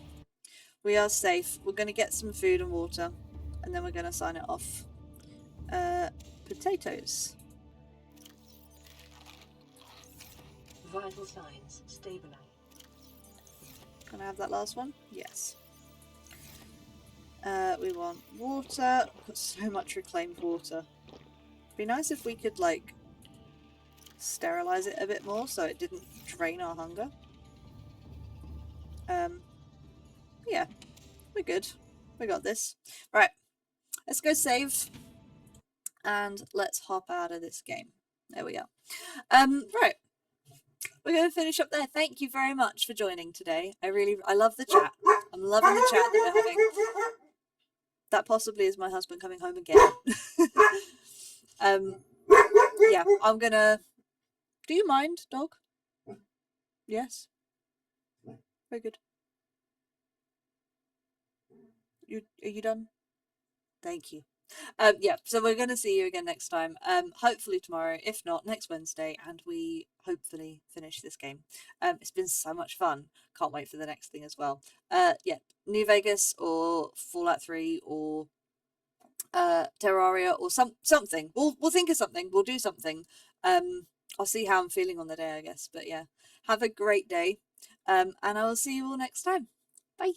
We are safe. We're going to get some food and water, and then we're going to sign it off. Potatoes. Vital signs stabilized. Can I have that last one? Yes. We want water. We've got so much reclaimed water. It'd be nice if we could, like, sterilize it a bit more so it didn't drain our hunger. Yeah, we're good. We got this. Right, let's go save and let's hop out of this game. There we go. Right, we're going to finish up there. Thank you very much for joining today. I love the chat. I'm loving the chat that we're having. That possibly is my husband coming home again. Yeah, I'm gonna. Do you mind, dog? Yes. Very good. Are you done? Thank you. Yeah, so we're going to see you again next time. Hopefully tomorrow, if not next Wednesday, and we hopefully finish this game. It's been so much fun. Can't wait for the next thing as well. Yeah, New Vegas or Fallout 3 or Terraria or something. We'll think of something. We'll do something. I'll see how I'm feeling on the day, I guess. But yeah, have a great day. And I will see you all next time. Bye.